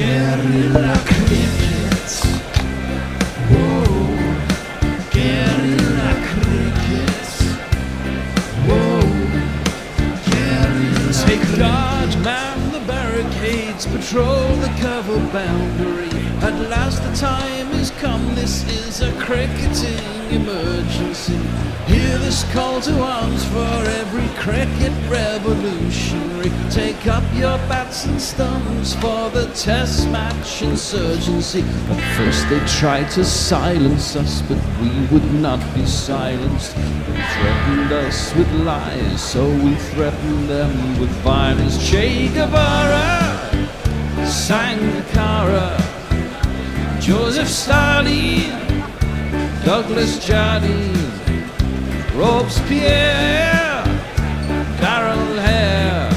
Guerrilla crickets. Whoa. Guerrilla crickets. Whoa. Guerrilla. Take guard, man the barricades, patrol the cover boundary. At last the time has come, this is a cricketing emergency. Hear this call to arms for every cricket revolutionary. Take up your bats and stumps for the test match insurgency. At first they tried to silence us, but we would not be silenced. They threatened us with lies, so we threatened them with violence. Che Guevara, Sankara, Joseph Stalin, Douglas Jardine, Robespierre, Darrell Hare,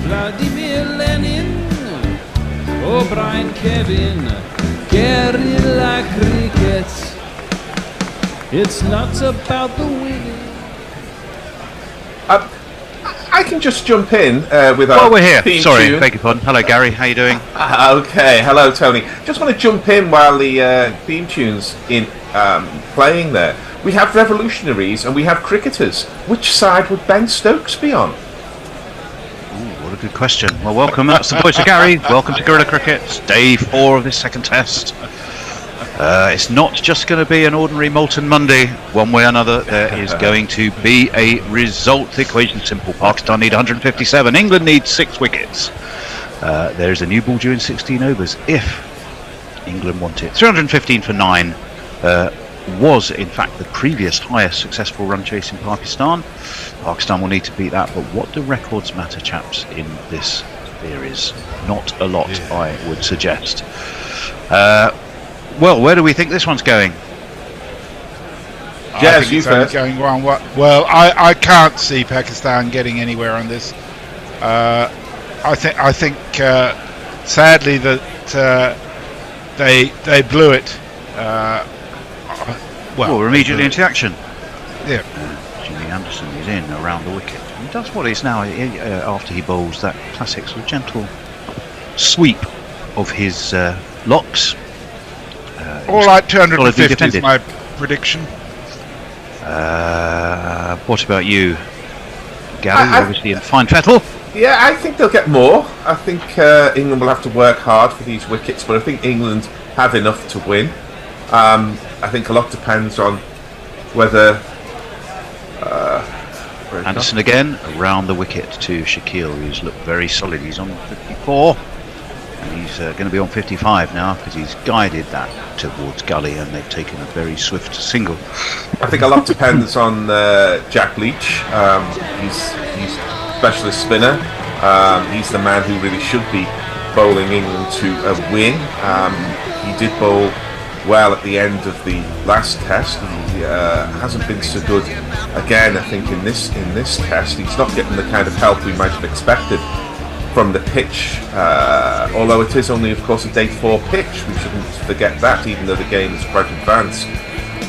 Vladimir Lenin, O'Brien Kevin, guerrilla cricket. It's not about the winning. I can just jump in with our Well, we're here. theme Sorry, tune. beg your pardon. Hello, Gary. How you doing? Okay, hello Tony. Just want to jump in while the theme tune's in playing there. We have revolutionaries and we have cricketers. Which side would Ben Stokes be on? Ooh, what a good question. Well, welcome. That's the voice of Gary. Welcome to Guerrilla Cricket. It's day 4 of this second test. It's not just going to be an ordinary Multan Monday. One way or another, there is going to be a result. The equation's simple. Pakistan need 157. England needs 6 wickets. There is a new ball due in 16 overs if England want it. 315 for 9 was, in fact, the previous highest successful run chase in Pakistan. Pakistan will need to beat that, but what do records matter, chaps, in this series? Not a lot, yeah. I would suggest. Well, where do we think this one's going? I think it's only going one. Well, I can't see Pakistan getting anywhere on this. I think sadly that they blew it. Well, we're immediately into action. Yeah. Jimmy Anderson is in around the wicket. He does what is now after he bowls that classic sort of gentle sweep of his locks. All right, 250 is my prediction. What about you, Gary? Obviously in fine fettle. Yeah, I think they'll get more. I think England will have to work hard for these wickets, but I think England have enough to win. I think a lot depends on whether... Anderson again, around the wicket to Shaquille, who's looked very solid. He's on 54. And he's going to be on 55 now because he's guided that towards gully and they've taken a very swift single. I think a lot depends on Jack Leach. He's a specialist spinner. He's the man who really should be bowling England to a win. He did bowl well at the end of the last test. He hasn't been so good again, I think, in this test. He's not getting the kind of help we might have expected from the pitch, although it is only, of course, a day 4 pitch. We shouldn't forget that, even though the game is quite advanced.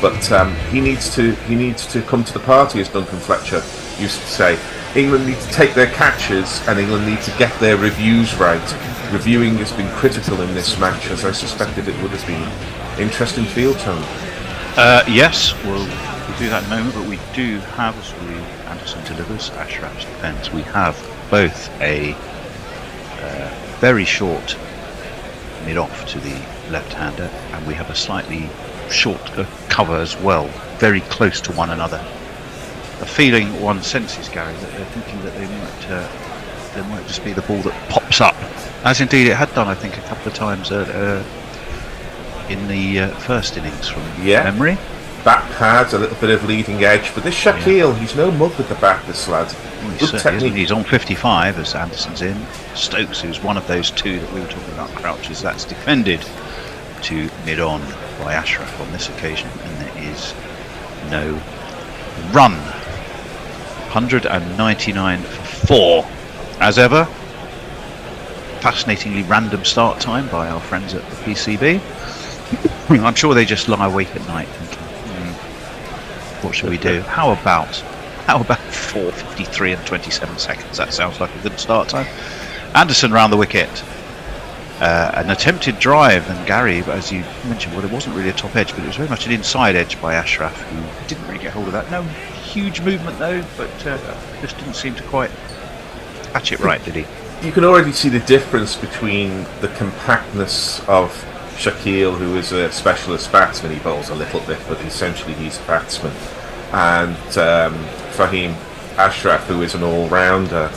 But he needs to come to the party, as Duncan Fletcher used to say. England need to take their catches, and England need to get their reviews right. Reviewing has been critical in this match, as I suspected it would have been. Interesting field tone. Yes, we'll do that in a moment, but we do have, as Anderson delivers Ashraf's defence, we have both a very short mid-off to the left-hander, and we have a slightly short cover as well, very close to one another. A feeling one senses, Gary, that they're thinking that they might just be the ball that pops up, as indeed it had done, I think, a couple of times in the first innings from memory. Bat pads, a little bit of leading edge, but this Shaquille, he's no mug with the bat, this lad. Good technique. He's on 55 as Anderson's in. Stokes, who's one of those two that we were talking about, crouches, that's defended to mid-on by Ashraf on this occasion, and there is no run. 199 for 4. As ever, fascinatingly random start time by our friends at the PCB. I'm sure they just lie awake at night thinking, what should we do? How about 4:53 and 27 seconds? That sounds like a good start time. Anderson round the wicket. An attempted drive, and Gary, as you mentioned, well, it wasn't really a top edge, but it was very much an inside edge by Ashraf, who didn't really get hold of that. No huge movement though, but just didn't seem to quite catch it right, did he? You can already see the difference between the compactness of Shaquille, who is a specialist batsman. He bowls a little bit, but essentially he's a batsman, and Fahim Ashraf, who is an all-rounder.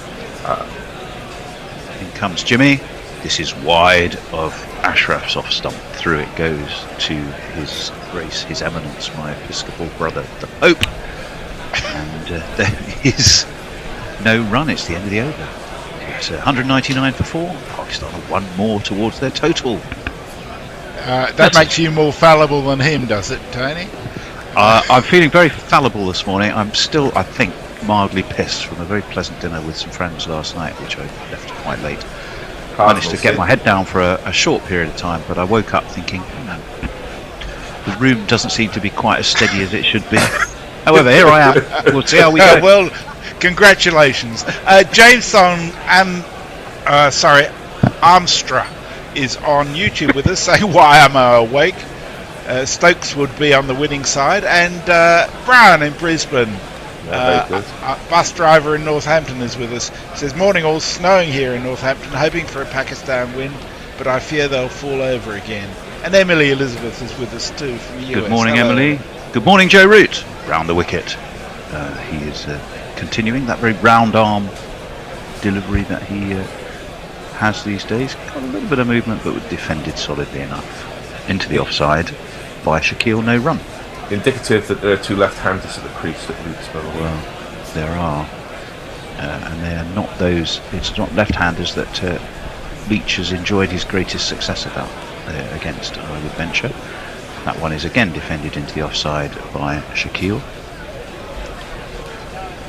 In comes Jimmy. This is wide of Ashraf's off stump. Through it goes to His Grace, His Eminence, my Episcopal brother, the Pope. And there is no run. It's the end of the over. It's 199 for 4. Pakistan are one more towards their total. That makes you more fallible than him, does it, Tony? I'm feeling very fallible this morning. I'm still, I think, mildly pissed from a very pleasant dinner with some friends last night, which I left quite late. Managed to get my head down for a short period of time, but I woke up thinking, the room doesn't seem to be quite as steady as it should be. However, here I am. We'll see how we go. Well, congratulations. Jameson Armstrong is on YouTube with us saying, why am I awake? Stokes would be on the winning side, and Brian in Brisbane, bus driver in Northampton, is with us. He says, morning all, snowing here in Northampton, hoping for a Pakistan win, but I fear they'll fall over again. And Emily Elizabeth is with us too from the US. Good morning, Hello. Emily. Good morning, Joe Root. Round the wicket. He is continuing that very round arm delivery that he has these days. Got a little bit of movement, but defended solidly enough. Into the offside by Shaquille, no run. Indicative that there are two left-handers at the crease at Roots. Well, there are. And they are not those, it's not left-handers that Leach has enjoyed his greatest success about against, I would venture. That one is again defended into the offside by Shaquille.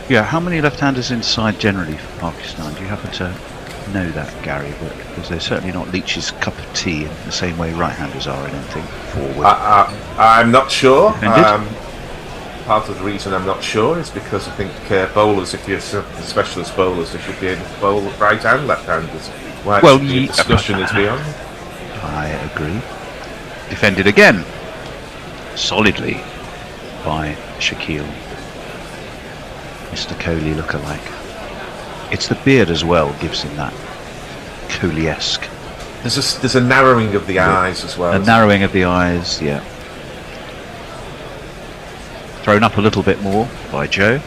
Yeah, how many left-handers inside generally for Pakistan? Do you happen to know that, Gary? Because they're certainly not Leach's cup of tea in the same way right-handers are in anything forward. I'm not sure. Defended? Part of the reason I'm not sure is because I think bowlers, if you're specialist bowlers, they should be able to bowl right and left-handers. Well, the discussion is beyond. I agree. Defended again, solidly, by Shaquille. Mr. Kohli look-alike. It's the beard as well, gives him that Kohli-esque. There's a narrowing of the eyes as well. A narrowing of the eyes, yeah. Thrown up a little bit more by Joe,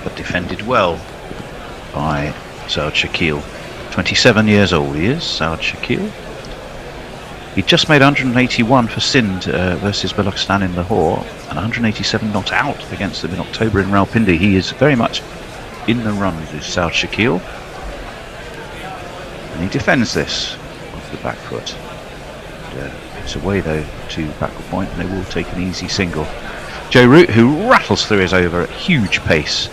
but defended well by Saud Shaquille. 27 years old he is, Saud Shaquille. He just made 181 for Sindh versus Balochistan in Lahore, and 187 not out against them in October in Rawalpindi. He is very much in the run with Saud Shaquille, and he defends this off the back foot. It's away though to backward point, and they will take an easy single. Joe Root, who rattles through his over at huge pace,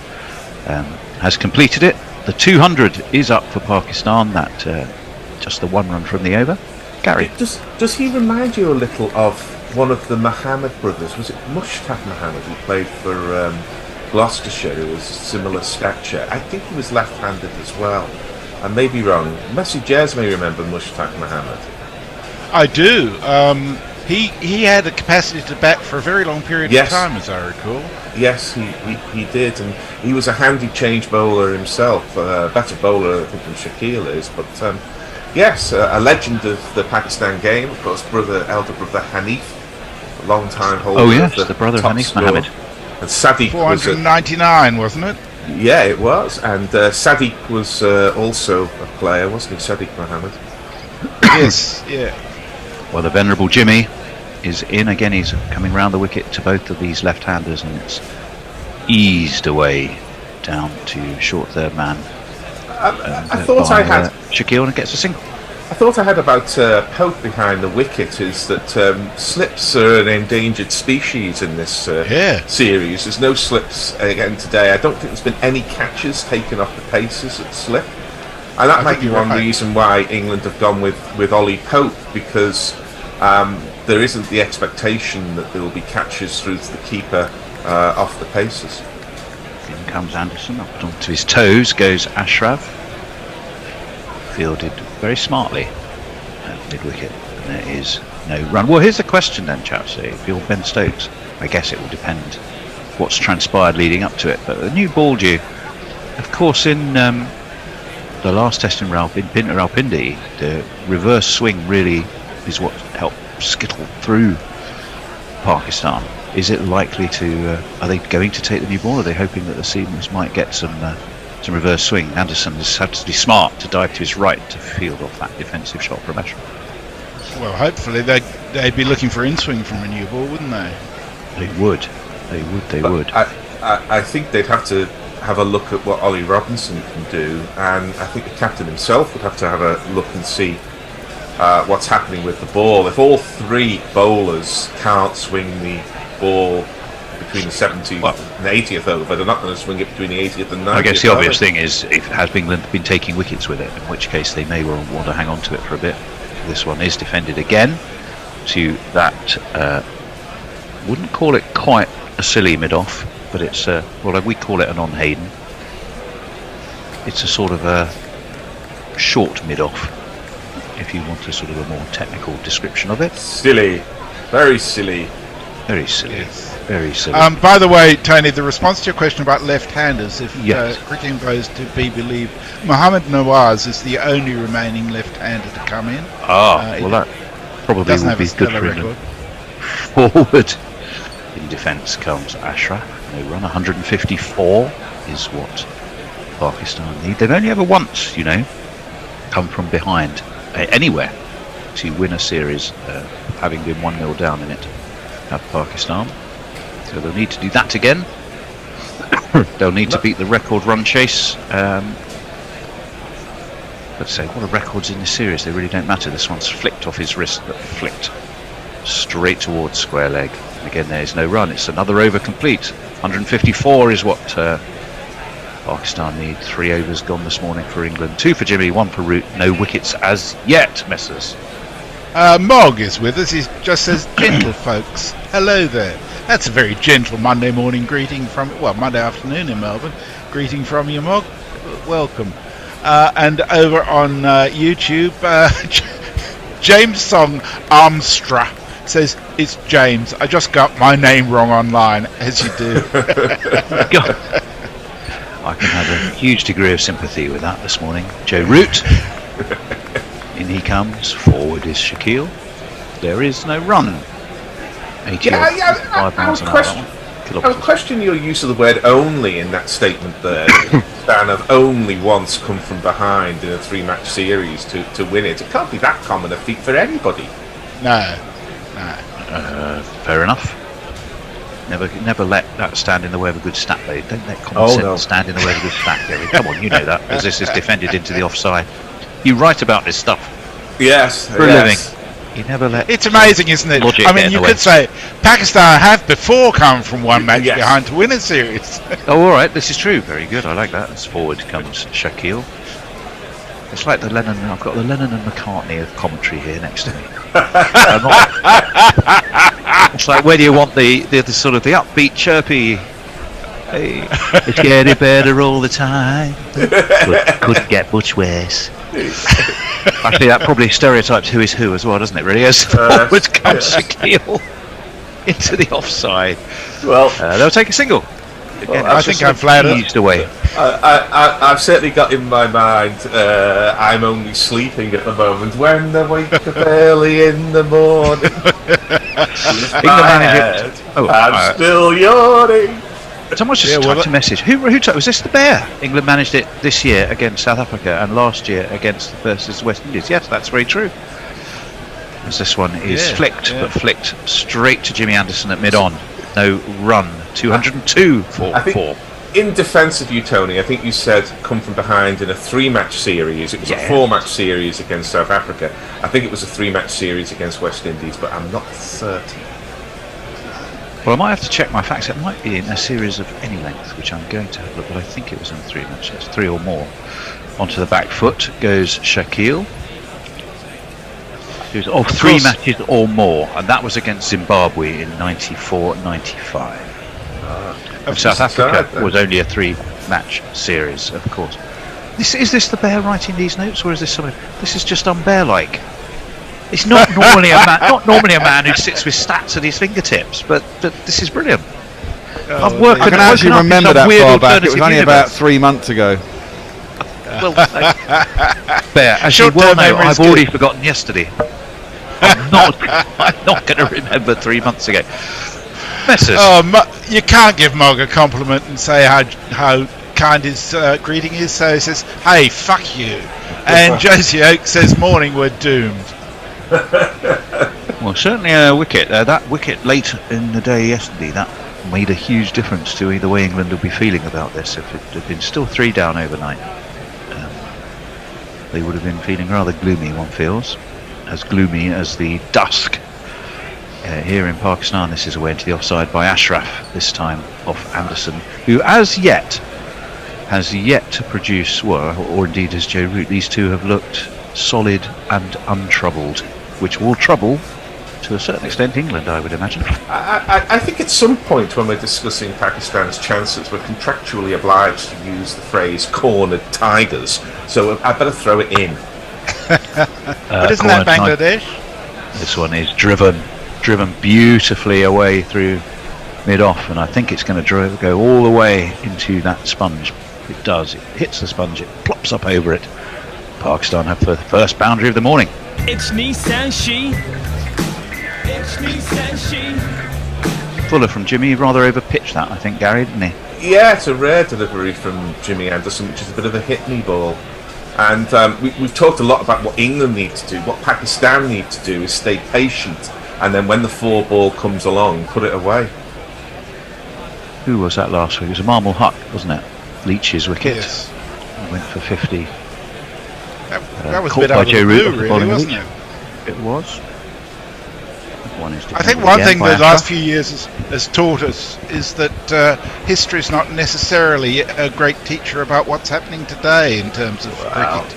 has completed it. The 200 is up for Pakistan. That just the one run from the over. Gary, Does he remind you a little of one of the Mohammed brothers? Was it Mushtaq Mohammed, who played for Gloucestershire, who was similar stature? I think he was left-handed as well. I may be wrong. Messengers may remember Mushtaq Mohammed. I do. He had the capacity to bat for a very long period of time, as I recall. Yes, he did, and he was a handy change bowler himself. A better bowler, I think, than Shaquille is, but yes, a legend of the Pakistan game. Of course, elder brother Hanif, a long time holder. oh yes, of the brother of top Hanif score. Mohammed. And Sadiq 499, wasn't it? Yeah, it was, and Sadiq was also a player, wasn't he? Sadiq Mohammed. Yes, yeah. Well, the venerable Jimmy is in again. He's coming round the wicket to both of these left-handers, and it's eased away down to short third man. I thought I had Shaquille, and gets a single. I thought I had about Pope behind the wicket is that slips are an endangered species in this series. There's no slips again today. I don't think there's been any catches taken off the paces at slip, and that might be one reason why England have gone with Ollie Pope, because there isn't the expectation that there will be catches through to the keeper off the paces. In comes Anderson, up onto his toes goes Ashraf, fielded very smartly, mid-wicket, and there is no run. Well, here's the question then, chaps. If you're Ben Stokes, I guess it will depend what's transpired leading up to it. But the new ball due, of course, in the last test in Rawalpindi, the reverse swing really is what helped skittle through Pakistan. Is it likely to? Are they going to take the new ball? Are they hoping that the seamers might get some reverse swing? Anderson has had to be smart to dive to his right to field off that defensive shot from Ashraf. Well, hopefully they'd be looking for in-swing from a new ball, wouldn't they? They would. They would. I think they'd have to have a look at what Ollie Robinson can do, and I think the captain himself would have to have a look and see what's happening with the ball. If all three bowlers can't swing the ball between the 70th and 80th over, they're not going to swing it between the 80th and 90th. I guess the obvious thing is, if has England been taking wickets with it, in which case they may well want to hang on to it for a bit. This one is defended again to that, wouldn't call it quite a silly mid-off, but it's well, we call it a non-Hayden. It's a sort of a short mid-off, if you want a sort of a more technical description of it. Silly, very silly. Very silly. Yes. Very silly. By the way, Tony, the response to your question about left-handers, if Yes. cricketing goes to be believed, Mohammad Nawaz is the only remaining left-hander to come in. Well, that probably Doesn't will have be a good stellar for England. record. Forward. In defence comes Ashraf. No run. 154 is what Pakistan need. They've only ever once, come from behind anywhere to win a series, having been 1-0 down in it at Pakistan. So they'll need to do that again. They'll need to beat the record run chase. Let's say, what are records in this series? They really don't matter. This one's flicked off his wrist, but flicked straight towards square leg. Again, there's no run. It's another over complete. 154 is what Pakistan need. 3 overs gone this morning for England. 2 for Jimmy, 1 for Root. No wickets as yet, Messrs. Mog is with us. He just says, gentle folks, hello there. That's a very gentle Monday morning greeting from, Monday afternoon in Melbourne. Greeting from you, Mog. Welcome. And over on YouTube, James Song Armstrong says, it's James. I just got my name wrong online, as you do. I can have a huge degree of sympathy with that this morning. Joe Root. In he comes. Forward is Shaquille. There is no run. 80 I would question your use of the word only in that statement there. Stan have only once come from behind in a 3-match series to win it. It can't be that common a feat for anybody. No. Fair enough. Never let that stand in the way of a good stat, though. Don't let common sense stand in the way of a good stat, Gary. Come on, you know that, as this is defended into the offside. You write about this stuff. Yes. For a living. You never let. It's amazing, isn't it? Logic I mean, you could say Pakistan have before come from 1 match behind to win a series. Oh, all right. This is true. Very good. I like that. As forward comes Shaquille. It's like the Lennon. I've got the Lennon and McCartney of commentary here next to me. It's like, where do you want the sort of the upbeat, chirpy? Hey, it's getting better all the time. Couldn't get much worse. Actually, that probably stereotypes who is who as well, doesn't it? Really, as forward comes Shaquille into the offside. Well, they'll take a single. Again, I think I'm flattered. Eased away. I've certainly got in my mind. I'm only sleeping at the moment. When I wake up early in the morning, I'm still yawning. Someone's just typed a message. Who was this? The Bear. England managed it this year against South Africa and last year against versus West Indies. Yes, that's very true. As this one is flicked straight to Jimmy Anderson at mid-on. No run. 202 for 4. In defence of you, Tony, I think you said come from behind in a 3-match series. It was a 4-match series against South Africa. I think it was a 3-match series against West Indies, but I'm not certain. Well, I might have to check my facts. It might be in a series of any length, which I'm going to have a look, but I think it was in 3 matches, 3 or more. Onto the back foot goes Shaquille. It was 3 matches or more, and that was against Zimbabwe in 94-95. South Africa was only a 3-match series, of course. Is this the Bear writing these notes, or is this something? This is just unbear-like. He's not normally a man who sits with stats at his fingertips, but this is brilliant. I can actually remember that far back. It was only about 3 months ago. Well, fair. As you well know, I've already forgotten yesterday. I'm not going to remember 3 months ago. Messers. Oh, you can't give Mog a compliment and say how kind his greeting is. So he says, "Hey, fuck you," and Josie Oak says, "Morning, we're doomed." Well, certainly a wicket. That wicket late in the day yesterday, that made a huge difference to the way England would be feeling about this. If it had been still 3 down overnight, they would have been feeling rather gloomy, one feels. As gloomy as the dusk here in Pakistan. This is away into the offside by Ashraf, this time off Anderson, who has yet to produce, or indeed as Joe Root, these two have looked solid and untroubled, which will trouble to a certain extent England, I would imagine. I think at some point when we're discussing Pakistan's chances, we're contractually obliged to use the phrase cornered tigers, so I better throw it in. But isn't that Bangladesh? This one is driven beautifully away through mid-off, and I think it's going to go all the way into that sponge. It does. It hits the sponge, it plops up over it. Pakistan have the first boundary of the morning. It's Nissan She. It's Nissan She. Fuller from Jimmy, rather over-pitched that, I think, Gary, didn't he? Yeah, it's a rare delivery from Jimmy Anderson, which is a bit of a hit-me ball. And we've talked a lot about what England need to do. What Pakistan need to do is stay patient, and then when the 4 ball comes along, put it away. Who was that last week? It was a Marmul Huck, wasn't it? Leach's wicket. Yes. Went for 50. That was a caught bit by out of the Joe Root blue, at the really, bottom of wasn't the it? It was. One is I think defended one again thing by the last Ashraf. few years has taught us is that history is not necessarily a great teacher about what's happening today in terms of cricket.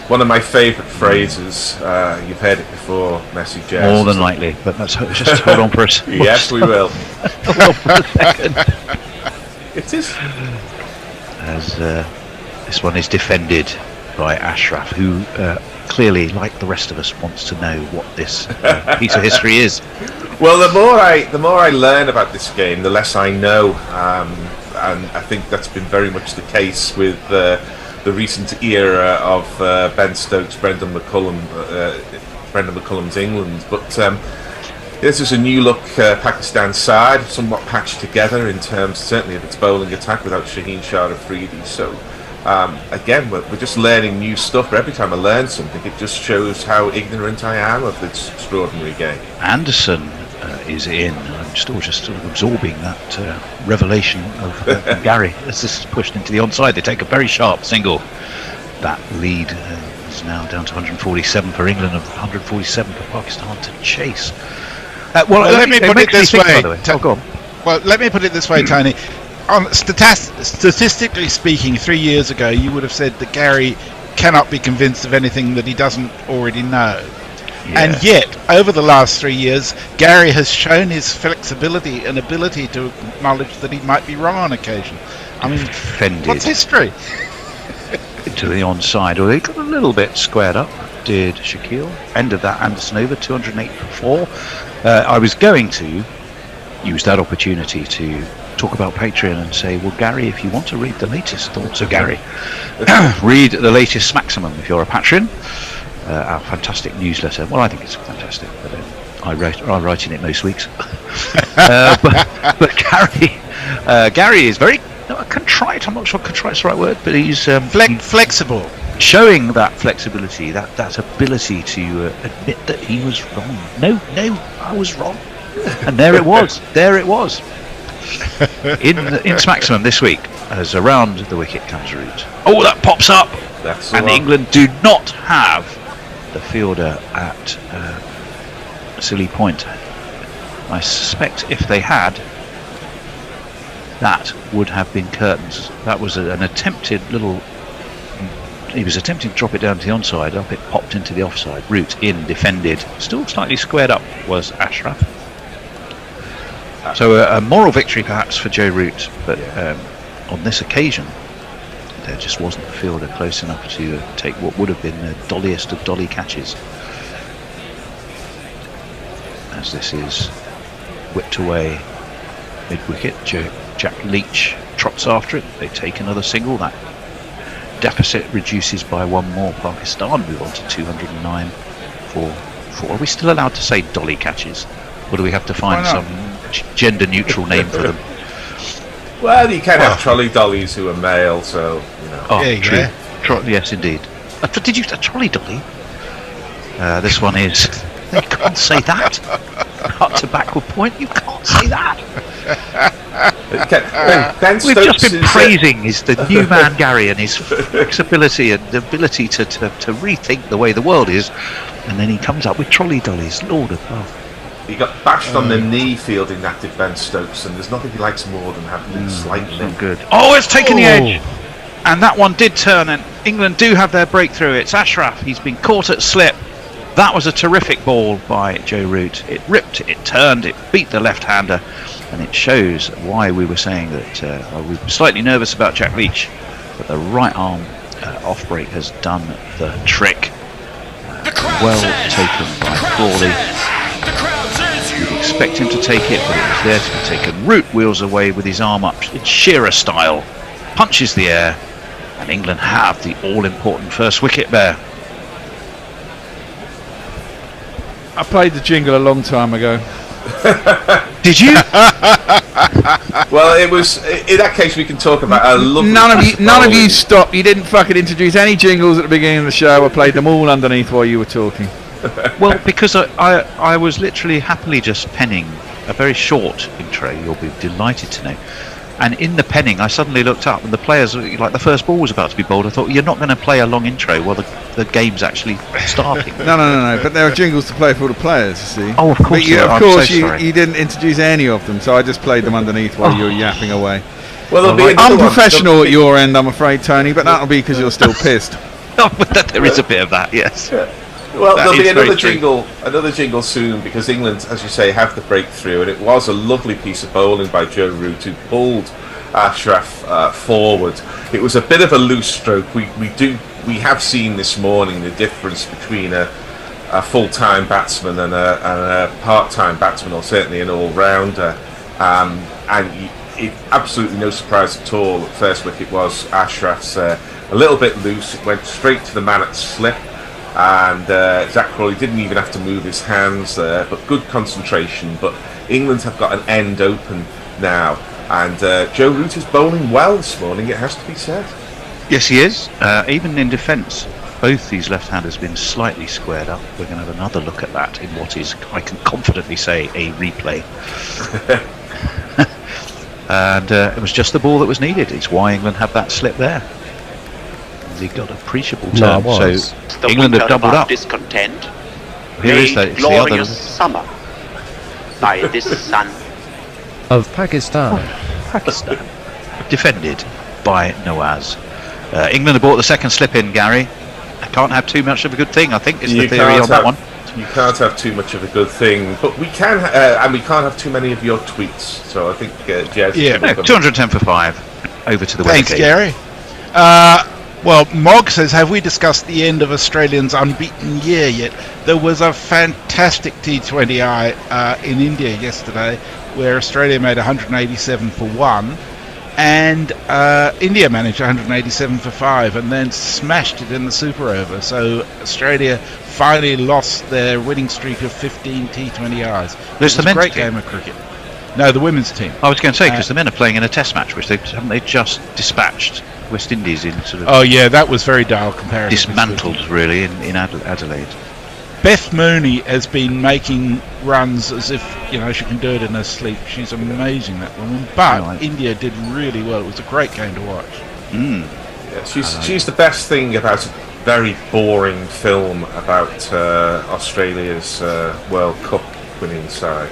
One of my favourite phrases, you've heard it before, Messi Jazz. More than likely, but let's just hold on for a second. Yes, we will. Hold on for a second. It is. As this one is defended by Ashraf, who clearly, like the rest of us, wants to know what this piece of history is. Well, the more I learn about this game, the less I know, and I think that's been very much the case with the recent era of Ben Stokes, Brendan McCullum's England. But this is a new look Pakistan side, somewhat patched together in terms certainly of its bowling attack without Shaheen Shah Afridi. So again, we're just learning new stuff. Every time I learn something, it just shows how ignorant I am of this extraordinary game. Anderson is in. I'm still just sort of absorbing that revelation of Gary as this is pushed into the onside. They take a very sharp single. That lead is now down to 147 for England and 147 for Pakistan to chase. Let me put it this way. Go on. Well, let me put it this way, Tony. Statistically speaking, 3 years ago, you would have said that Gary cannot be convinced of anything that he doesn't already know. Yeah. And yet, over the last 3 years, Gary has shown his flexibility and ability to acknowledge that he might be wrong on occasion. I mean, Defended what's history? into the onside. Well, they got a little bit squared up, did Shaquille. End of that Anderson over, 208 for 4. I was going to use that opportunity to talk about Patreon and say, well, Gary, if you want to read the latest thoughts of Gary, read the latest Maximum if you're a Patreon. Our fantastic newsletter. Well, I think it's fantastic, but I write in it most weeks. but Gary is very contrite. I'm not sure contrite's the right word, but he's Flexible. showing that flexibility, that ability to admit that he was wrong. No, I was wrong, and there it was. In Maximum this week, as around the wicket comes Root. Oh, that pops up, That's and England do not have the fielder at Silly Point. I suspect if they had, that would have been curtains. That was an attempted little. He was attempting to drop it down to the onside. Up it popped into the offside. Root in, defended, still slightly squared up was Ashraf. So a moral victory perhaps for Joe Root, but on this occasion there just wasn't a fielder close enough to take what would have been the dolliest of dolly catches. as this is whipped away mid-wicket. Jack Leach trots after it. They take another single. That deficit reduces by one more. Pakistan move on to 209 for 4. Are we still allowed to say dolly catches? Or do we have to find some gender-neutral name for them? Well, you can have trolley dollies who are male, so, you know. Oh, true. Yes, indeed. Did you a trolley dolly? This one is. You can't say that. Up to backward point, you can't say that. We've just been praising the new man Gary and his flexibility and the ability to rethink the way the world is, and then he comes up with trolley dollies. Lord above. He got bashed on the knee fielding that did Ben Stokes, and there's nothing he likes more than having slightly. Not good. Oh, it's taken the edge, and that one did turn, and England do have their breakthrough. It's Ashraf. He's been caught at slip. That was a terrific ball by Joe Root. It ripped, it turned, it beat the left-hander, and it shows why we were saying that we were slightly nervous about Jack Leach, but the right arm off break has done the trick. Well taken by Crawley. You'd expect him to take it, but it was there to be taken. Root wheels away with his arm up in Shearer style, punches the air, and England have the all-important first wicket there. I played the jingle a long time ago. Did you? Well, it was. In that case, we can talk about a lovely. None of you stopped. You didn't fucking introduce any jingles at the beginning of the show. I played them all underneath while you were talking. Well, because I was literally happily just penning a very short intro, you'll be delighted to know. And in the penning, I suddenly looked up and the players, like the first ball was about to be bowled. I thought, you're not going to play a long intro while the game's actually starting. No. But there are jingles to play for the players, you see. Oh, of course. But you didn't introduce any of them, so I just played them underneath while you were yapping away. Well, there'll be unprofessional at your end, I'm afraid, Tony, but that'll be because you're still pissed. There is a bit of that, yes. Well, there'll be another jingle soon, because England, as you say, have the breakthrough, and it was a lovely piece of bowling by Joe Root, who pulled Ashraf forward. It was a bit of a loose stroke. We have seen this morning the difference between a full-time batsman and a part-time batsman, or certainly an all-rounder, and it absolutely no surprise at all. The first wicket was Ashraf's a little bit loose. It went straight to the man at slip. And Zach Crawley didn't even have to move his hands there, but good concentration. But England have got an end open now, and Joe Root is bowling well this morning, it has to be said. Yes, he is. Even in defence, both these left-handers have been slightly squared up. We're going to have another look at that in what is, I can confidently say, a replay. And it was just the ball that was needed. It's why England have that slip there. He got appreciable turn, so England have doubled up. Discontent. Here is the other summer by this son of Pakistan. Pakistan. Defended by Nawaz. England have brought the second slip in, Gary. I can't have too much of a good thing, I think, is the theory on that one. You can't have too much of a good thing, but we can, and we can't have too many of your tweets. So I think, Jez. Yeah, 210 for 5. Over to the Thanks, Gary. Well, Mog says, have we discussed the end of Australians' unbeaten year yet? There was a fantastic T20I in India yesterday where Australia made 187 for 1 and India managed 187 for 5 and then smashed it in the super over. So Australia finally lost their winning streak of 15 T20Is. It was a great game of cricket. No, the women's team. I was going to say, because the men are playing in a test match, which haven't they just dispatched West Indies in sort of... Oh yeah, that was very dull comparatively. Dismantled, really, in Adelaide. Beth Mooney has been making runs as if, she can do it in her sleep. She's amazing, that woman. But India did really well. It was a great game to watch. Yeah, she's the best thing about a very boring film about Australia's World Cup winning side.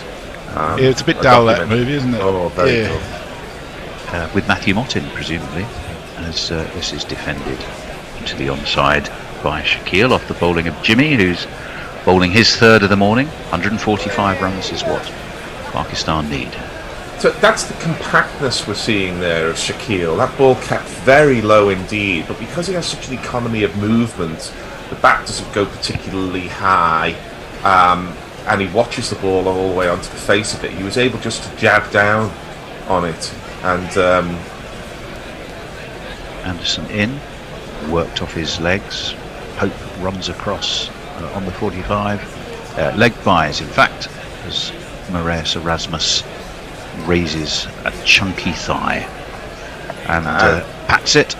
It's a bit dull, that movie, isn't it? Oh, very dull. With Matthew Multan, presumably, as this is defended to the onside by Shaquille off the bowling of Jimmy, who's bowling his third of the morning. 145 runs is what Pakistan need. So that's the compactness we're seeing there of Shaquille. That ball kept very low indeed, but because he has such an economy of movement, the bat doesn't go particularly high. and he watches the ball all the way onto the face of it. He was able just to jab down on it, and Anderson in, worked off his legs. Pope runs across on the 45. Leg buys, in fact, as Moraes Erasmus raises a chunky thigh and pats it.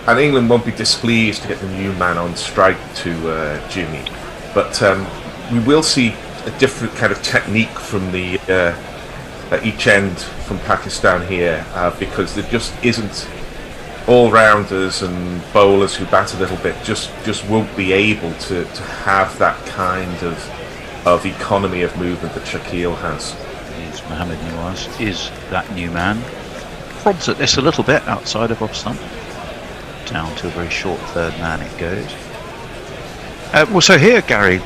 And England won't be displeased to get the new man on strike to Jimmy, but we will see a different kind of technique from the each end from Pakistan here, because there just isn't all-rounders and bowlers who bat a little bit just won't be able to have that kind of economy of movement that Shaquille has. Mohammed Nawaz is that new man. Prods at this a little bit outside of off stump. Down to a very short third man it goes. Well, so here, Gary,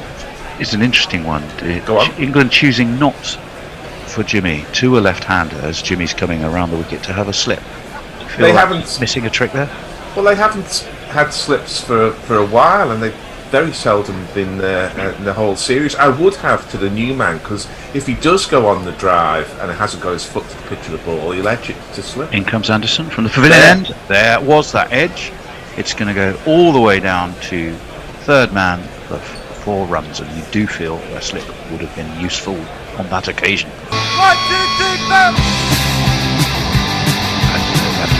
is an interesting one. Go on. England choosing not for Jimmy to a left-hander as Jimmy's coming around the wicket to have a slip. Do you feel They like haven't missing a trick there? Well, they haven't had slips for a while, and they've very seldom been there in the whole series. I would have to the new man, because if he does go on the drive and it hasn't got his foot to the pitch of the ball, he'll edge it to slip. In comes Anderson from the pavilion end. There was that edge. It's going to go all the way down to third man for 4 runs, and you do feel a slip would have been useful on that occasion. 1, 2, 3, 4.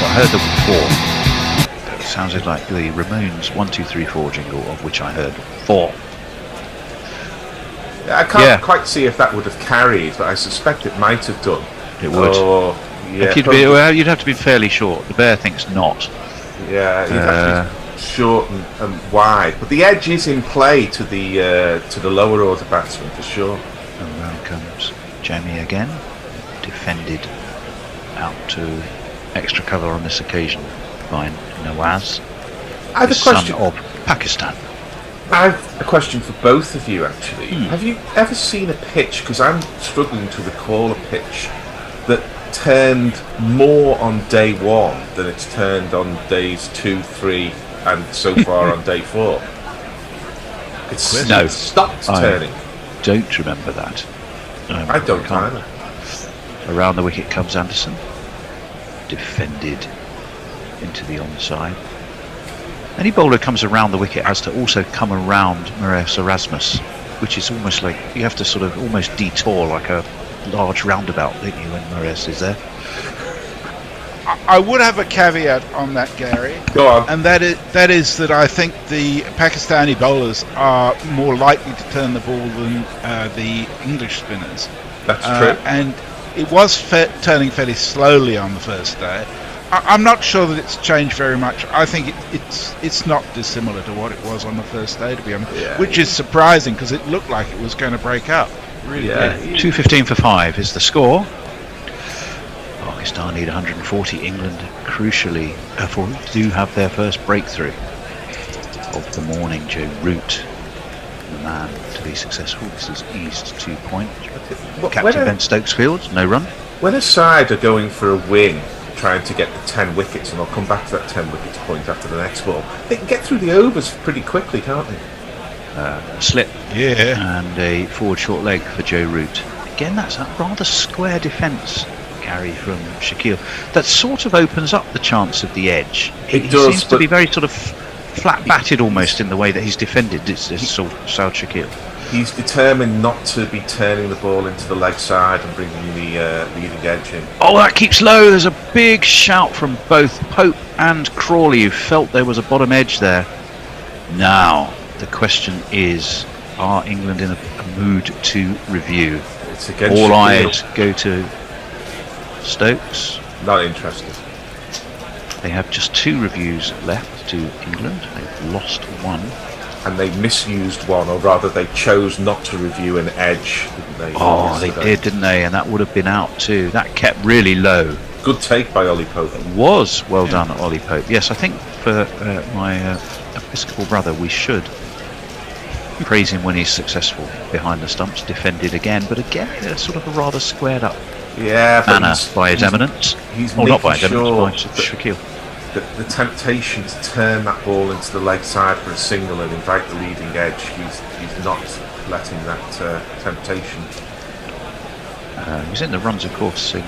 I heard them 4. It sounded like the Ramones 1, 2, 3, 4 jingle, of which I heard 4. I can't quite see if that would have carried, but I suspect it might have done. It would. Yeah, You'd have to be fairly short. The Bear thinks not. Yeah, you'd have to be short and wide, but the edge is in play to the lower order batsman for sure. And round comes Jamie again, defended out to extra cover on this occasion by Nawaz, I have the a question. son of Pakistan. I have a question for both of you, actually. Have you ever seen a pitch, because I'm struggling to recall a pitch, that turned more on day 1 than it's turned on days 2, 3 and so far on day 4? It's stopped turning. Don't remember that. I don't either. Around the wicket comes Anderson, defended into the onside. Any bowler comes around the wicket has to also come around Moraes Erasmus, which is almost like you have to sort of almost detour like a large roundabout, don't you, when Moraes is there? I would have a caveat on that, Gary. Go on. And that is that I think the Pakistani bowlers are more likely to turn the ball than the English spinners. That's true. And it was turning fairly slowly on the first day. I'm not sure that it's changed very much. I think it's not dissimilar to what it was on the first day, to be honest. Yeah. Which is surprising, because it looked like it was going to break up. Really did. 2:15 for 5 is the score. Pakistan need 140. England, crucially, do have their first breakthrough of the morning. Joe Root, the man to be successful. This is eased 2 point. Captain Ben Stokesfield, no run. When a side are going for a win, trying to get the 10 wickets, and I'll come back to that 10 wickets point after the next ball, they can get through the overs pretty quickly, can't they? A slip and a forward short leg for Joe Root. Again, that's a rather square defence, Gary, from Shaquille. That sort of opens up the chance of the edge. He seems to be very sort of flat-batted almost in the way that he's defended. It's South Shaquille. He's determined not to be turning the ball into the leg side and bringing the leading edge in. Oh, that keeps low. There's a big shout from both Pope and Crawley, who felt there was a bottom edge there. Now, the question is, are England in a mood to review? It's against All Shaquille. eyes go to Stokes. Not interested. They have just 2 reviews left to England. They've lost 1. And they misused one, or rather they chose not to review an edge, didn't they? Oh, they did, didn't they? And that would have been out too. That kept really low. Good take by Ollie Pope. It was well done, Ollie Pope. Yes, I think for my Episcopal brother, we should praise him when he's successful behind the stumps, defended again, but again, sort of a rather squared up manner by his eminence. He's not by his sure eminence, by Shaquille. the temptation to turn that ball into the leg side for a single and invite the leading edge, he's not letting that temptation. He's in the runs, of course, in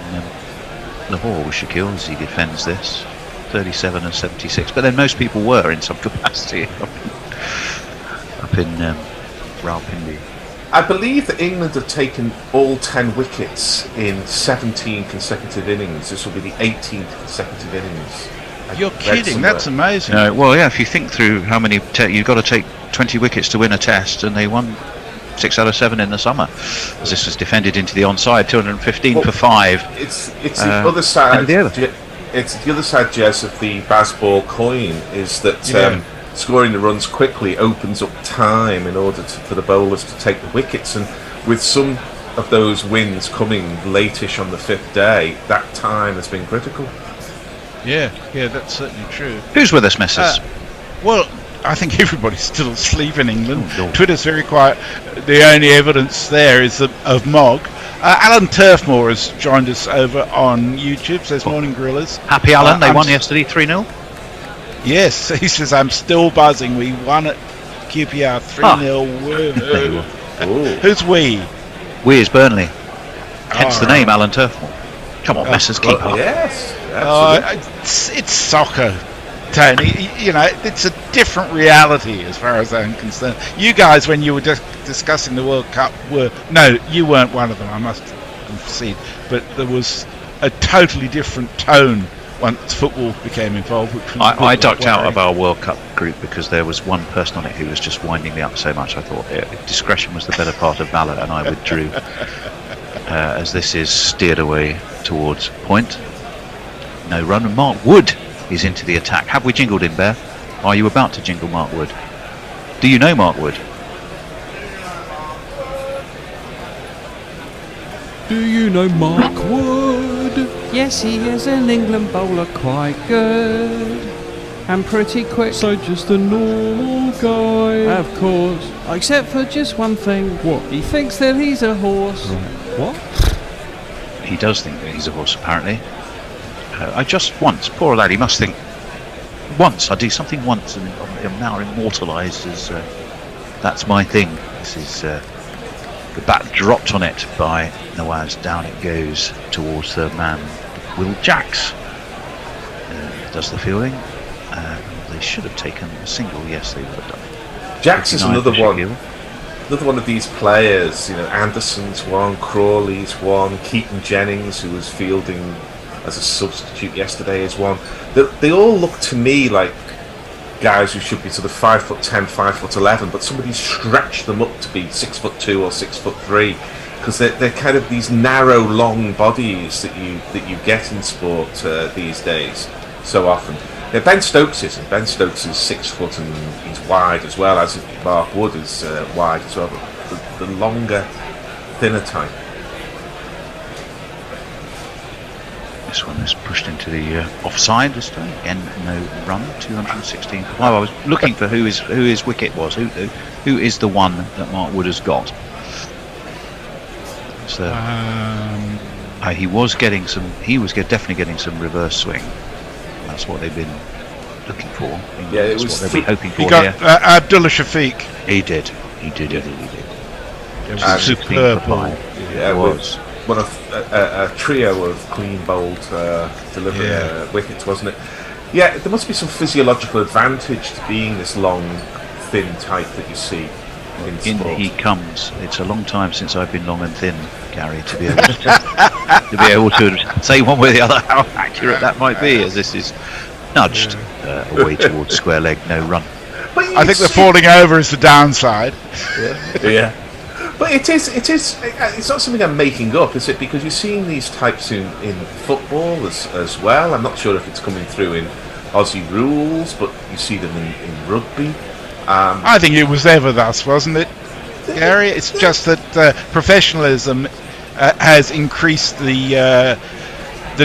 Lahore with Shaquille as he defends this. 37 and 76, but then most people were in some capacity up in Rawalpindi. I believe that England have taken all 10 wickets in 17 consecutive innings. This will be the 18th consecutive innings. You're kidding, that's amazing. Well, yeah, if you think through how many, you've got to take 20 wickets to win a test, and they won 6 out of 7 in the summer. As this was defended into the onside, 215 for 5. It's the other side. It's the other side, Jez, of the Bazball coin, is that scoring the runs quickly opens up time in order for the bowlers to take the wickets, and with some of those wins coming latish on the 5th day, that time has been critical. Yeah, that's certainly true. Who's with us, missus? Well, I think everybody's still asleep in England. Oh, no. Twitter's very quiet. The only evidence there is of Mog. Alan Turfmore has joined us over on YouTube. Says, morning, gorillas. Happy Alan, they won yesterday 3-0. Yes, he says, I'm still buzzing. We won at QPR 3-0. Who's we? We is Burnley. Hence the name, Alan Turfmore. Come on, Messers, keep up. Yes, absolutely. It's soccer, Tony. You know, it's a different reality as far as I'm concerned. You guys, when you were just discussing the World Cup, you weren't one of them, I must concede. But there was a totally different tone once football became involved. Which I ducked out of our World Cup group because there was one person on it who was just winding me up so much. I thought discretion was the better part of valour, and I withdrew. As this is steered away towards point. No run. Mark Wood is into the attack. Have we jingled him, Bear? Are you about to jingle Mark Wood? Do you know Mark Wood? Do you know Mark Wood? Yes, he is an England bowler, quite good and pretty quick. So just a normal guy. Of course, except for just one thing. What? He thinks that he's a horse. Right. What? He does think that he's a horse, apparently. I just once, poor lad, he must think, once, I do something once and I'm now immortalised as that's my thing. This is the bat dropped on it by Nawaz. Down it goes towards the man, Will Jacks. Does the fielding. They should have taken a single. Yes, they would have done. Jacks is another one. Another one of these players, you know, Anderson's one, Crawley's one, Keaton Jennings, who was fielding as a substitute yesterday, is one. They all look to me like guys who should be sort of 5'10", 5'11", but somebody's stretched them up to be 6'2" or 6'3", because they're kind of these narrow, long bodies that you get in sport these days so often. Yeah, Ben Stokes isn't. Ben Stokes is 6 foot and he's wide as well, as Mark Wood is wide as well, but the longer, thinner type. This one is pushed into the offside this time. Again, no run. 216 for 5. I was looking for who his wicket was. Who is the one that Mark Wood has got? So, he was getting some. He was definitely getting some reverse swing. That's what they've been looking for. Yeah, it That's was. what they'll be hoping for. He got Abdullah Shafiq. He did. It was Superb. Yeah, it was one of a trio of clean bowled delivered wickets, wasn't it? Yeah, there must be some physiological advantage to being this long, thin type that you see in sport. He comes. It's a long time since I've been long and thin, Gary, to be able to say one way or the other how accurate that might be, as this is nudged away towards square leg, no run. I think the falling over is the downside. Yeah. But it's not something I'm making up, is it? Because you're seeing these types in football as well. I'm not sure if it's coming through in Aussie rules, but you see them in rugby. I think it was ever thus, wasn't it, Gary? It's just that professionalism has increased the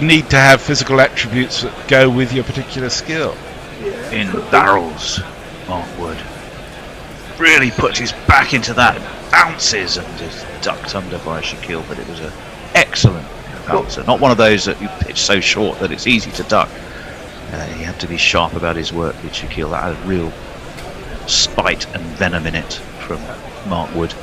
need to have physical attributes that go with your particular skill. In barrels, Mark Wood really puts his back into that, bounces and is ducked under by Shaquille, but it was an excellent bouncer. Not one of those that you pitch so short that it's easy to duck. He had to be sharp about his work with Shaquille. That had real spite and venom in it from Mark Wood.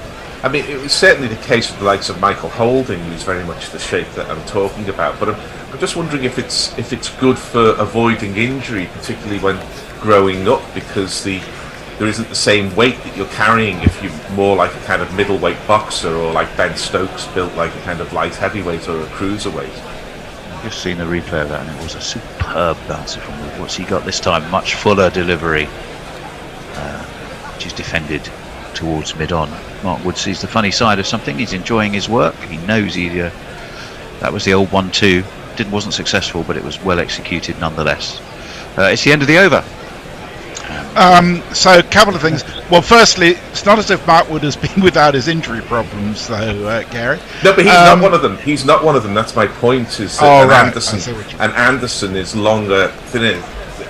I mean, it was certainly the case with the likes of Michael Holding, who's very much the shape that I'm talking about. But I'm just wondering if it's good for avoiding injury, particularly when growing up, because there isn't the same weight that you're carrying if you're more like a kind of middleweight boxer, or like Ben Stokes, built like a kind of light heavyweight or a cruiserweight. I've just seen the replay of that, and it was a superb bouncer from Wood. What's he got this time? Much fuller delivery, which is defended towards mid-on. Mark Wood sees the funny side of something. He's enjoying his work. He knows that was the old 1-2. Wasn't successful, but it was well executed nonetheless. It's the end of the over. So a couple of things. Well, firstly, it's not as if Mark Wood has been without his injury problems, though, Gary. No, but he's not one of them. He's not one of them. That's my point. Is that Anderson is longer, thinner,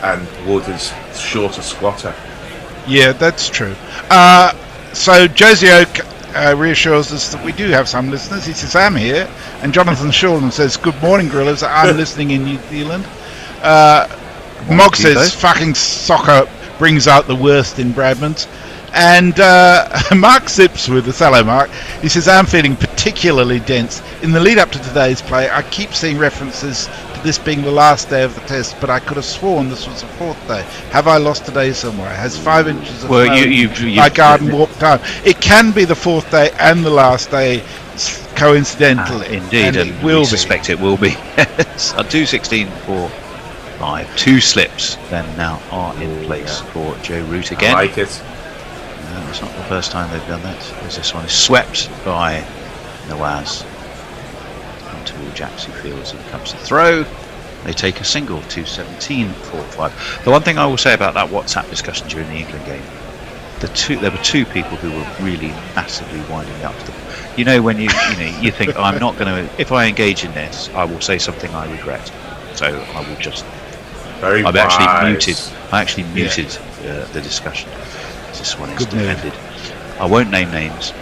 and Wood is shorter, squatter. Yeah, that's true. So Josie Oak reassures us that we do have some listeners. He says, I'm here. And Jonathan Shulman says, good morning, Gorillas. I'm listening in New Zealand. Mog says, fucking soccer brings out the worst in Bradmans. And Mark Zipsworth, hello Mark, he says, I'm feeling particularly dense. In the lead up to today's play, I keep seeing references to this being the last day of the test, but I could have sworn this was the fourth day. Have I lost a day somewhere? Has 5 inches of snow my garden warped time? It can be the fourth day and the last day coincidentally. Indeed, and we suspect it will be. Yes, 2:16 for 5. 2 slips then now are in place for Joe Root again. I like it. It's not the first time they've done that. This one is swept by Nawaz into Jackson Fields. He comes to throw. They take a single. 2:17 for 5. The one thing I will say about that WhatsApp discussion during the England game, there were 2 people who were really massively winding up to them. You know, when you think, I'm not going to, if I engage in this, I will say something I regret. So I will just. I've actually muted the discussion. This one is defended. I won't name names.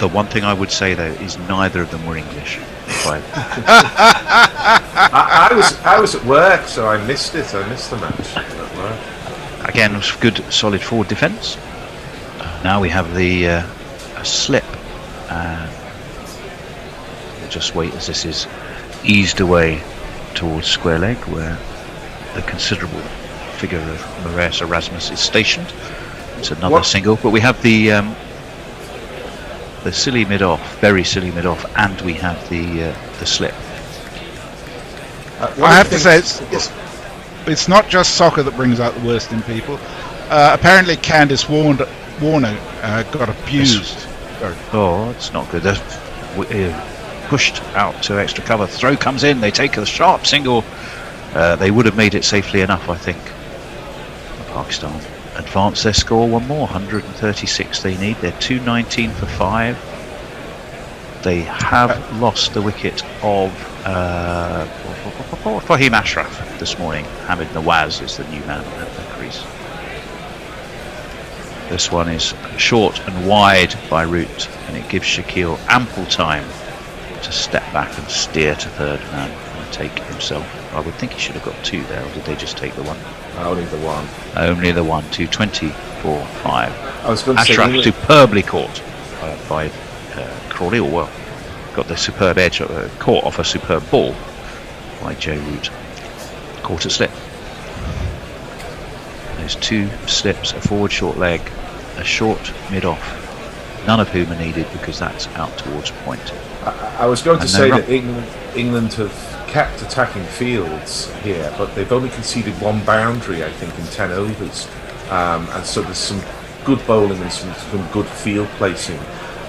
The one thing I would say though is neither of them were English. I was at work, so I missed it. I missed the match at work. Again, it was good, solid forward defence. Now we have the a slip. We'll just wait as this is eased away towards square leg, where the considerable figure of Moraes Erasmus is stationed. It's another single, but we have the silly mid-off, very silly mid-off, and we have the slip. I have to say, it's not just soccer that brings out the worst in people. Apparently, Candice Warner got abused. Oh, it's not good. They're pushed out to extra cover. Throw comes in. They take a sharp single. They would have made it safely enough, I think. Pakistan advance their score one more. 136 they need. They're 219 for 5. They have lost the wicket of Fahim Ashraf this morning. Hamid Nawaz is the new man at the crease. This one is short and wide by Root, and it gives Shaquille ample time to step back and steer to third man and take himself. I would think he should have got 2 there, or did they just take the 1? Only the 1. Only the 1. 220 for 5. I was going to say Ashraf superbly caught by Crawley, or well, got the superb edge, caught off a superb ball by Joe Root. Caught a slip. There's 2 slips, a forward short leg, a short mid-off, none of whom are needed because that's out towards point. I was going to say that England have kept attacking fields here, but they've only conceded 1 boundary, I think, in 10 overs. And so there's some good bowling and some good field placing.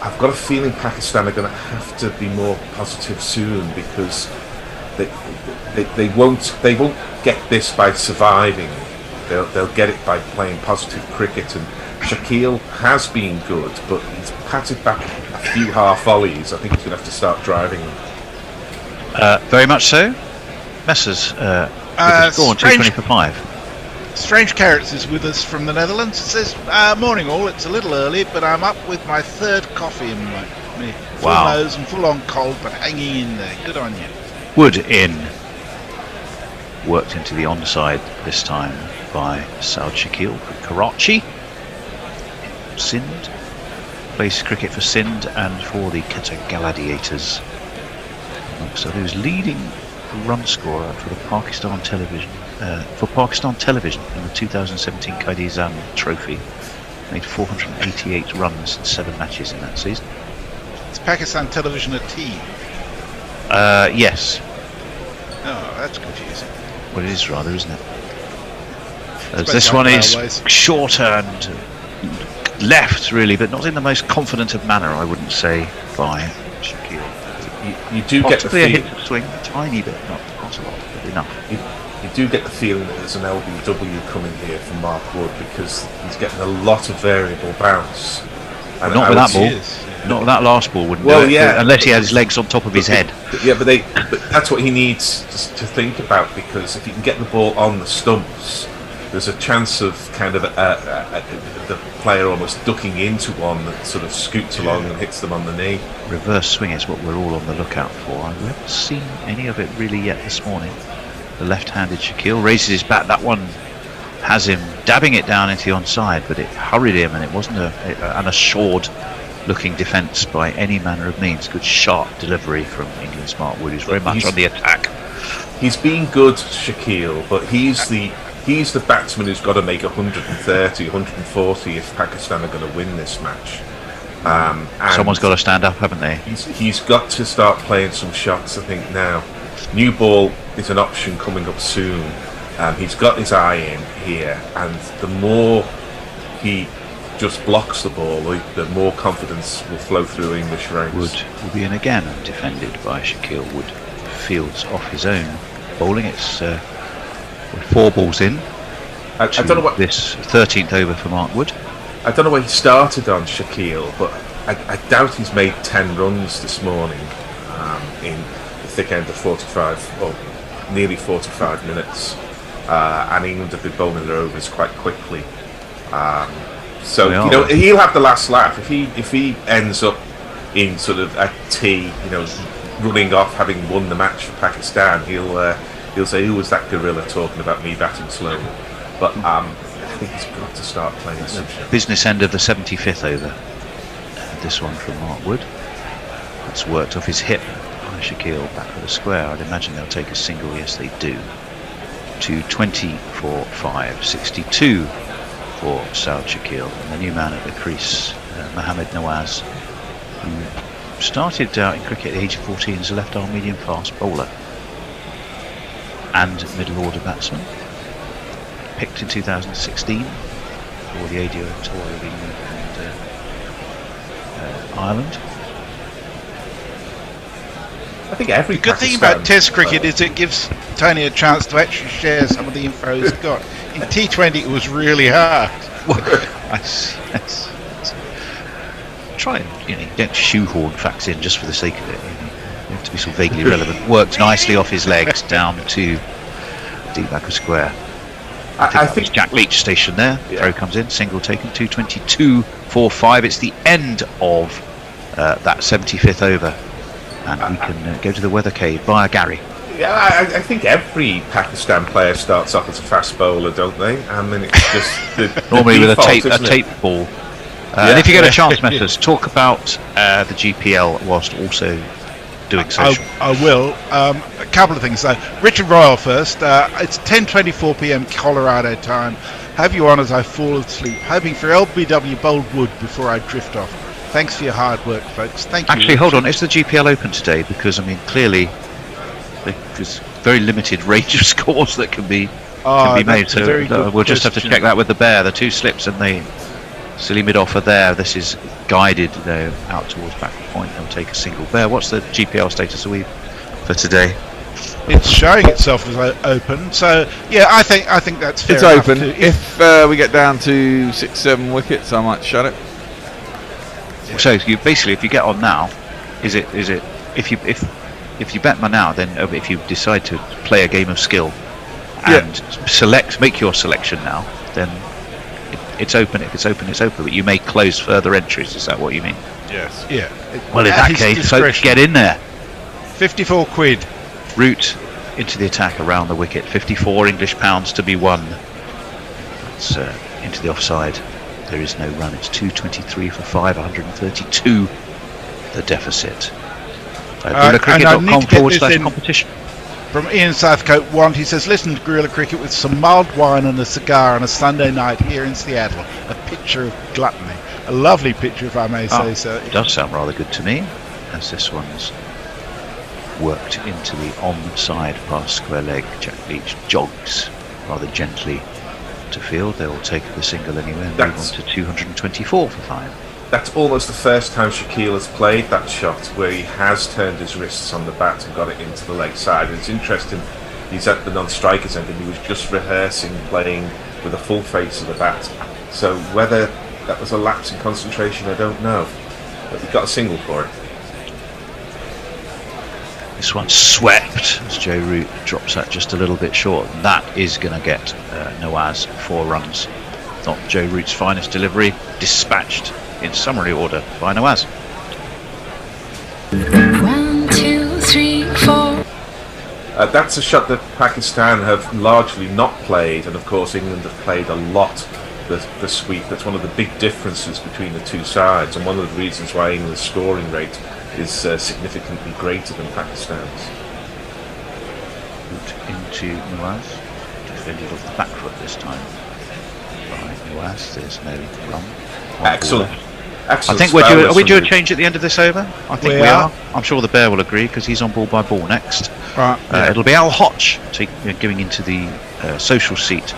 I've got a feeling Pakistan are going to have to be more positive soon, because they won't get this by surviving. They'll get it by playing positive cricket. And Shaquille has been good, but he's patted back a few half volleys. I think he's going to have to start driving them. Very much so. Messers, go on, 220 for 5. Strange Carrots is with us from the Netherlands. It says, morning all, it's a little early, but I'm up with my 3rd coffee in me. Full nose and full on cold, but hanging in there. Good on you. Wood in. worked into the onside this time by Saud Shaquille from Karachi. Sindh plays cricket for Sindh and for the Qatar Gladiators. So he was leading run scorer for the Pakistan television in the 2017 Qaid-e-Azam Trophy. Made 488 runs in 7 matches in that season. Is Pakistan television a team? Yes. Oh, that's confusing. Well, it is rather, isn't it? It's This like one is railways. shorter and left, really, but not in the most confident of manner, I wouldn't say, by Shaquille. You do get the Possibly a feeling. hit swing, a tiny bit, not a lot, but enough. You do get the feeling that there's an LBW coming here from Mark Wood because he's getting a lot of variable bounce. And Not I with would that ball. Yes. Not with that last ball, wouldn't Well, do it, yeah. unless he had his legs on top of his head. Yeah, but that's what he needs to think about, because if you can get the ball on the stumps, there's a chance of kind of the player almost ducking into one that sort of scoots along and hits them on the knee. Reverse swing is what we're all on the lookout for. I haven't seen any of it really yet this morning. The left-handed Shaquille raises his bat. That one has him dabbing it down into the onside, but it hurried him, and it wasn't an assured-looking defence by any manner of means. Good sharp delivery from England's Mark Wood, who's very much on the attack. He's been good, Shaquille, but he's the batsman who's got to make 130, 140 if Pakistan are going to win this match. And Someone's got to stand up, haven't they? He's got to start playing some shots, I think, now. New ball is an option coming up soon. He's got his eye in here, and the more he just blocks the ball, the more confidence will flow through English ranks. Wood will be in again, defended by Shaquille. Wood fields off his own bowling. It's with 4 balls in. I don't know what this 13th over for Mark Wood. I don't know where he started on Shaquille, but I doubt he's made 10 runs this morning in the thick end of 45 or nearly 45 minutes, and England have been bowling their overs quite quickly. So he'll have the last laugh if he ends up in sort of a tee, running off having won the match for Pakistan. He'll say, "Who was that gorilla talking about me batting slowly?" But I think he's got to start playing some shit. Business end of the 75th over. This one from Mark Wood. That's worked off his hip by Shaquille back for the square. I'd imagine they'll take a single. Yes, they do. 220 for 5, 62 for Saud Shaquille. And the new man at the crease, Mohammad Nawaz, who started out in cricket at the age of 14 as a left-arm medium-fast bowler and middle-order batsman. Picked in 2016 for the ADO tour of England and Ireland. I think every The good thing about Test cricket is it gives Tony a chance to actually share some of the info he's got. In T20 it was really hard. Try and you don't shoehorn facts in just for the sake of it. You have to be sort of vaguely relevant. Worked nicely off his legs down to deep back of square. I think Jack Leach stationed there. Yeah. Throw comes in, single taken, 222 for 5. It's the end of that 75th over, and we can go to the weathercade via Gary. Yeah, I think every Pakistan player starts off as a fast bowler, don't they? I mean, it's just the Normally with default, a isn't it? tape ball. And if you get a chance, Messers, talk about the GPL whilst also doing so. I will. A couple of things though. Richard Royal first. It's 10:24 p.m. Colorado time. Have you on as I fall asleep, hoping for LBW Bold Wood before I drift off. Thanks for your hard work, folks. Thank you. Actually, hold on. Is the GPL open today? Because clearly, there's very limited range of scores that can be made. So we'll just have to check that with the bear. The 2 slips and the silly mid-off are there. This is guided though out towards back point. They'll take a single. Bear, what's the GPL status are we for today? It's showing itself as open. So yeah, I think that's fair It's enough open. to- If we get down to 6-7 wickets, I might shut it. So you basically, if you get on now, is it if you bet now, then if you decide to play a game of skill and make your selection now, then it's open. If it's open, it's open. But you may close further entries. Is that what you mean? Yes. Yeah. Well, in At that his case, folks, discretion. get in there. 54 quid. Route into the attack around the wicket. 54 English pounds to be won. It's into the offside. There is no run. It's 223 for 5, 132 the deficit. GorillaCricket.com/competition. From Ian Southcote 1, he says, listen to Guerrilla Cricket with some mild wine and a cigar on a Sunday night here in Seattle. A picture of gluttony. A lovely picture, if I may say so. It does sound rather good to me, as this one's worked into the onside past square leg. Jack Leach jogs rather gently to field. They will take the single anyway and move on to 224 for 5. That's almost the first time Shaquille has played that shot where he has turned his wrists on the bat and got it into the leg side. And it's interesting, he's at the non-striker's end and he was just rehearsing playing with a full face of the bat. So whether that was a lapse in concentration, I don't know. But he got a single for it. This one's swept as Joe Root drops that just a little bit short. That is going to get Nawaz 4 runs. Not Joe Root's finest delivery, dispatched in summary order by Nawaz. 1, 2, 3, 4. That's a shot that Pakistan have largely not played, and of course England have played a lot the sweep. That's one of the big differences between the two sides, and one of the reasons why England's scoring rate is significantly greater than Pakistan's. Into Nawaz, defended off the back foot this time by Nawaz. There's no run. Excellent. Excellent. I think are we due a change at the end of this over? I think we are. I'm sure the Bear will agree because he's on ball by ball next. Right. It'll be Al Hodge going into the social seat,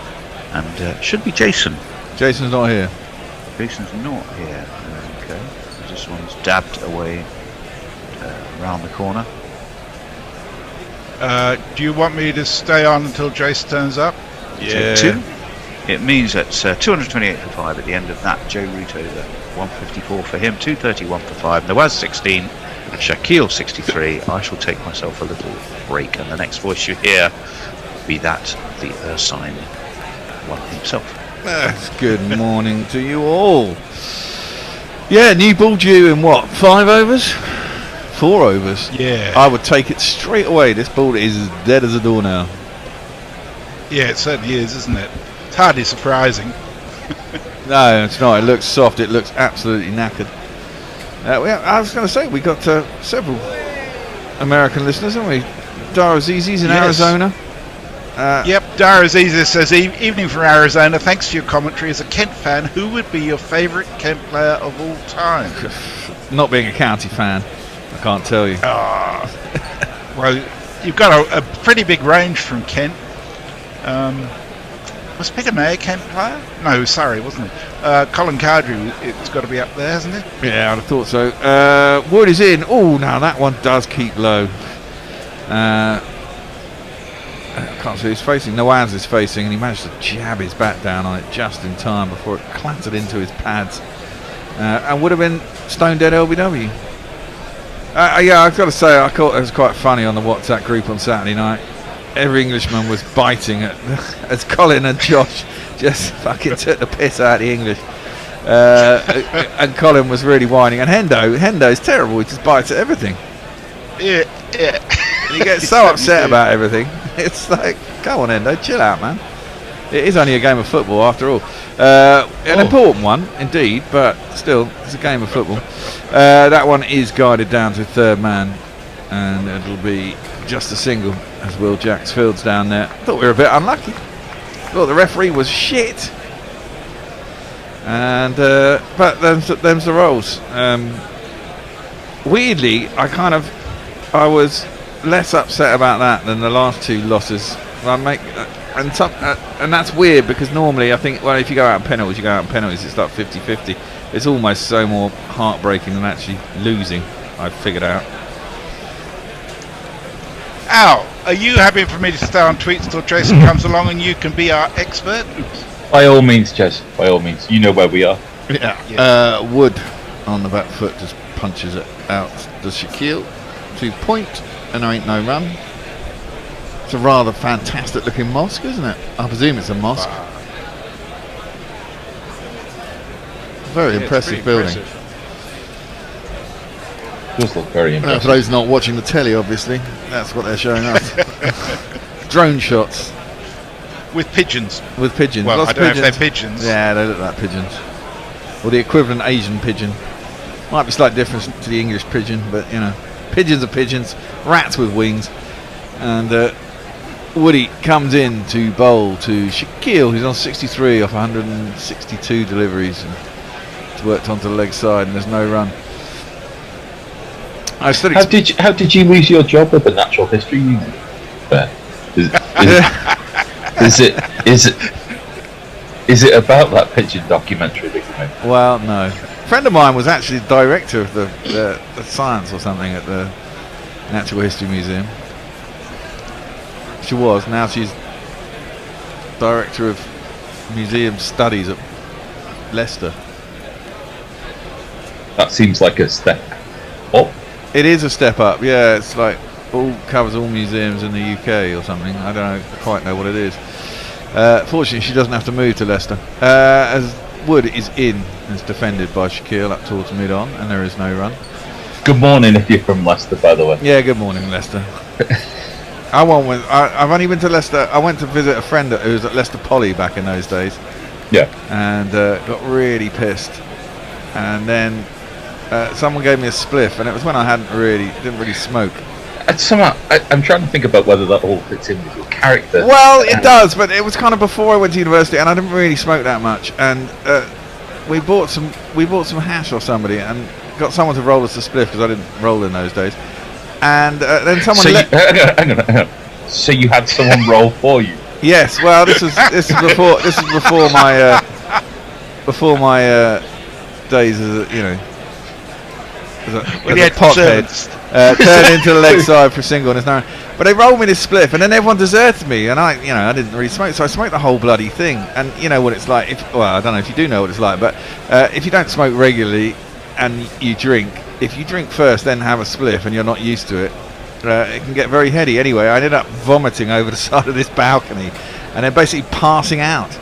and should be Jason. Jason's not here. Jason's not here. Okay. This one's dabbed away around the corner. Do you want me to stay on until Jace turns up? Yeah. 2. It means that's 228 for 5 at the end of that. Joe Root over 154 for him, 231 for 5. Nawaz 16, Shaquille 63. I shall take myself a little break, and the next voice you hear will be that the Ursine one himself. Good morning to you all. Yeah, new ball due in what? 5 overs? 4 overs? Yeah. I would take it straight away. This ball is as dead as a door now. Yeah, it certainly is, isn't it? It's hardly surprising. No, it's not. It looks soft. It looks absolutely knackered. I was going to say, we got several American listeners, haven't we? Dara Zizi's in Arizona. Yep, Dara Zizi says, evening from Arizona. Thanks for your commentary. As a Kent fan, who would be your favourite Kent player of all time? Not being a county fan, I can't tell you. Well, you've got a pretty big range from Kent. Was Peter May a Kent player? No, sorry, wasn't it? Colin Cardry, it's got to be up there, hasn't it? Yeah, I'd have thought so. Wood is in. Oh, now that one does keep low. I can't see who's facing. Nawaz is facing, and he managed to jab his bat down on it just in time before it clattered into his pads. And would have been stone dead LBW. Yeah, I've got to say, I thought it was quite funny on the WhatsApp group on Saturday night. Every Englishman was biting at as Colin and Josh just fucking took the piss out of the English. And Colin was really whining. And Hendo's terrible. He just bites at everything. Yeah. And he gets so upset about everything. It's like, come on, Hendo, chill out, man. It is only a game of football after all. An important one, indeed, but still, it's a game of football. That one is guided down to third man, and it'll be just a single as Will Jacks fields down there. Thought we were a bit unlucky. Thought the referee was shit. And but them's the rolls. Weirdly, I was less upset about that than the last 2 losses. And that's weird because normally I think, well, if you go out on penalties, it's like 50-50. It's almost so more heartbreaking than actually losing, I've figured out. Al, are you happy for me to stay on tweets till Jason comes along and you can be our expert? By all means, Jez. By all means. You know where we are. Yeah. Wood on the back foot just punches it out to Shaquille to point, and there ain't no run. It's a rather fantastic looking mosque, isn't it? I presume it's a mosque. Very impressive building. Impressive. Does look very impressive. For those not watching the telly, obviously, that's what they're showing us. Drone shots with pigeons. with pigeons. Well, Lots I of don't know if they're pigeons. Yeah, they look like pigeons, or the equivalent Asian pigeon. Might be slight difference to the English pigeon, but you know, pigeons are pigeons. Rats with wings, and Woody comes in to bowl to Shaquille, who's on 63 off 162 deliveries, and it's worked onto the leg side, and there's no run. I still How did you lose your job at the Natural History Museum? Is it about that pigeon documentary that you made? Well, no. A friend of mine was actually the director of the science or something at the Natural History Museum. She was. Now she's director of museum studies at Leicester. That seems like a step up. It is a step up. Yeah, it's like covers all museums in the UK or something. I don't quite know what it is. Fortunately, she doesn't have to move to Leicester. As Wood is in and is defended by Shaquille up towards mid-on, and there is no run. Good morning if you're from Leicester, by the way. Yeah, good morning, Leicester. I've only been to Leicester. I went to visit a friend who was at Leicester Poly back in those days. Yeah. And got really pissed. And then someone gave me a spliff, and it was when I didn't really smoke. I'm trying to think about whether that all fits in with your character. Well, it does, but it was kind of before I went to university, and I didn't really smoke that much. And we bought some hash off somebody, and got someone to roll us a spliff because I didn't roll in those days. And then someone. Hang on. So you had someone roll for you? Yes. Well, this is before my days as a pothead. Turned into the leg side for a single, and there's no. But they rolled me this spliff, and then everyone deserted me, and I didn't really smoke, so I smoked the whole bloody thing. And you know what it's like. I don't know if you do know what it's like, but if you don't smoke regularly and you drink, if you drink first, then have a spliff, and you're not used to it, it can get very heady. Anyway, I ended up vomiting over the side of this balcony, and then basically passing out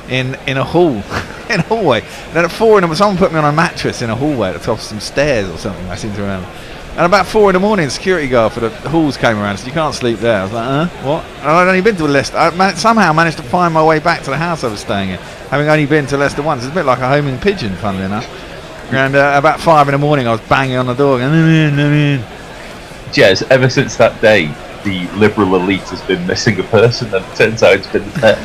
in a hall. In a hallway. And then at 4 a.m, someone put me on a mattress in a hallway at the top of some stairs or something, I seem to remember. And about 4 a.m, security guard for the halls came around and said, "You can't sleep there." I was like, what? And I'd only been to Leicester. I somehow managed to find my way back to the house I was staying in, having only been to Leicester once. It's a bit like a homing pigeon, funnily enough. And about 5 a.m, I was banging on the door going, "I'm in." Jez, ever since that day, the liberal elite has been missing a person, and it turns out it's been the pet.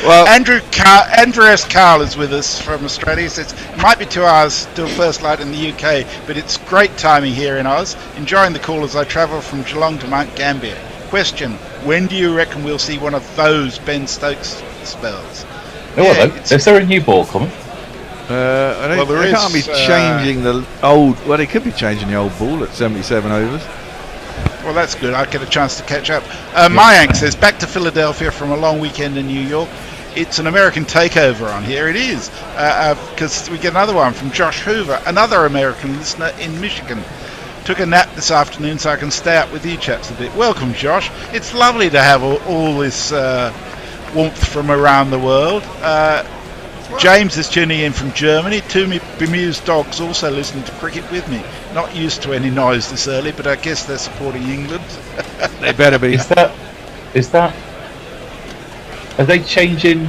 Well, Andreas Carl is with us from Australia. He says it might be 2 hours till first light in the UK, but it's great timing here in Oz. Enjoying the call as I travel from Geelong to Mount Gambier. Question: when do you reckon we'll see one of those Ben Stokes spells? Is there a new ball coming? They can't be changing the old. Well, they could be changing the old ball at 77 overs. Well, that's good. I'll get a chance to catch up. Mayank says, back to Philadelphia from a long weekend in New York. It's an American takeover on here. It is. Because we get another one from Josh Hoover, another American listener in Michigan. Took a nap this afternoon so I can stay up with you chaps a bit. Welcome, Josh. It's lovely to have all this warmth from around the world. James is tuning in from Germany. Two bemused dogs also listening to cricket with me. Not used to any noise this early, but I guess they're supporting England. They better be. Is that? Are they changing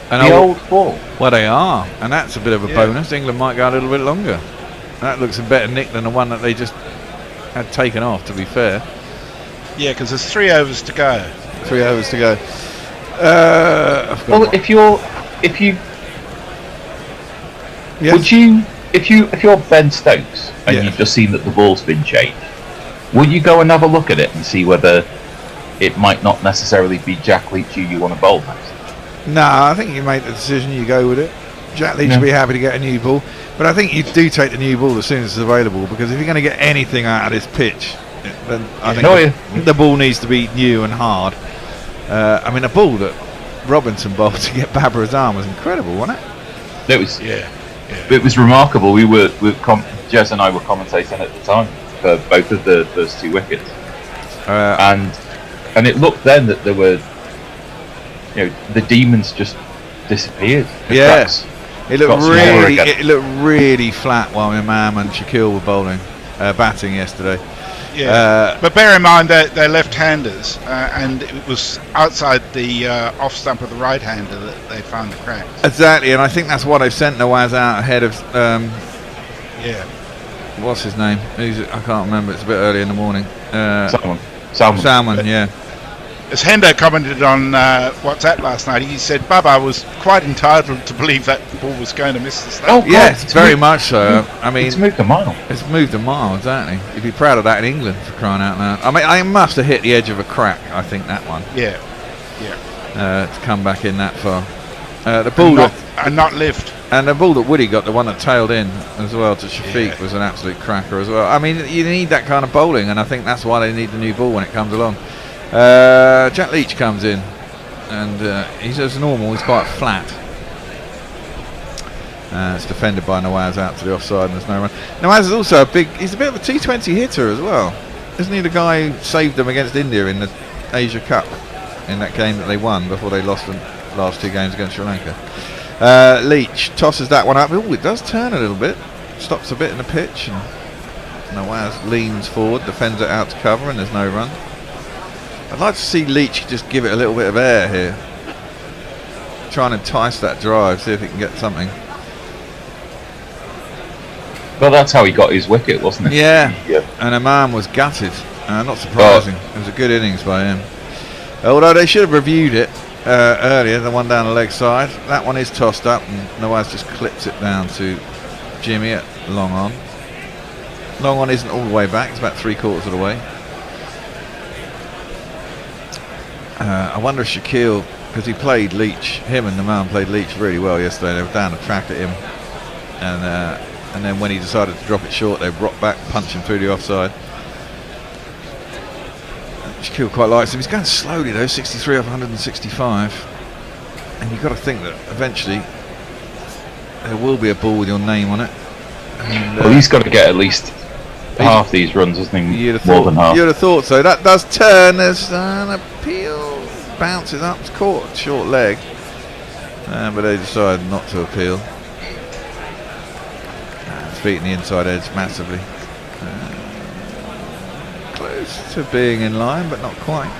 the old ball? Well, they are, and that's a bit of a bonus. England might go a little bit longer. That looks a better nick than the one that they just had taken off, to be fair. Yeah, because there's 3 overs to go. 3 overs to go. Well, if you're Ben Stokes and you've just seen that the ball's been changed, would you go and have a look at it and see whether it might not necessarily be Jack Leach who you want to bowl next? No, I think you make the decision, you go with it. Jack Leach will be happy to get a new ball, but I think you do take the new ball as soon as it's available, because if you're going to get anything out of this pitch, then I think the ball needs to be new and hard. I mean, a ball that Robinson bowled to get Babur Azam was incredible, wasn't it? It was. It was remarkable. Jez and I were commentating at the time for both of those 2 wickets, and it looked then that there were, the demons just disappeared. Yes, it looked really flat while Imam and Shaquille were batting yesterday. Yeah, but bear in mind that they're left-handers, and it was outside the off stump of the right-hander that they found the cracks. Exactly, and I think that's why they've sent Nawaz out ahead of. Yeah. What's his name? I can't remember. It's a bit early in the morning. Salmon, yeah. As Hendo commented on WhatsApp last night, he said Baba was quite entitled to believe that the ball was going to miss the stump. Oh, God, yes, very much so. I mean, it's moved a mile. It's moved a mile, exactly. You'd be proud of that in England, for crying out loud. I mean, I must have hit the edge of a crack, I think, that one. Yeah. To come back in that far. The ball and not lift. And the ball that Woody got, the one that tailed in as well to Shafiq, was an absolute cracker as well. I mean, you need that kind of bowling, and I think that's why they need the new ball when it comes along. Jack Leach comes in, and he's as normal. He's quite flat. It's defended by Nawaz out to the offside, and there's no run. Nawaz is also he's a bit of a T20 hitter as well, isn't he? The guy who saved them against India in the Asia Cup in that game that they won before they lost the last 2 games against Sri Lanka. Leach tosses that one up. Oh, it does turn a little bit. Stops a bit in the pitch, and Nawaz leans forward, defends it out to cover, and there's no run. I'd like to see Leach just give it a little bit of air here. Try and entice that drive, see if he can get something. Well, that's how he got his wicket, wasn't it? Yeah. And Imam was gutted. Not surprising. It was a good innings by him. Although they should have reviewed it earlier, the one down the leg side. That one is tossed up, and Nawaz just clips it down to Jimmy at long on. Long on isn't all the way back, it's about 3/4 of the way. I wonder if Shaquille, because he played Leach, him and the man played Leach really well yesterday. They were down the track at him, and then when he decided to drop it short, they rocked back, punched him through the offside. Shaquille quite likes him. He's going slowly though, 63 off 165, and you've got to think that eventually there will be a ball with your name on it. And, well, he's got to get at least half these runs, isn't he? More than half. You'd have thought so. That does turn. There's an appeal. Bounces up. It's caught short leg. But they decided not to appeal. It's beating the inside edge massively. Close to being in line, but not quite.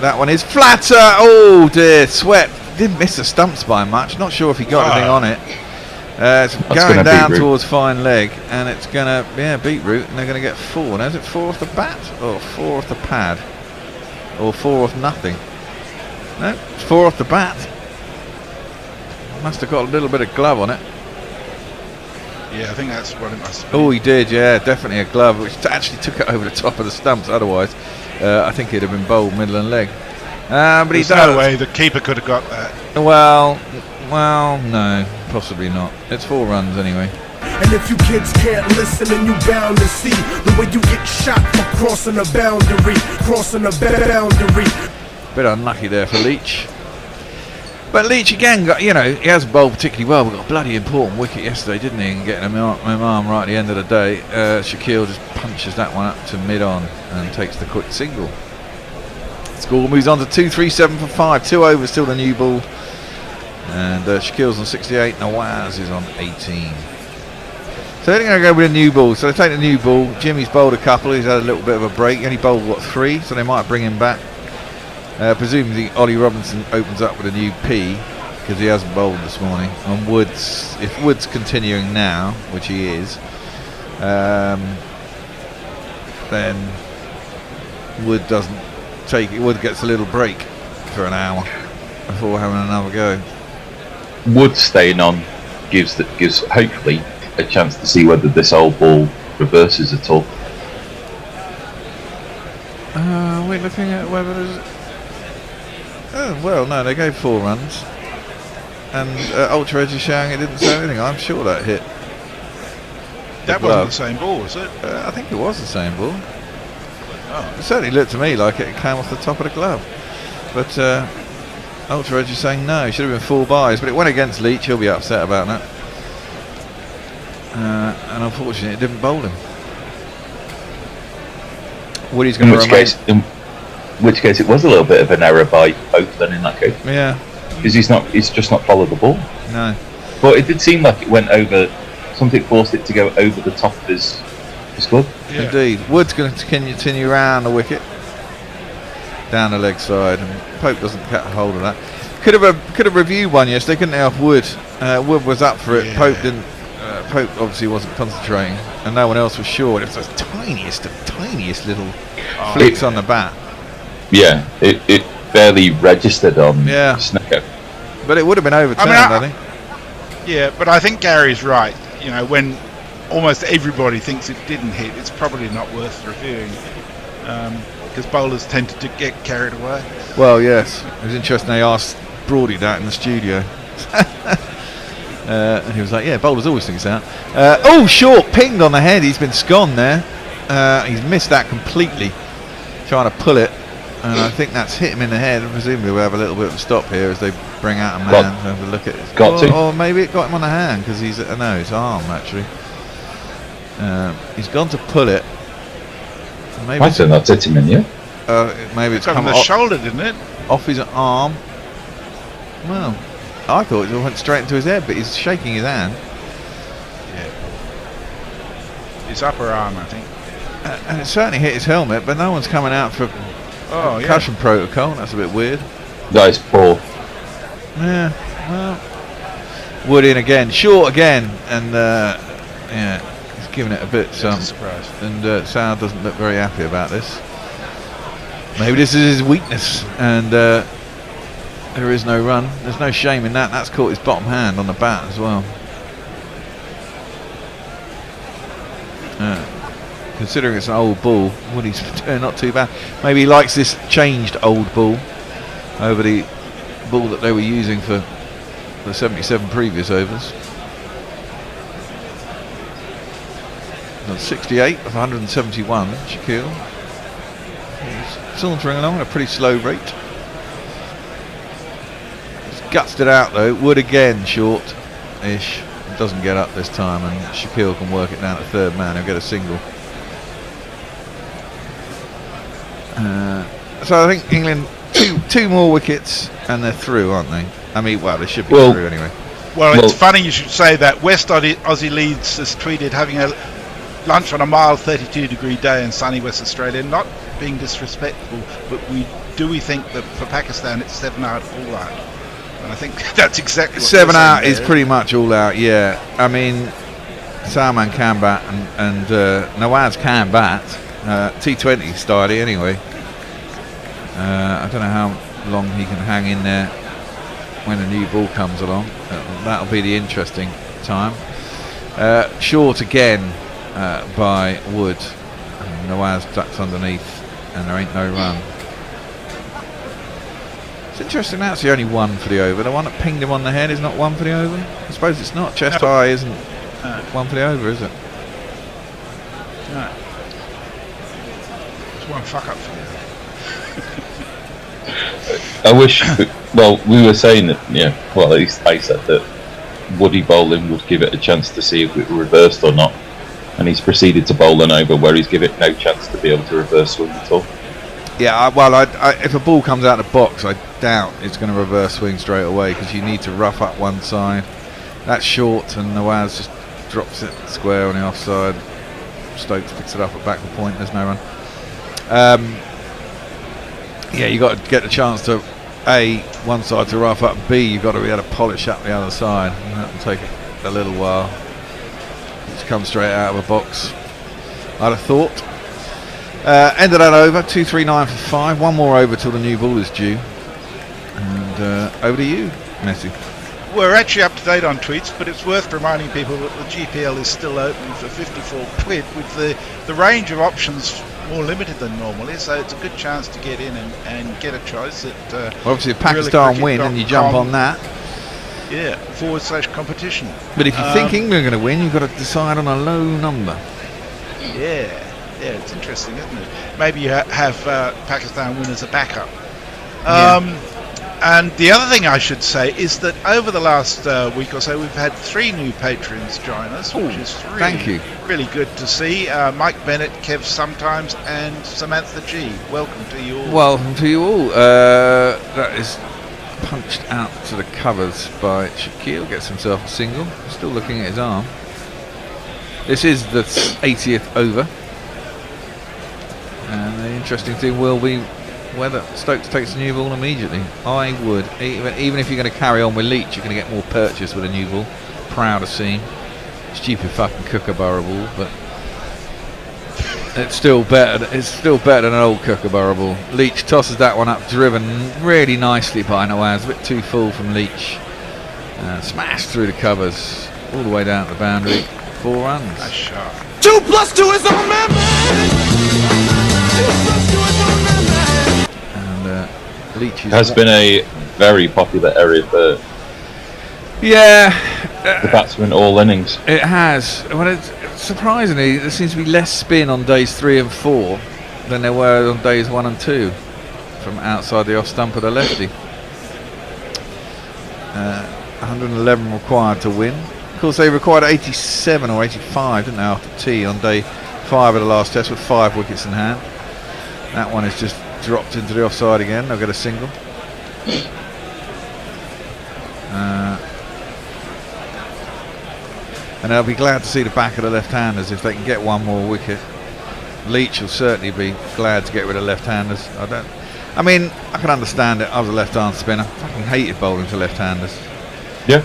That one is flatter. Oh dear. Sweat. Didn't miss the stumps by much. Not sure if he got anything on it. It's going down towards fine leg, and it's going to beat root, and they're going to get 4. Now is it 4 off the bat or 4 off the pad or 4 off nothing? No, it's 4 off the bat. Must have got a little bit of glove on it. Yeah, I think that's what it must be. Oh, he did, yeah, definitely a glove, which actually took it over the top of the stumps. Otherwise, I think he'd have been bowled middle and leg. But There's he does. no way the keeper could have got that. Well, no, possibly not. It's 4 runs anyway. And if you kids can't listen, then you bound to see the way you get shot for crossing a boundary, Bit unlucky there for Leach. But Leach again got, he hasn't bowled particularly well. We got a bloody important wicket yesterday, didn't he? And getting him arm right at the end of the day. Shaquille just punches that one up to mid-on and takes the quick single. Score moves on to 2-3-7 for 5. 2 overs, still the new ball. And Shaquille's on 68. Nawaz is on 18. So they're going to go with a new ball. So they take the new ball. Jimmy's bowled a couple. He's had a little bit of a break. He only bowled 3, so they might bring him back. Presumably Ollie Robinson opens up with a new P because he hasn't bowled this morning. And Woods, if Woods continuing now, which he is, then Wood doesn't take it. Wood gets a little break for an hour before having another go. Wood staying on gives hopefully a chance to see whether this old ball reverses at all. We're looking at whether there's. Oh well, no, they gave 4 runs, and Ultra Edge is showing it didn't say anything. I'm sure that hit. That wasn't the same ball, was it? I think it was the same ball. Oh. It certainly looked to me like it came off the top of the glove, but Ultra Edge is saying no. It should have been 4 byes, but it went against Leach. He'll be upset about that. And unfortunately, it didn't bowl him. Woody's going to remain. In which case, it was a little bit of an error by both then in that case. Yeah. Because he's just not followed the ball. No. But it did seem like it went over. Something forced it to go over the top of his glove. Indeed. Wood's going to continue around the wicket, down the leg side, and Pope doesn't get a hold of that. Could have reviewed one yesterday, couldn't they, off Wood? Wood was up for it. Yeah. Pope didn't. Pope obviously wasn't concentrating, and no one else was sure. It was the tiniest little flicks on the bat. Yeah, it barely registered on Snecker. But it would have been overturned, I think. Yeah, but I think Gary's right. You know, when almost everybody thinks it didn't hit, it's probably not worth reviewing, because bowlers tend to get carried away. Well, yes. It was interesting they asked Brody that in the studio. And he was like, yeah, bowlers always think it's out. Short, pinged on the head. He's been scone there. He's missed that completely, trying to pull it. And I think that's hit him in the head. Presumably we'll have a little bit of a stop here as they bring out a man to have a look at it. Or maybe it got him on the hand, because he's, no, his arm actually. He's gone to pull it. Maybe I think that's hit him in, yeah. Maybe it's Got come on the shoulder, didn't it? off his arm. Well, I thought it went straight into his head, but he's shaking his hand. Yeah. His upper arm, I think. And it certainly hit his helmet, but no one's coming out for concussion protocol. That's a bit weird. That is poor. Yeah, well, Wood in again, short again, and he's giving it a bit. Surprise. And Sal doesn't look very happy about this. Maybe this is his weakness, and there is no run. There's no shame in that. That's caught his bottom hand on the bat as well. Considering it's an old ball, Woody's not too bad. Maybe he likes this changed old ball over the ball that they were using for the 77 previous overs. 68 of 171, Shaquille. He's sauntering along at a pretty slow rate. He's gutsed it out though. Wood again, short-ish. Doesn't get up this time, and Shaquille can work it down to third man. He'll get a single. So I think England two more wickets and they're through, aren't they? I mean, well, they should be through anyway. Well, it's funny you should say that. West Aussie Leeds has tweeted having a lunch on a mild 32-degree day in sunny West Australia. Not being disrespectful, but we think that for Pakistan it's 7 out all out. And I think that's exactly what 7 out is pretty much all out. Yeah, I mean, Salman can bat and Nawaz can bat. T20 style anyway. I don't know how long he can hang in there when a new ball comes along. That'll be the interesting time. Short again by Wood. Nawaz ducks underneath and there ain't no run. It's interesting that's the only one for the over. The one that pinged him on the head is not one for the over. I suppose it's not. Chest high isn't one for the over, is it? No. It's one fuck up for you. I wish. Well, we were saying that. Yeah. Well, at least I said that Woody bowling would give it a chance to see if it reversed or not, and he's proceeded to bowl an over where he's given it no chance to be able to reverse swing at all. Yeah, if a ball comes out of the box, I doubt it's going to reverse swing straight away because you need to rough up one side. That's short, and Nawaz just drops it square on the offside. Stokes picks it up at backward point. There's no run. Yeah, you got to get the chance to A, one side to rough up, B, you've got to be able to polish up the other side. And that will take a little while. It's come straight out of a box, I'd have thought. End of that over, 2-3-9 for 5. One more over till the new ball is due. And over to you, Messi. We're actually up to date on tweets, but it's worth reminding people that the GPL is still open for 54 quid with the range of options more limited than normally, so it's a good chance to get in and get a choice at well, obviously if Pakistan win and you jump on that, yeah, /competition. But if you think England are going to win, you've got to decide on a low number. Yeah, it's interesting, isn't it? Maybe you have Pakistan win as a backup. And the other thing I should say is that over the last week or so, we've had 3 new patrons join us, which is really good to see. Mike Bennett, Kev Sometimes, and Samantha G. Welcome to you all. Welcome to you all. That is punched out to the covers by Shaquille. Gets himself a single. Still looking at his arm. This is the 80th over. interesting thing will be whether Stokes takes a new ball immediately. I would, even if you're going to carry on with Leach, you're going to get more purchase with a new ball. Proud of seeing. Stupid fucking Kookaburra ball, but it's still better. It's still better than an old Kookaburra ball. Leach tosses that one up, driven really nicely by Nawaz. A bit too full from Leach. Smashed through the covers all the way down to the boundary. 4 runs. Nice shot. 2 plus 2 is on man. And Leach has been a very popular area for the batsman all innings. It has. Well, surprisingly, there seems to be less spin on days 3 and 4 than there were on days 1 and 2 from outside the off stump of the lefty. 111 required to win. Of course, they required 87 or 85, didn't they, after tea on day 5 of the last test with 5 wickets in hand. That one is just dropped into the offside again. They'll get a single. And they'll be glad to see the back of the left-handers if they can get one more wicket. Leach will certainly be glad to get rid of left-handers. I can understand it. I was a left-arm spinner. Fucking hated bowling to left-handers. Yeah.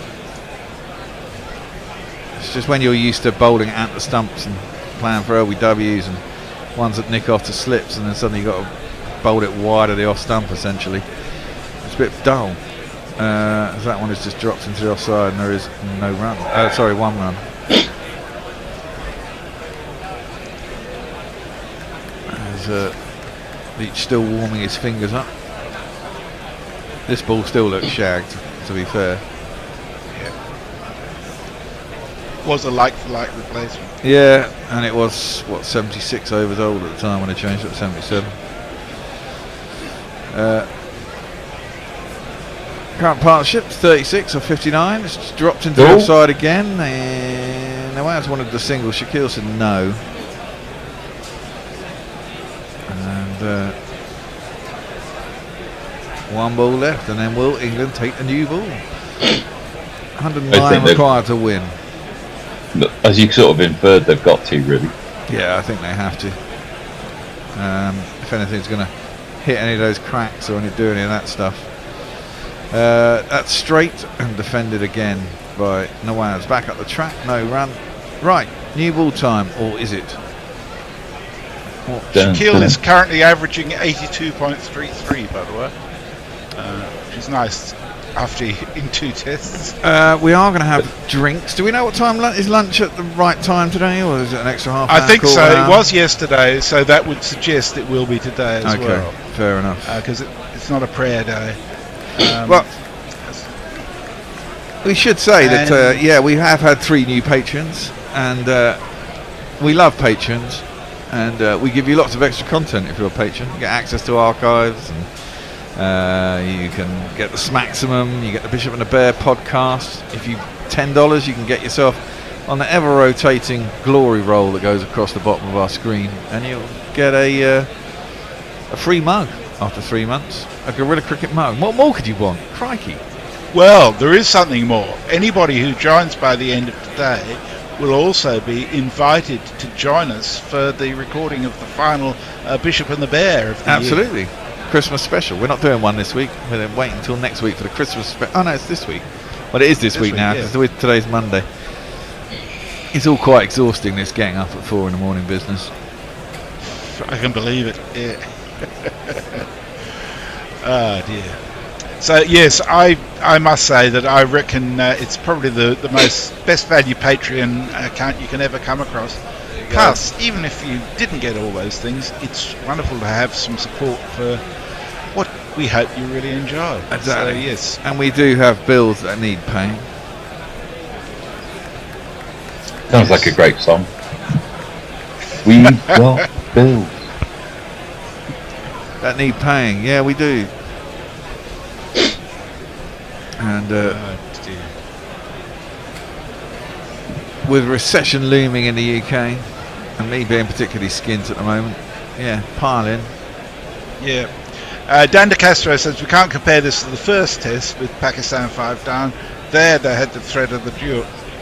It's just when you're used to bowling at the stumps and playing for LBWs and ones that nick off to slips, and then suddenly you've got to bowl it wide of the off stump essentially. It's a bit dull. As that one is just dropped into the offside and there is no run. 1 run. As Leach still warming his fingers up. This ball still looks shagged, to be fair. Was a like-for-like replacement. Yeah, and it was 76 overs old at the time when they changed it to 77. Current partnership 36 or 59. It's just dropped into the offside again. And Nawaz wanted the single. Shaquille said no. And 1 ball left, and then will England take the new ball? 109 required to win. As you sort of inferred, they've got to, really. Yeah, I think they have to. If anything's going to hit any of those cracks or do any of that stuff. That's straight and defended again by Nawaz. Back up the track, no run. Right, new ball time, or is it? Shaquille is currently averaging 82.33, by the way, which is nice after in 2 tests. We are going to have drinks. Do we know what time is lunch at the right time today, or is it an extra half hour? I think so. It was yesterday, so that would suggest it will be today as well. Okay, fair enough. Because it's not a prayer day. Well, we should say that we have had 3 new patrons, and we love patrons, and we give you lots of extra content if you're a patron. You get access to archives, and you can get the Smaximum, you get the Bishop and the Bear podcast. If you $10, you can get yourself on the ever rotating glory roll that goes across the bottom of our screen, and you'll get a free mug after 3 months, a Gorilla Cricket mug. What more could you want? Crikey. Well, there is something more. Anybody who joins by the end of today will also be invited to join us for the recording of the final Bishop and the Bear of the Absolutely. year. Christmas special. We're not doing one this week. We're waiting until next week for the Christmas special. Oh no, it's this week. Well, it is this week now, because today's Monday. It's all quite exhausting, this getting up at 4 in the morning business. I can believe it. Yeah. Oh dear. So yes, I must say that I reckon it's probably the best value Patreon account you can ever come across. Plus, even if you didn't get all those things, it's wonderful to have some support for what we hope you really enjoy. Exactly. So, yes. And we do have bills that need paying. Sounds like a great song. We got bills that need paying. Yeah, we do. And with recession looming in the UK, and me being particularly skint at the moment, pile in. Yeah. Dan De Castro says we can't compare this to the first test with Pakistan 5 down. There they had the threat of the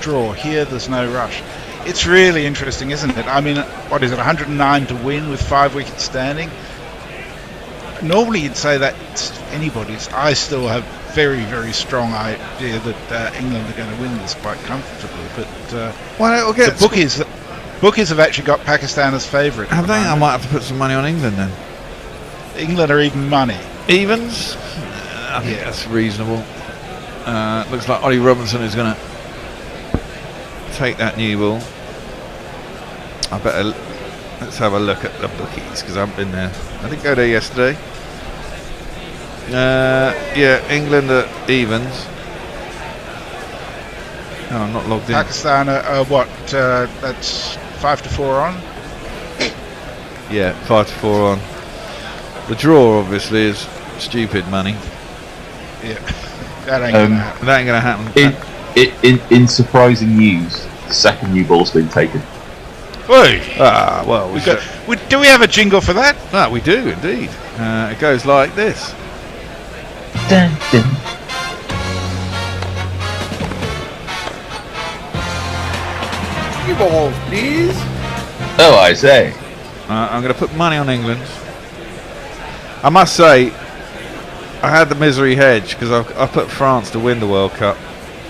draw. Here there's no rush. It's really interesting, isn't it? I mean, what is it, 109 to win with 5 wickets standing? normally you'd say that anybody's. I still have very, very strong idea that England are going to win this quite comfortably. But Well, it'll the bookies have actually got Pakistan as favourite. I think I might have to put some money on England then. England are even money. Evens? I think that's reasonable. Looks like Ollie Robinson is going to take that new ball. I better let's have a look at the bookies because I haven't been there. I didn't go there yesterday. Yeah, England at evens. No, I'm not logged in. Pakistan are what? That's 5-4 on. Yeah, 5-4 on. The draw obviously is stupid money. Yeah, that ain't gonna happen. That ain't gonna happen. In surprising news, the second new ball's been taken. Oi! Well, do we have a jingle for that? No, we do indeed. It goes like this. Dun, dun. You balls, please. Oh, I say. I'm going to put money on England. I must say, I had the misery hedge because I put France to win the World Cup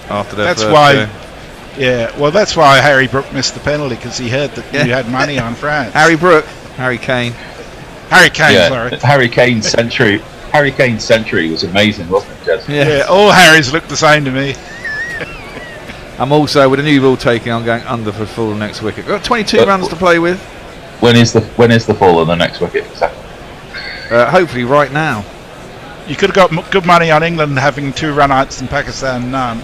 after their That's first why. game. Yeah, well, that's why Harry Brook missed the penalty because he heard that you had money on France. Harry Kane. Yeah, Sorry. Harry Kane's century was amazing, wasn't it, Jez? Yeah, all Harrys look the same to me. I'm also, with a new ball taking, I'm going under for full next wicket. We've got 22 runs to play with. When is the fall of the next wicket exactly? Hopefully right now. You could have got good money on England having 2 run-outs and Pakistan none.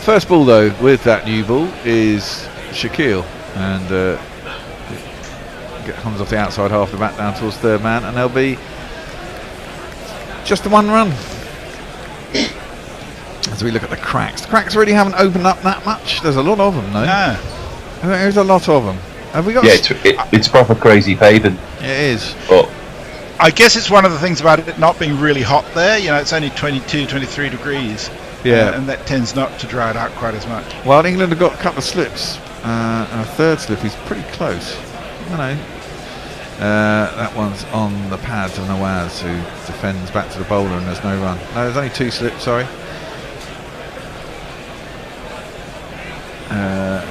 First ball though with that new ball is Shaquille, and comes off the outside half the bat down towards third man, and there'll be just the 1 run. As we look at the cracks really haven't opened up that much. There's a lot of them though. No. There's a lot of them. Have we got? Yeah, it's proper crazy paving. It is. But I guess it's one of the things about it not being really hot there. You know, it's only 22, 23 degrees. Yeah. And that tends not to dry it out quite as much. Well, England have got a couple of slips. And a third slip is pretty close. I know. That one's on the pads of Nawaz, who defends back to the bowler, and there's no run. No, there's only 2 slips, sorry.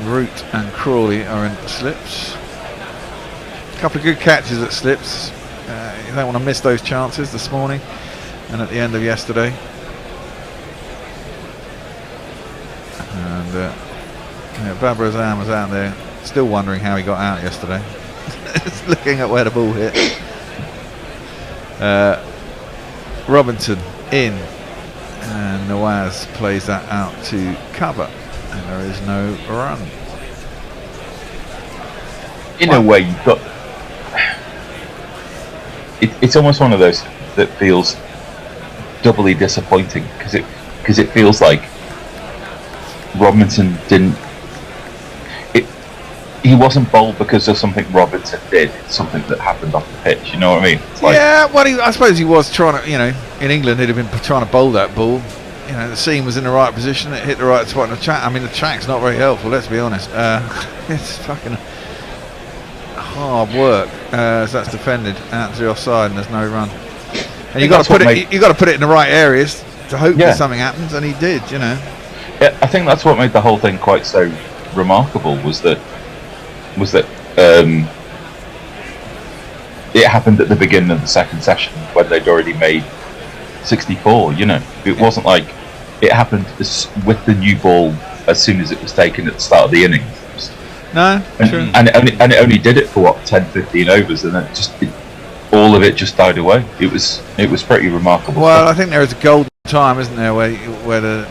Root and Crawley are in slips. A couple of good catches at slips. You don't want to miss those chances this morning and at the end of yesterday. And Babur Azam was out there still wondering how he got out yesterday. Just looking at where the ball hit. Robinson in, and Nawaz plays that out to cover, and there is no run. in a way, you've got. It's almost one of those that feels doubly disappointing because it feels like Robinson didn't. He wasn't bowled because of something Robinson did. It's something that happened off the pitch. You know what I mean? It's like, yeah, well, I suppose he was trying to. You know, in England, he'd have been trying to bowl that ball. You know, the seam was in the right position. It hit the right spot in the track. I mean, the track's not very helpful. Let's be honest. It's fucking hard work. So that's defended out to the offside, and there's no run. And you got to put it. You got to put it in the right areas to hope that something happens, and he did. You know. Yeah, I think that's what made the whole thing quite so remarkable. Was that it happened at the beginning of the second session when they'd already made 64. You know, it wasn't like it happened with the new ball as soon as it was taken at the start of the innings. No, true. And it only did it for what 10-15 overs, and then all of it just died away. It was pretty remarkable. Well, I think there is a golden time, isn't there, where the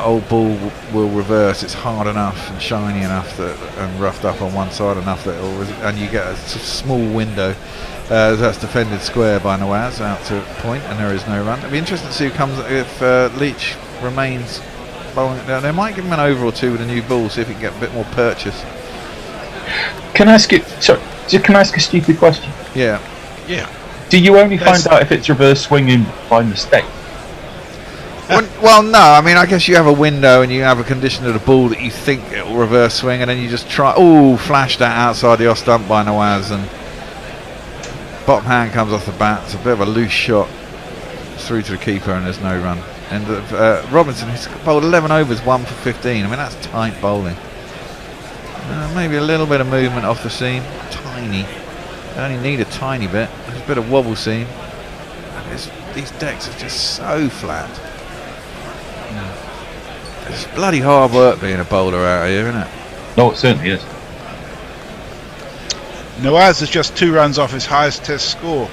old ball will reverse. It's hard enough and shiny enough and roughed up on one side enough that and you get a small window. That's defended square by Nawaz out to point, and there is no run. It'll be interesting to see who comes if Leach remains bowling it down. They might give him an over or two with a new ball, see if he can get a bit more purchase. Can I ask you? Sorry, can I ask a stupid question? Yeah. Yeah. Do you only find out if it's reverse swinging by mistake? Well, no. I mean, I guess you have a window and you have a condition of the ball that you think it will reverse swing, and then you just try. Oh, flash that outside the off stump by Nawaz, and Bottom hand comes off the bat. It's a bit of a loose shot. It's through to the keeper and there's no run. And Robinson, he's bowled 11 overs, 1 for 15. I mean, that's tight bowling. Maybe a little bit of movement off the seam. Tiny. They only need a tiny bit. There's a bit of wobble seam. And these decks are just so flat. It's bloody hard work being a bowler out here, isn't it? No, it certainly is. Nawaz is just 2 runs off his highest test score.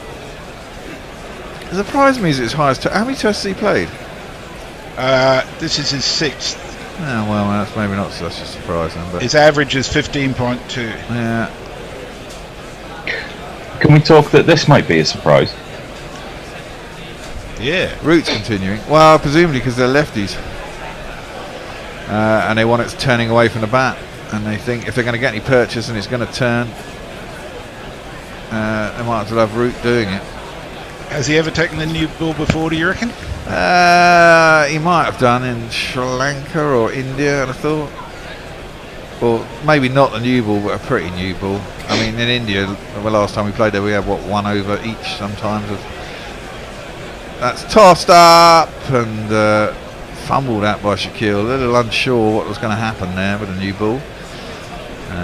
It surprised me as his highest. How many tests has he played? This is his 6th. Oh, well, that's maybe not such a surprise then. But his average is 15.2. Yeah. Can we talk that this might be a surprise? Yeah. Root's continuing. Well, presumably because they're lefties. And they want it turning away from the bat. And they think if they're going to get any purchase and it's going to turn, they might as well have Root doing it. Has he ever taken the new ball before, do you reckon? He might have done in Sri Lanka or India, I'd have thought. Or maybe not the new ball, but a pretty new ball. I mean, in India, the last time we played there, we had, 1 over each sometimes. That's tossed up and fumbled out by Shaquille. A little unsure what was going to happen there with the new ball.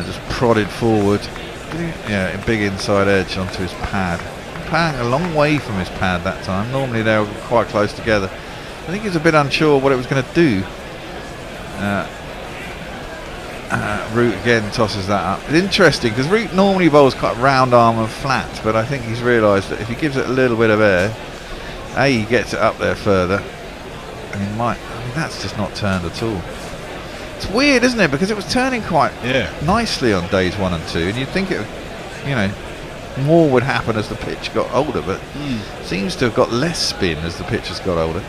Just prodded forward. Yeah, a big inside edge onto his pad. A long way from his pad that time. Normally they were quite close together. I think he was a bit unsure what it was going to do. Root again tosses that up. It's interesting because Root normally bowls quite round arm and flat, but I think he's realised that if he gives it a little bit of air, he gets it up there further. And he might. I mean, that's just not turned at all. It's weird, isn't it? Because it was turning quite nicely on days 1 and 2, and you'd think it, more would happen as the pitch got older, but seems to have got less spin as the pitch has got older.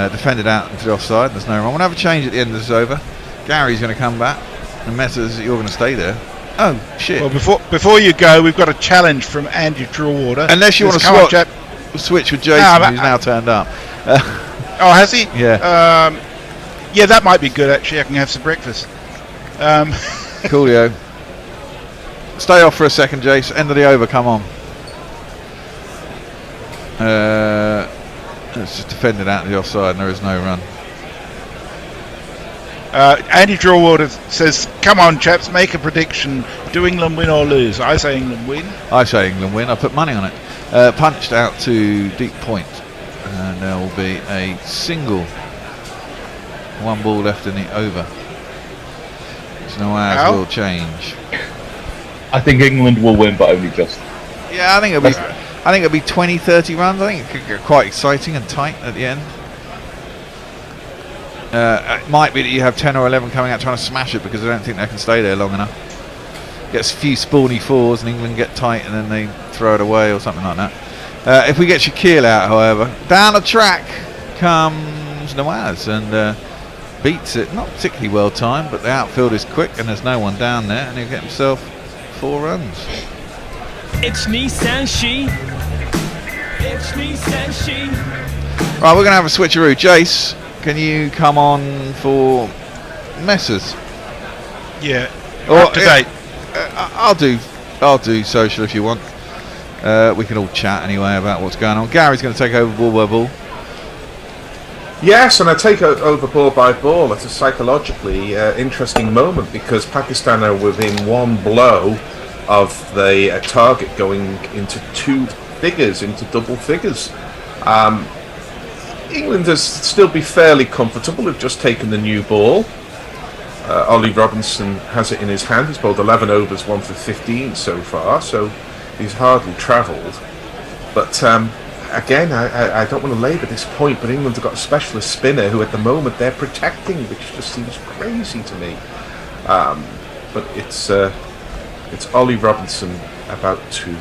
Defended out into the offside. There's no run. We'll have a change at the end of this over. Gary's going to come back, and Messers, you're going to stay there. Oh shit! Well, before you go, we've got a challenge from Andy Drillwater. Unless you want to switch with Jason, who's now turned up. Oh, has he? Yeah. Yeah, that might be good actually. I can have some breakfast. Coolio. Stay off for a second, Jace. End of the over. Come on. It's just defended out to the offside, and there is no run. Andy Drillwater says, "Come on, chaps, make a prediction. Do England win or lose?" I say England win. I say England win. I put money on it. Punched out to deep point, and there will be a single. 1 ball left in the over. There's no hours will change. I think England will win, but only just. Yeah, I think it'll be 20, 30 runs. I think it could get quite exciting and tight at the end. It might be that you have 10 or 11 coming out trying to smash it because I don't think they can stay there long enough. Gets a few spawny 4s and England get tight and then they throw it away or something like that. If we get Shaquille out, however, down the track comes Nawaz and beats it. Not particularly well timed, but the outfield is quick and there's no one down there, and he'll get himself 4 runs. It's me, Sanshi. It's me, Sanshi. Right, we're going to have a switcheroo. Jace, can you come on for Messers? Yeah. Or, up to date. I'll do social if you want. We can all chat anyway about what's going on. Gary's going to take over ball by ball. Yes, and I take over ball by ball. It's a psychologically interesting moment because Pakistan are within 1 blow of the target going into 2 figures, into double figures. England has still be fairly comfortable. They've just taken the new ball. Ollie Robinson has it in his hand. He's bowled 11 overs, 1 for 15 so far, so he's hardly travelled. But again, I don't want to labour this point, but England have got a specialist spinner who at the moment they're protecting, which just seems crazy to me. But it's Ollie Robinson about to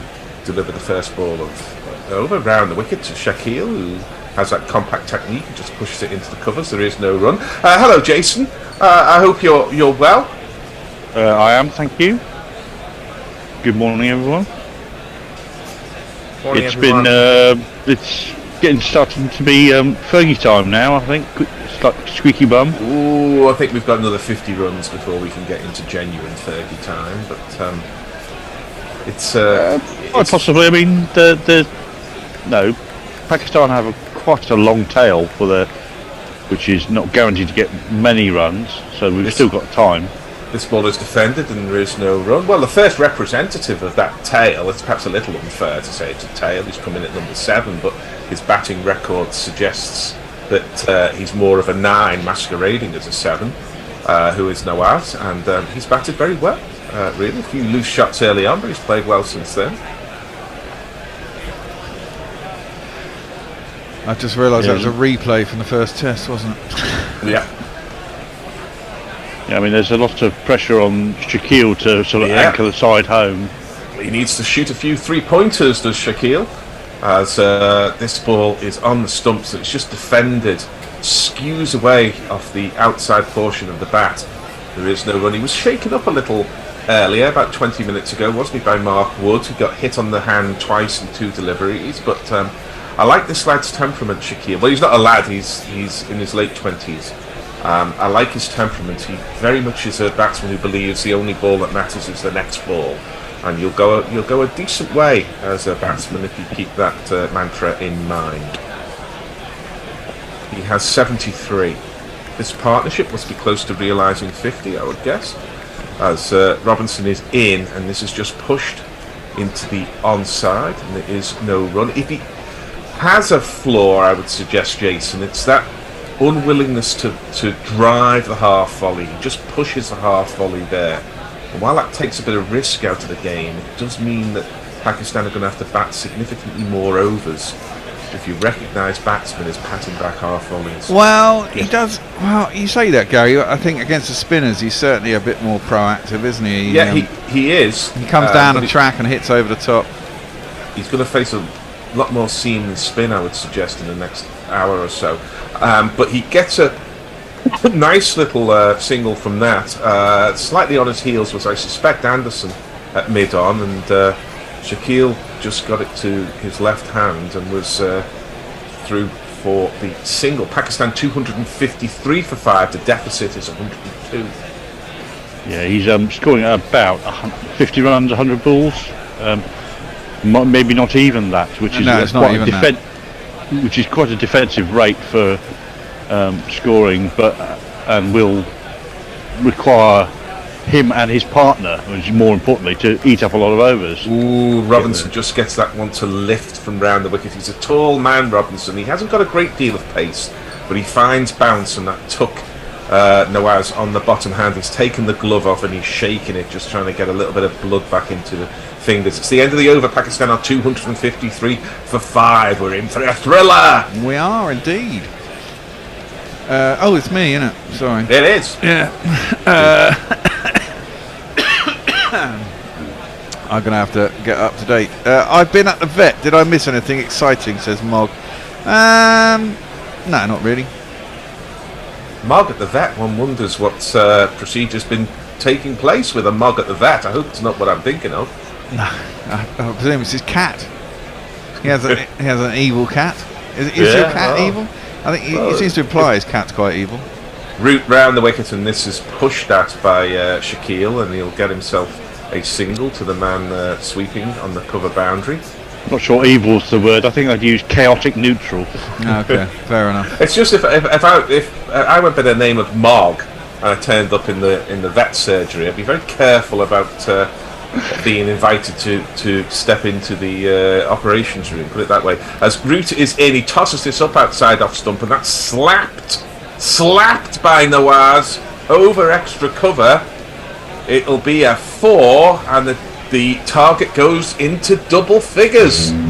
deliver the first ball of over round the wicket to Shaquille, who has that compact technique and just pushes it into the covers. There is no run. Hello, Jason. I hope you're well. I am, thank you. Good morning, everyone. Morning, It's everyone. it's starting to be Fergie time now, I think. It's like squeaky bum. Ooh, I think we've got another 50 runs before we can get into genuine Fergie time. But It's quite possibly. I mean, no, Pakistan have quite a long tail for which is not guaranteed to get many runs. So we've still got time. This ball is defended and there is no run. Well, the first representative of that tail, it's perhaps a little unfair to say it's a tail, he's come in at number 7, but his batting record suggests that he's more of a 9 masquerading as a 7, who is Nawaz, and he's batted very well, really. A few loose shots early on, but he's played well since then. I just realised that was a replay from the first test, wasn't it? Yeah. Yeah, I mean, there's a lot of pressure on Shaquille to sort of anchor the side home. He needs to shoot a few 3-pointers, does Shaquille, as this ball is on the stumps. It's just defended, skews away off the outside portion of the bat. There is no run. He was shaken up a little earlier, about 20 minutes ago, wasn't he, by Mark Wood, who got hit on the hand twice in 2 deliveries. But I like this lad's temperament, Shaquille. Well, he's not a lad, he's in his late 20s. I like his temperament. He very much is a batsman who believes the only ball that matters is the next ball, and you'll go a decent way as a batsman if you keep that mantra in mind. He has 73. This partnership must be close to realising 50, I would guess, as Robinson is in, and this is just pushed into the onside, and there is no run. If he has a flaw, I would suggest, Jason, it's that unwillingness to drive the half volley. He just pushes the half volley there, and while that takes a bit of risk out of the game, it does mean that Pakistan are going to have to bat significantly more overs if you recognise batsmen as patting back half volleys. Well, he does. Well, you say that, Gary. I think against the spinners, he's certainly a bit more proactive, isn't he? Yeah, he is. He comes down the track and hits over the top. He's going to face a lot more seam than spin, I would suggest, in the next hour or so. But he gets a nice little single from that. Slightly on his heels was, I suspect, Anderson at mid-on, and Shaquille just got it to his left hand and was through for the single. Pakistan 253 for 5. The deficit is 102. Yeah, he's scoring about 50 runs, 100 balls. Maybe not even that, which is quite even that. Which is quite a defensive rate for scoring, but and will require him and his partner, which is more importantly, to eat up a lot of overs. Ooh, Robinson just gets that one to lift from round the wicket. He's a tall man, Robinson. He hasn't got a great deal of pace, but he finds bounce, and that took Nawaz on the bottom hand. He's taken the glove off and he's shaking it, just trying to get a little bit of blood back into the fingers. It's the end of the over. Pakistan are 253 for 5. We're in for a thriller. We are indeed. It's me, isn't it? Sorry. It is. Yeah. I'm gonna have to get up to date. I've been at the vet. Did I miss anything exciting? Says Mog. No, not really. Mog at the vet. One wonders what procedure's been taking place with a Mog at the vet. I hope it's not what I'm thinking of. No, I presume it's his cat. He has an evil cat. Is your cat evil? I think he seems to imply his cat's quite evil. Root round the wicket, and this is pushed at by Shaquille, and he'll get himself a single to the man sweeping on the cover boundary. Not sure evil's the word. I think I'd use chaotic neutral. Okay, fair enough. It's just if I went by the name of Mog and I turned up in the vet surgery, I'd be very careful about being invited to step into the operations room, put it that way. As Root is in, he tosses this up outside off stump, and that's slapped by Nawaz over extra cover. It'll be a 4, and the target goes into double figures. 1,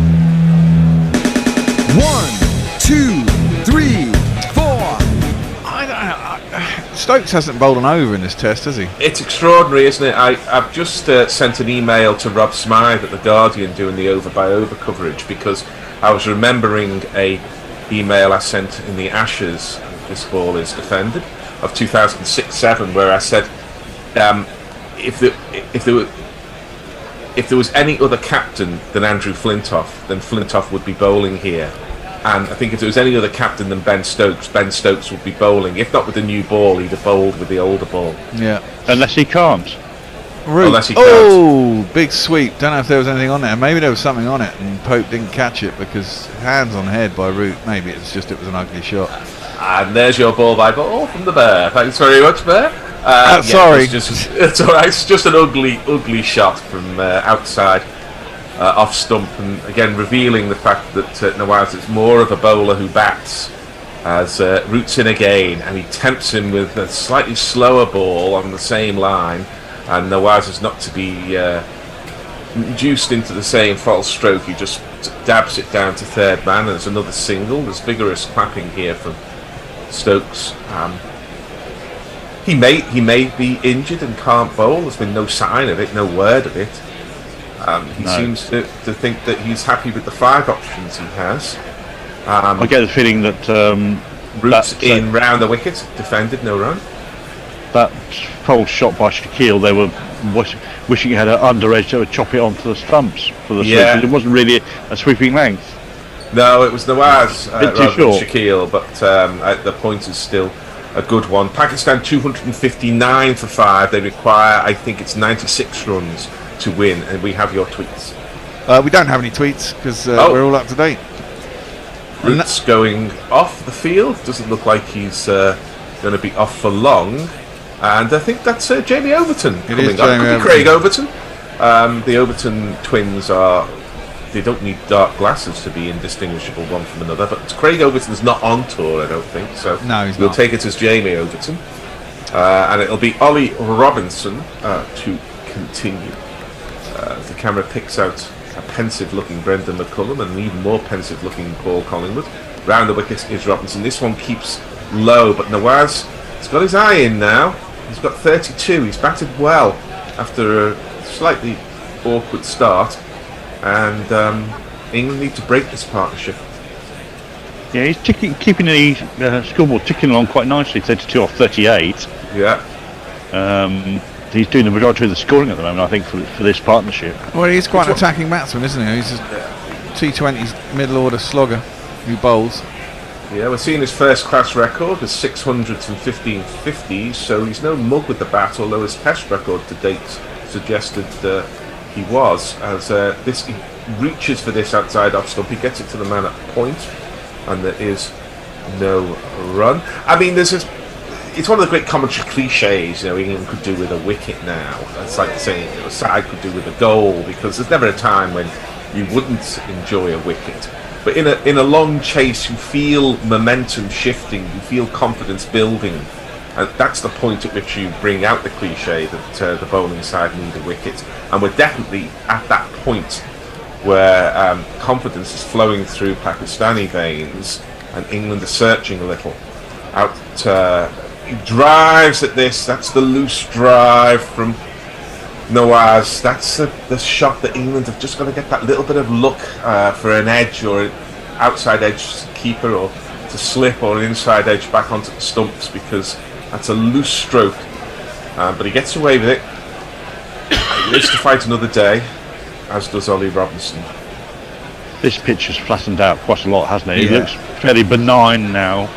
2, 3, 4. Stokes hasn't bowled an over in this test, has he? It's extraordinary, isn't it? I've just sent an email to Rob Smythe at The Guardian doing the over-by-over coverage, because I was remembering a email I sent in the Ashes, this ball is defended, of 2006-07, where I said if there was any other captain than Andrew Flintoff, then Flintoff would be bowling here. And I think if there was any other captain than Ben Stokes would be bowling. If not with the new ball, he'd have bowled with the older ball. Yeah. Unless he can't. Root. Unless he Oh, big sweep. Don't know if there was anything on there. Maybe there was something on it and Pope didn't catch it because hands on head by Root. Maybe it was an ugly shot. And there's your ball by ball from the Bear. Thanks very much, Bear. Sorry. It's all right. It's just an ugly shot from outside, off stump, and again revealing the fact that Nawaz is more of a bowler who bats. As Root's in again, and he tempts him with a slightly slower ball on the same line, and Nawaz is not to be induced into the same false stroke. He just dabs it down to third man, and there's another single. There's vigorous clapping here from Stokes. He may be injured and can't bowl. There's been no sign of it, no word of it. He seems to think that he's happy with the 5 options he has. I get the feeling that Root's in round the wicket, defended, no run. That false shot by Shaquille, they were wishing he had an under edge that would chop it onto the stumps for the sweep. It wasn't really a sweeping length. No, it was Nawaz rather than short. Shaquille, but the point is still a good one. Pakistan 259 for 5. They require, I think it's 96 runs to win, and we have your tweets. We don't have any tweets because we're all up to date. Root's going off the field. Doesn't look like he's going to be off for long. And I think that's Jamie Overton coming on. Could be Craig Overton. The Overton twins they don't need dark glasses to be indistinguishable one from another. But Craig Overton's not on tour, I don't think. So no, he's we'll not. take it as Jamie Overton. And it'll be Ollie Robinson to continue. The camera picks out a pensive-looking Brendan McCullum and an even more pensive-looking Paul Collingwood. Round the wicket is Robinson. This one keeps low, but Nawaz has got his eye in now. He's got 32. He's batted well after a slightly awkward start, and England need to break this partnership. Yeah, he's keeping the scoreboard ticking along quite nicely. 32 off 38. Yeah. He's doing the majority of the scoring at the moment, I think, for this partnership. Well, he's quite an attacking batsman, isn't he? He's a T20's middle order slogger who bowls. Yeah, we're seeing his first class record, his 600s and 1550s, so he's no mug with the bat, although his test record to date suggested he was. As he reaches for this outside off stump, he gets it to the man at point, and there is no run. I mean, it's one of the great commentary cliches, England could do with a wicket now. It's like saying a side could do with a goal, because there's never a time when you wouldn't enjoy a wicket. But in a long chase, you feel momentum shifting, you feel confidence building, and that's the point at which you bring out the cliche that the bowling side need a wicket. And we're definitely at that point where confidence is flowing through Pakistani veins, and England are searching a little. He drives at this. That's the loose drive from Nawaz. That's the shot that England have just got to get that little bit of luck for an edge or an outside edge keeper, or to slip, or an inside edge back onto the stumps, because that's a loose stroke. But he gets away with it. He lives to fight another day, as does Ollie Robinson. This pitch has flattened out quite a lot, hasn't it? Yeah. It looks fairly benign now.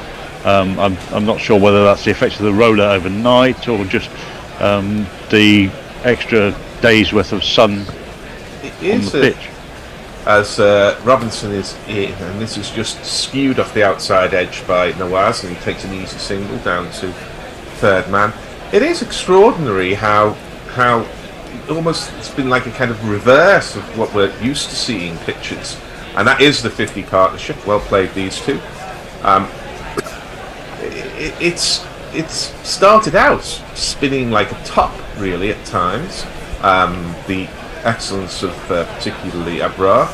I'm not sure whether that's the effect of the roller overnight or just the extra day's worth of sun on the pitch. As Robinson is in, and this is just skewed off the outside edge by Nawaz, and he takes an easy single down to third man. It is extraordinary how almost it's been like a kind of reverse of what we're used to seeing pitches, and that is the 50 partnership. Well played, these two. It's started out spinning like a top, really, at times. The excellence of particularly Abrar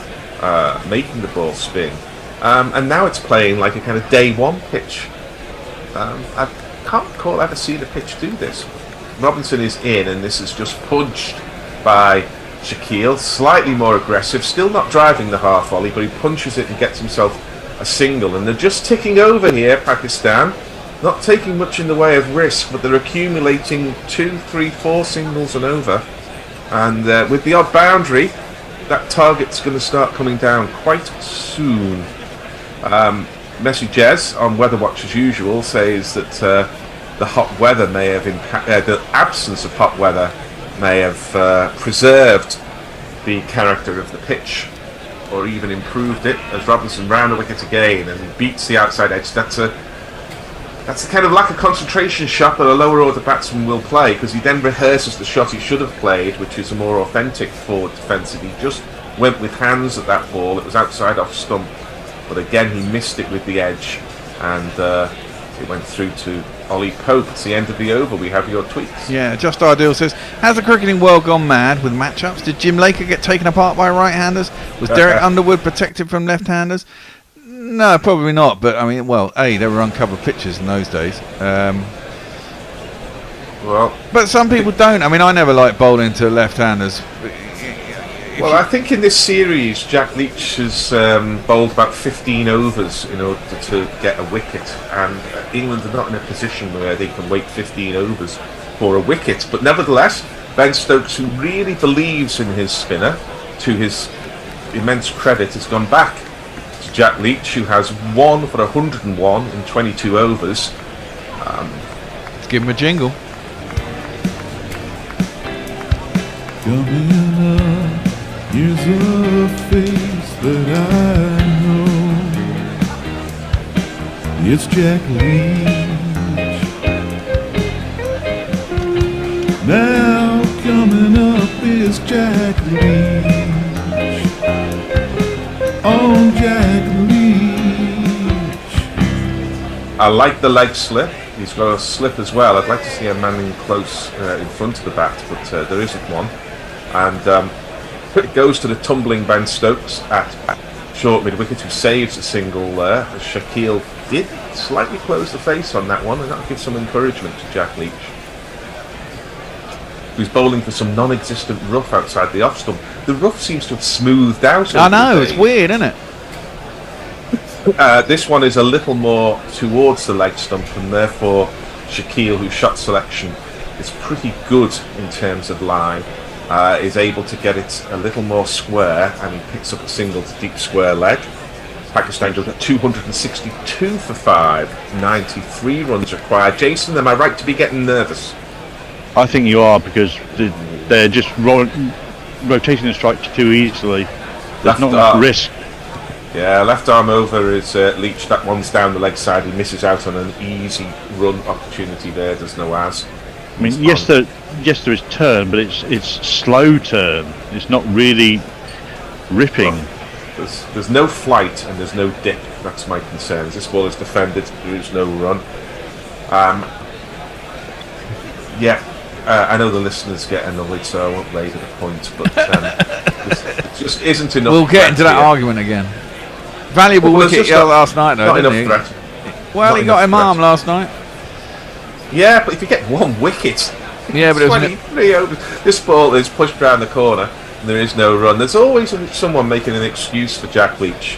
making the ball spin, and now it's playing like a kind of day one pitch. I can't recall ever seeing a pitch do this. Robinson is in, and this is just punched by Shaquille, slightly more aggressive, still not driving the half volley, but he punches it and gets himself a single. And they're just ticking over here, Pakistan. Not taking much in the way of risk, but they're accumulating 2, 3, 4 singles and over. And with the odd boundary, that target's going to start coming down quite soon. Messi Jez on Weather Watch as usual says that the hot weather may have the absence of hot weather may have preserved the character of the pitch, or even improved it, as Robinson round the wicket again and beats the outside edge. That's the kind of lack of concentration shot that a lower order batsman will play, because he then rehearses the shot he should have played, which is a more authentic forward defensive. He just went with hands at that ball. It was outside off stump, but again he missed it with the edge, and it went through to Ollie Pope. It's the end of the over. We have your tweets. Yeah, Just Ideal says, has the cricketing world gone mad with matchups? Did Jim Laker get taken apart by right-handers? Was Derek Underwood protected from left-handers? No, probably not. But I mean, well, there were uncovered pitches in those days. But some people don't. I mean, I never liked bowling to left-handers. Well, I think in this series, Jack Leach has bowled about 15 overs in order to get a wicket, and England are not in a position where they can wait 15 overs for a wicket. But nevertheless, Ben Stokes, who really believes in his spinner, to his immense credit, has gone back to Jack Leach, who has 1 for 101 in 22 overs. Let's give him a jingle. Here's a face that I know. It's Jack Leach. Now coming up is Jack Leach. Oh, Jack Leach. I like the leg slip. He's got a slip as well. I'd like to see a man in close in front of the bat, but there isn't one. And it goes to the tumbling Ben Stokes at short mid-wicket, who saves a single there. Shaquille did slightly close the face on that one, and that'll give some encouragement to Jack Leach, who's bowling for some non-existent rough outside the off stump. The rough seems to have smoothed out. I know, it's weird, isn't it? This one is a little more towards the leg stump, and therefore Shaquille, whose shot selection is pretty good in terms of line, is able to get it a little more square, and he picks up a single to deep square leg. Pakistan goes at 262 for 5, 93 runs required. Jason, am I right to be getting nervous? I think you are, because they're just rotating the strikes too easily. There's not enough risk. Yeah, left arm over is Leach. That one's down the leg side. He misses out on an easy run opportunity there. There's no as. I mean, yes, there is turn, but it's slow turn. It's not really ripping. Well, there's no flight and there's no dip. That's my concern. This ball is defended. There is no run. I know the listeners get annoyed, so I won't labour the point. But there just isn't enough. We'll get into that argument again. Valuable wicket last night, though, didn't he? Well, he got him arm last night. Yeah, but if you get one wicket, yeah, but it was 23 overs. This ball is pushed round the corner, and there is no run. There's always someone making an excuse for Jack Leach,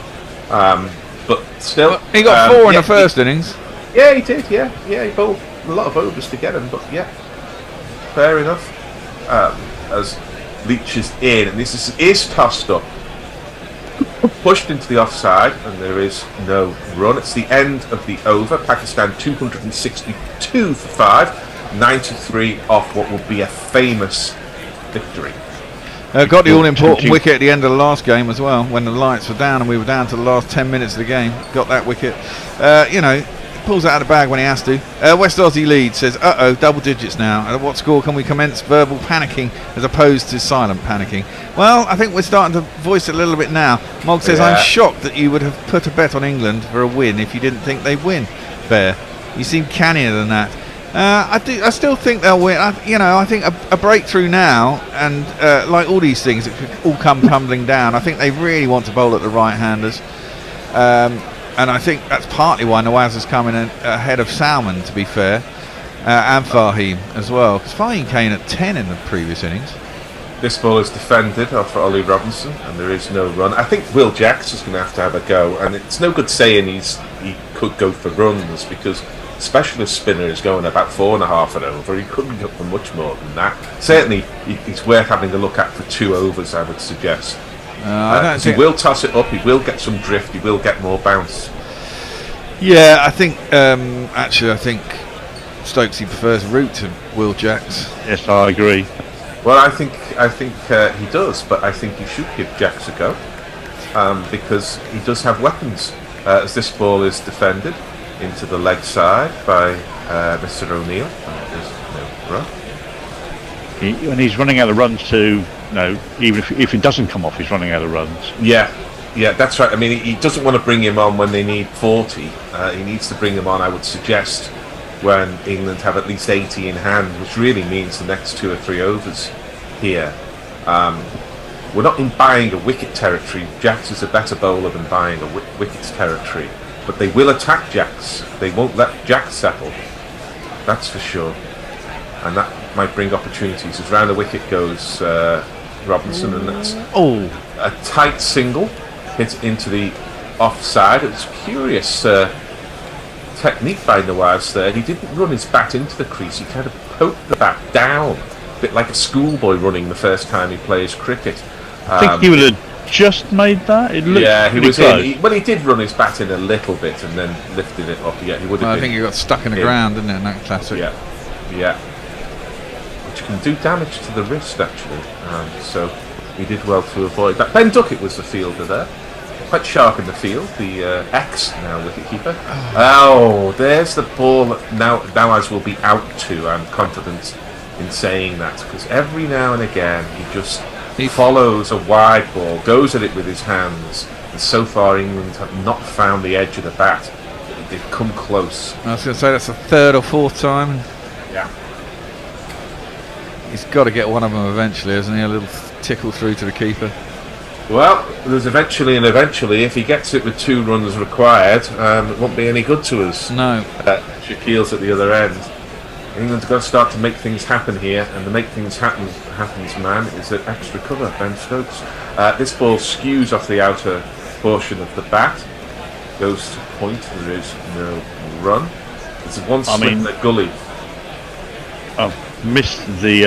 but still, well, he got 4 in the first innings. Yeah, he did. Yeah, he bowled a lot of overs to get him, but yeah, fair enough. As Leach is in, and this is tossed up, pushed into the offside, and there is no run. It's the end of the over. Pakistan 262 for 5, 93 off what would be a famous victory. Got the all-important wicket at the end of the last game as well, when the lights were down and we were down to the last 10 minutes of the game. Got that wicket. Pulls it out of the bag when he has to. West Aussie lead says, double digits now. At what score can we commence verbal panicking as opposed to silent panicking? Well, I think we're starting to voice it a little bit now. Mog says, I'm shocked that you would have put a bet on England for a win if you didn't think they'd win. Bear, you seem cannier than that. I still think they'll win. I think a breakthrough now, and like all these things, it could all come tumbling down. I think they really want to bowl at the right-handers. And I think that's partly why Nawaz is coming in ahead of Salman, to be fair, and Fahim as well. Because Fahim came at 10 in the previous innings. This ball is defended off for Ollie Robinson, and there is no run. I think Will Jacks is going to have a go, and it's no good saying he could go for runs, because specialist spinner is going about 4.5 and over. He couldn't go for much more than that. Certainly, he's worth having a look at for 2 overs, I would suggest. He will toss it up, he will get some drift, he will get more bounce. Yeah, I think I think Stokesy prefers route to Will Jacks. Yes, I agree. Well, I think he does, but I think you should give Jacks a go because he does have weapons. As this ball is defended into the leg side by Mr. O'Neill, there's no run. And he's running out of runs too. No, even if it doesn't come off, he's running out of runs. Yeah, that's right. I mean, he doesn't want to bring him on when they need 40. He needs to bring him on, I would suggest, when England have at least 80 in hand, which really means the next 2 or 3 overs here. We're not in buying a wicket territory. Jacks is a better bowler than buying a wickets territory, but they will attack Jacks. They won't let Jacks settle. That's for sure, and that might bring opportunities. As round the wicket goes Robinson, and that's a tight single hit into the offside. It was curious technique by Nawaz there. He didn't run his bat into the crease. He kind of poked the bat down, a bit like a schoolboy running the first time he plays cricket. I think he would have just made that. It looked he was in. He did run his bat in a little bit and then lifted it up. Yeah, he would have. I think he got stuck in the ground, didn't it? In that classic. Yeah. Which can do damage to the wrist actually. So he did well to avoid that. Ben Duckett was the fielder there. Quite sharp in the field, the ex now wicketkeeper. Oh, there's the ball that Nawaz will be out to. I'm confident in saying that because every now and again he follows a wide ball, goes at it with his hands, and so far England have not found the edge of the bat. They've come close. I was going to say that's the 3rd or 4th time. Yeah. He's got to get one of them eventually, hasn't he? A little tickle through to the keeper. Well, there's eventually and eventually. If he gets it with 2 runs required, it won't be any good to us. No. Shaquille's at the other end. England's got to start to make things happen here, and the make things happens man is an extra cover, Ben Stokes. This ball skews off the outer portion of the bat, goes to point, there is no run. There's one slip in the gully. I've missed the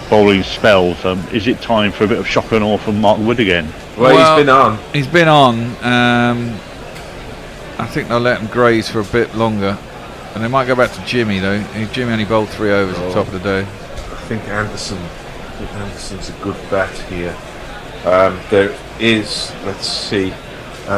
bowling spells. Is it time for a bit of shock and awe from Mark Wood again? Well, he's been on. I think they'll let him graze for a bit longer. And they might go back to Jimmy though. Jimmy only bowled 3 overs at the top of the day. I think Anderson's a good bet here. There is, let's see,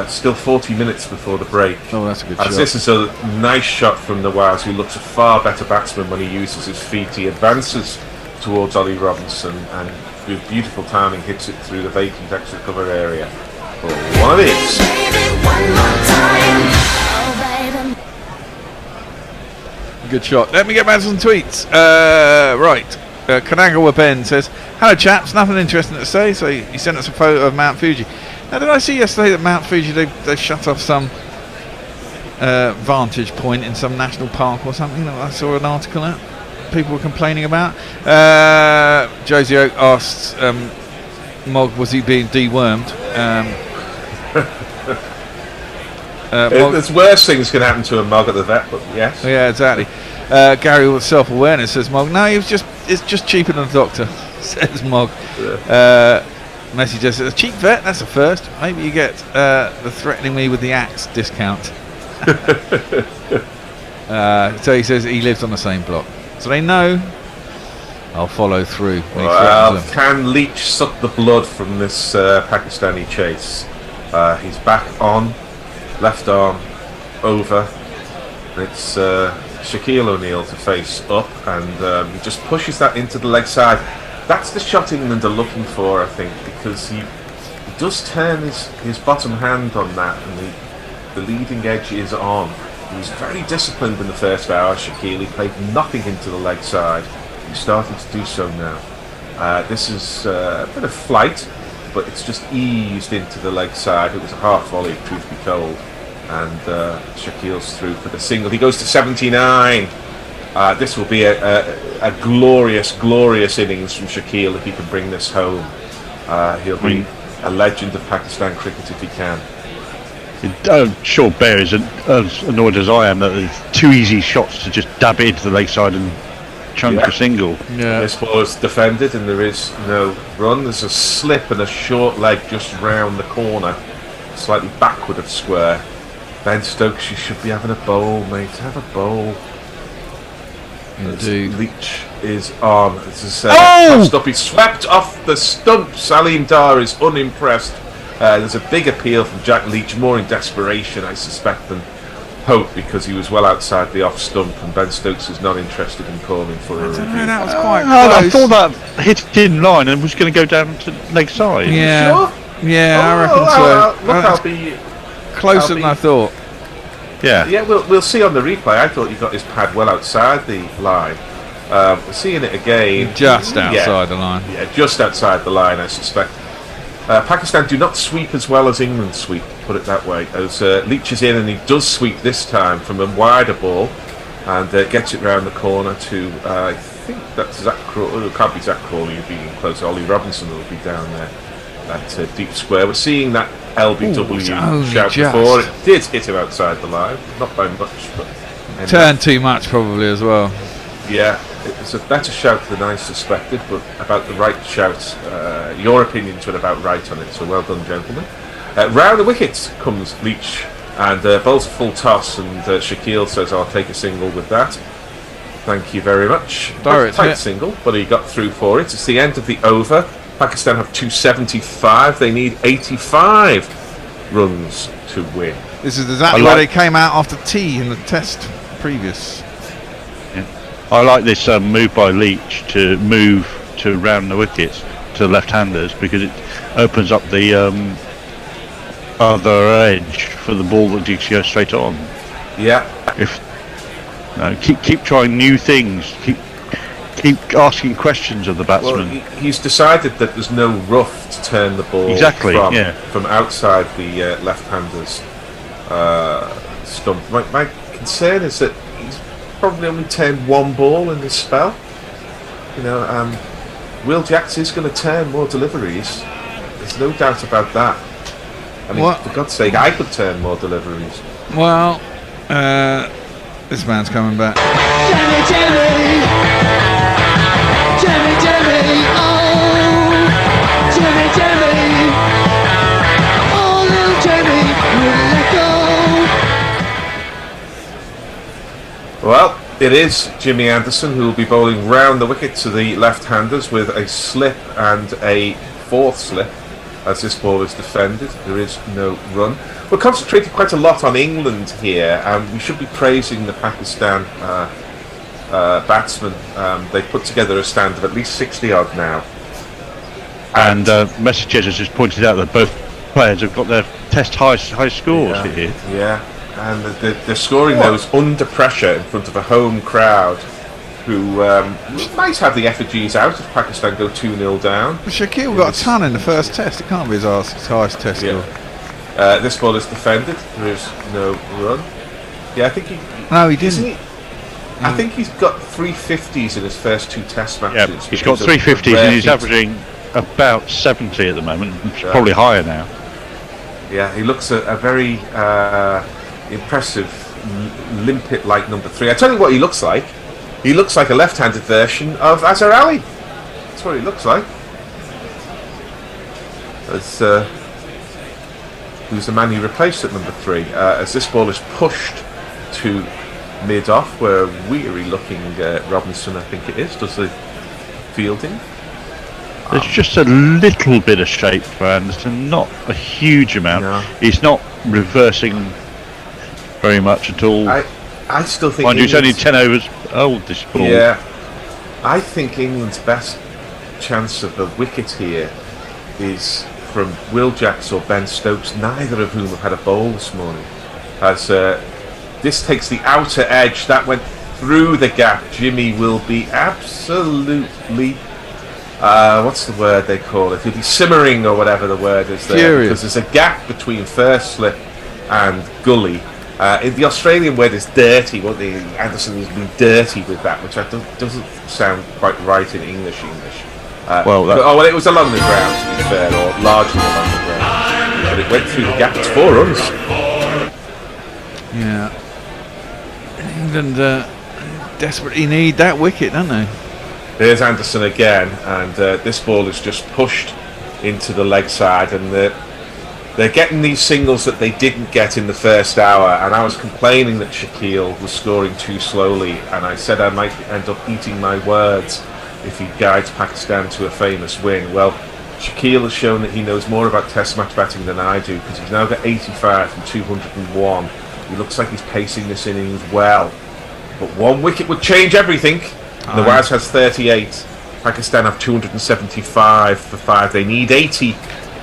still 40 minutes before the break. Oh, that's a good shot. This is a nice shot from Nawaz, who looks a far better batsman when he uses his feet. He advances towards Ollie Robinson and with beautiful timing hits it through the vacant extra cover area. For one of Good shot. Let me get back to some tweets. Right. Kanagawa Ben says, "Hello chaps, nothing interesting to say." So he sent us a photo of Mount Fuji. Now, did I see yesterday that Mount Fuji they shut off some vantage point in some national park or something? I saw an article that people were complaining about. Josie Oak asked Mog, was he being dewormed? There's worse things can happen to a Mog at the vet, but yes. Yeah, exactly. Gary with self-awareness says, Mog, no, it's just cheaper than the doctor, says Mog. Yeah. Messi just says, a cheap vet, that's a first. Maybe you get the threatening me with the axe discount. So he says he lives on the same block. So they know I'll follow through. Well, can Leach suck the blood from this Pakistani chase? He's back on, left arm over. It's Shaquille O'Neal to face up, and he just pushes that into the leg side. That's the shot England are looking for, I think, because he does turn his bottom hand on that, and the leading edge is on. He was very disciplined in the first hour, Shaquille. He played nothing into the leg side. He's starting to do so now. This is a bit of flight, but it's just eased into the leg side. It was a half volley, truth be told. And Shaquille's through for the single. He goes to 79. This will be a glorious, glorious innings from Shaquille if he can bring this home. He'll be a legend of Pakistan cricket if he can. I'm sure Bear is as annoyed as I am that there's 2 easy shots to just dab it into the leg side and chunk a single. Yeah. This ball is defended and there is no run. There's a slip and a short leg just round the corner, slightly backward of square. Ben Stokes, you should be having a bowl, mate. Have a bowl. Indeed. Leach is on. This is tossed up. He's swept off the stump. Salim Dar is unimpressed. There's a big appeal from Jack Leach, more in desperation, I suspect, than hope, because he was well outside the off stump, and Ben Stokes is not interested in calling for a review. That was quite I close. thought that hit in line and was going to go down to leg side. Yeah, Sure? yeah, I reckon so. Look, That's I'll be closer than I thought. Yeah. Yeah, we'll see on the replay. I thought he got his pad well outside the line. We're seeing it again. Just outside the line. Yeah, just outside the line, I suspect. Pakistan do not sweep as well as England sweep, put it that way. As Leach is in, and he does sweep this time from a wider ball, and gets it round the corner to, I think that's Zach Crawley. It can't be Zach Crawley, you'd be close. Ollie Robinson will be down there. That deep square. We're seeing that LBW shout before. It did hit him outside the line, not by much, but turned too much probably as well. Yeah, it's a better shout than I suspected, but about the right shout. Your opinions were about right on it, so well done, gentlemen. Round the wickets comes Leach, and bowls a full toss, and Shaquille says, "I'll take a single with that." Thank you very much. Direct tight hit. single, but he got through for it. It's the end of the over. Pakistan have 275. They need 85 runs to win. This is exactly where they came out after tea in the test previous. Yeah. I like this move by Leach to move to round the wickets to left-handers, because it opens up the other edge for the ball that just goes straight on. Yeah. Keep trying new things. Keep asking questions of the batsman. Well, he's decided that there's no rough to turn the ball from outside the left-handers stump. My concern is that he's probably only turned one ball in this spell. You know, Will Jacks is going to turn more deliveries. There's no doubt about that. I mean, for God's sake, I could turn more deliveries. Well, this man's coming back. Jimmy, Jimmy, oh, Jimmy, Jimmy, oh, little Jimmy, let go. Well, it is Jimmy Anderson who will be bowling round the wicket to the left-handers with a slip and a fourth slip as this ball is defended. There is no run. We're concentrating quite a lot on England here, and we should be praising the Pakistan batsmen. They put together a stand of at least 60 odd now. And Messages has just pointed out that both players have got their test high scores here. Yeah, and they're scoring those under pressure in front of a home crowd who might have the effigies out if Pakistan go 2-0 down. But Shaquille got a ton in the first test. It can't be his highest test score. This ball is defended. There is no run. Yeah, I think he didn't. I think he's got 350s in his first two test matches. Yeah, he's got 350s and he's averaging about 70 at the moment. Probably higher now. Yeah, he looks a very impressive limpet-like number 3. I tell you what he looks like. He looks like a left-handed version of Azhar Ali. That's what he looks like. Who's the man he replaced at number 3? As this ball is pushed to mid-off, where a weary-looking Robinson, I think it is, does the fielding. There's just a little bit of shape for Anderson, not a huge amount. No. He's not reversing very much at all. I still think... Mind you, it's only 10 overs old, this ball. Yeah. I think England's best chance of a wicket here is from Will Jacks or Ben Stokes, neither of whom have had a bowl this morning. As this takes the outer edge, that went through the gap. Jimmy will be absolutely... what's the word they call it? He'll be simmering, or whatever the word is there. Furious. Because there's a gap between first slip and gully. In the Australian word is dirty. Anderson will be dirty with that, which doesn't sound quite right in English. It was along the ground, to be fair, or largely along the ground. But it went through the gap. It's 4 runs. Yeah. England desperately need that wicket, don't they? There's Anderson again, and this ball is just pushed into the leg side, and the they're getting these singles that they didn't get in the first hour, and I was complaining that Shaquille was scoring too slowly, and I said I might end up eating my words if he guides Pakistan to a famous win. Well, Shaquille has shown that he knows more about Test match batting than I do, because he's now got 85 from 201. He looks like he's pacing this innings well, but one wicket would change everything. Nawaz has 38. Pakistan have 275 for 5. They need 80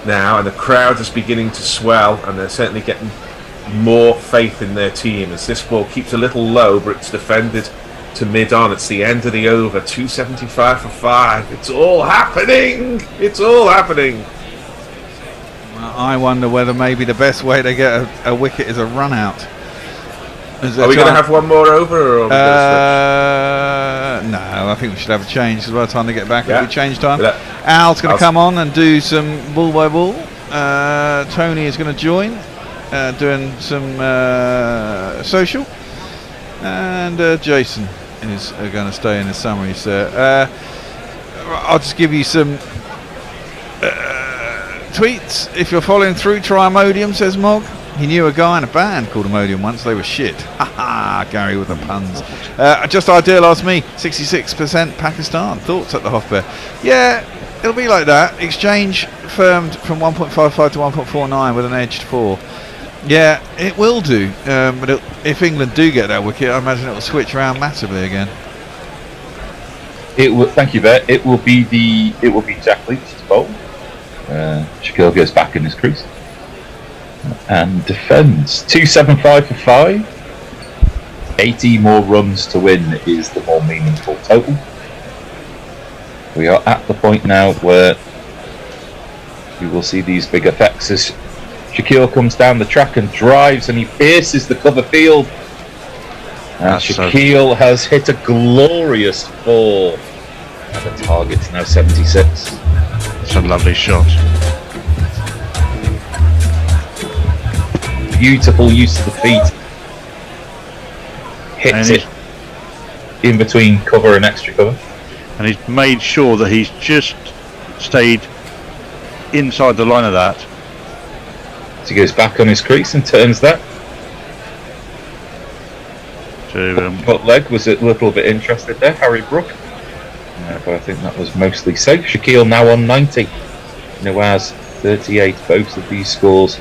now, and the crowd is beginning to swell, and they're certainly getting more faith in their team as this ball keeps a little low, but it's defended to mid-on. It's the end of the over. 275 for 5. It's all happening. It's all happening. I wonder whether maybe the best way to get a wicket is a run out. Are we going to have one more over, or are we no, I think we should have a change. It's about time to get back. Yeah. It'll be change time. Al's going to come on and do some ball by ball. Tony is going to join, doing some social, and Jason is going to stay in the summary. So I'll just give you some tweets. If you're following through, try Imodium, says Mog. He knew a guy in a band called Imodium once. They were shit. Haha, Gary with the puns. Just Ideal asked me, 66% Pakistan. Thoughts at the Hofbear? Yeah, it'll be like that. Exchange firmed from 1.55 to 1.49 with an edged 4. Yeah, it will do. But if England do get that wicket, I imagine it will switch around massively again. It will. Thank you, Bet. It will be Jack Leach to bowl. Shaquille goes back in his crease and defends. 275 for 5. 80 more runs to win is the more meaningful total. We are at the point now where we will see these big effects as Shaquille comes down the track and drives, and he pierces the cover field. And Shaquille has hit a glorious 4. And the target's now 76. It's a lovely shot. Beautiful use of the feet. Hits it in between cover and extra cover. And he's made sure that he's just stayed inside the line of that. So he goes back on his crease and turns that. But leg was a little bit interested there, Harry Brook. But I think that was mostly safe. Shaquille now on 90. Nawaz 38. Both of these scores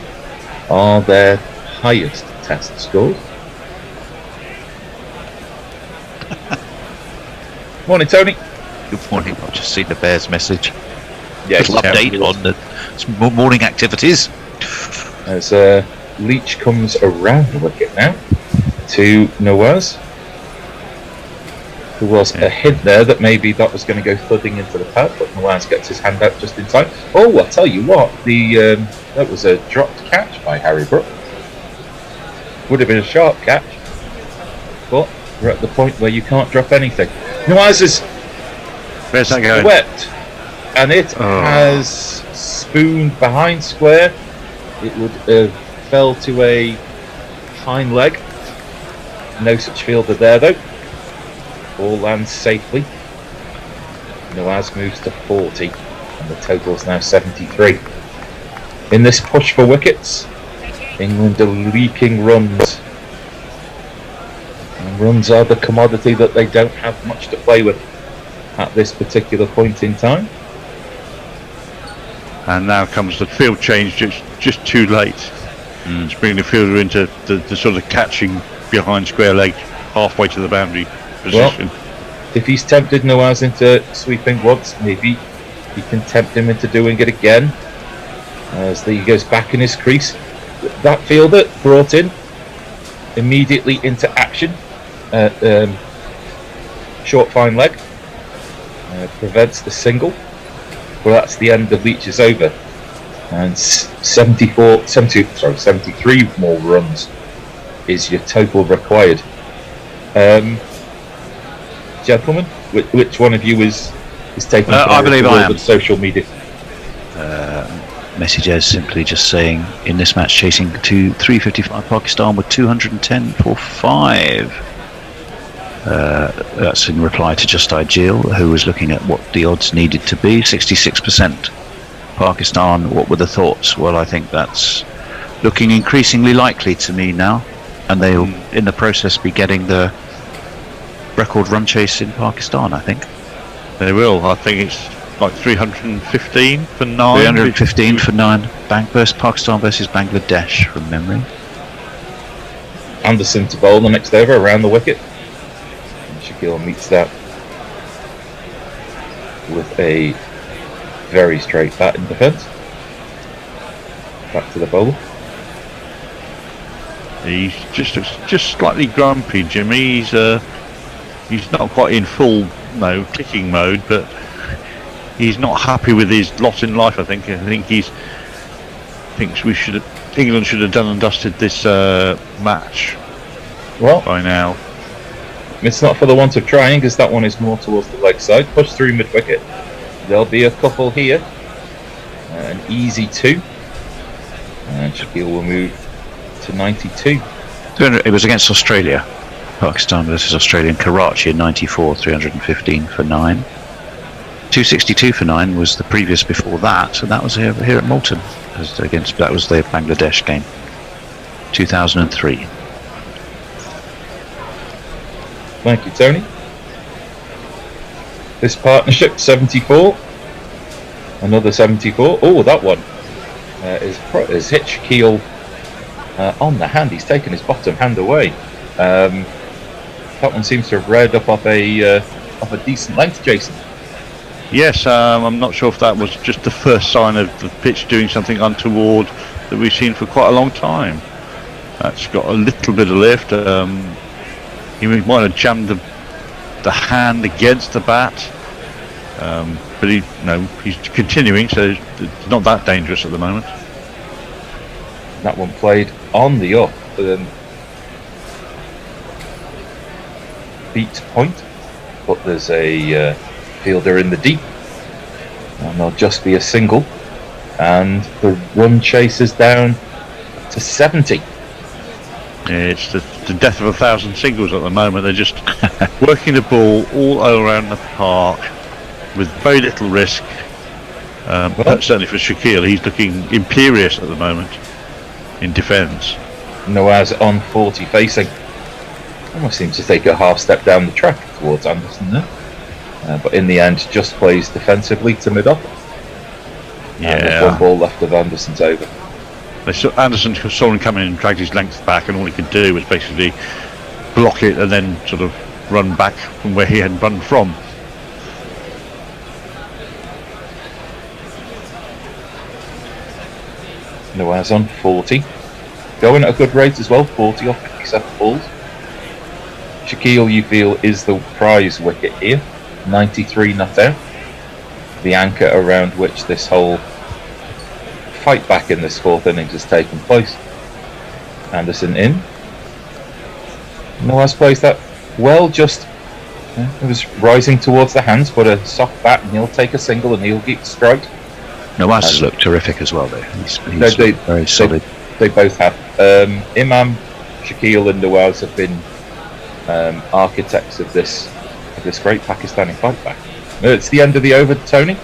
are their highest test scores. Morning, Tony. Good morning. I've just seen the Bears message. Yeah, little update on the morning activities. As Leach comes around the wicket now to Nawaz. There was a hint there that maybe that was going to go thudding into the pad, but Nawaz gets his hand out just in time. Oh, I'll tell you what, that was a dropped catch by Harry Brook. Would have been a sharp catch, but we're at the point where you can't drop anything. Nawaz is swept, and it has spooned behind square. It would have fell to a hind leg. No such fielder there though. All lands safely. Nawaz moves to 40, and the total's now 73. In this push for wickets, England are leaking runs. And runs are the commodity that they don't have much to play with at this particular point in time. And now comes the field change, just too late. To bring the fielder into the sort of catching behind square leg, halfway to the boundary position. Well, if he's tempted Nawaz into sweeping once, maybe he can tempt him into doing it again. As he goes back in his crease. That fielder brought in immediately into action. Short fine leg. Prevents the single. Well, that's the end of Leach's over. And 73 more runs is your total required. Gentlemen, which one of you is taking I believe I am. Social media? Messages simply just saying, in this match chasing to 355 Pakistan with 210 for 5. That's in reply to Just Ideal, who was looking at what the odds needed to be. 66% Pakistan. What were the thoughts? Well, I think that's looking increasingly likely to me now, and they'll, in the process, be getting the record run chase in Pakistan, I think. They will. I think it's like 315 for 9. 315 for 9. Pakistan versus Bangladesh, from memory. Anderson to bowl the next over around the wicket. And Shaquille meets that with a very straight bat in defence. Back to the bowler. He's just slightly grumpy, Jimmy. He's not quite in full kicking mode, but he's not happy with his lot in life. I think England should have done and dusted this match. Well, by now. It's not for the want of trying, because that one is more towards the leg side. Push through mid wicket. There'll be a couple here. An easy 2. And Shaquille will move to 92. It was against Australia. Pakistan versus Australia in Karachi in 94, 315 for 9. 262 for 9 was the previous before that, so that was here at Multan. That was the Bangladesh game. 2003. Thank you, Tony. This partnership, 74. Another 74. Oh, that one is hit Shaquille on the hand. He's taken his bottom hand away. That one seems to have read up off a decent length, Jason. Yes, I'm not sure if that was just the first sign of the pitch doing something untoward that we've seen for quite a long time. That's got a little bit of lift. He might have jammed the hand against the bat, but he's continuing, so it's not that dangerous at the moment. That one played on the up, beat point, but there's a fielder in the deep, and there'll just be a single, and the run chase is down to 70. It's the death of 1,000 singles at the moment. They're just working the ball all around the park with very little risk. Certainly for Shaquille, he's looking imperious at the moment in defence. Nawaz on 40 facing. Almost seems to take a half step down the track towards Anderson there. But in the end, just plays defensively to mid-off. Yeah. One ball left of Anderson's over. Anderson saw him come in and dragged his length back, and all he could do was basically block it and then sort of run back from where he had run from. Nawaz on 40. Going at a good rate as well, 40 off 57 balls. Shaquille, you feel, is the prize wicket here. 93 not out. The anchor around which this whole fight back in this fourth innings has taken place. Anderson in. Nawaz plays that well, just it was rising towards the hands, but a soft bat, and he'll take a single and he'll get strike. Nawaz has looked terrific as well, though. He's very solid. They both have. Imam, Shaquille, and Nawaz have been architects of this great Pakistani fight back. It's the end of the over, Tony.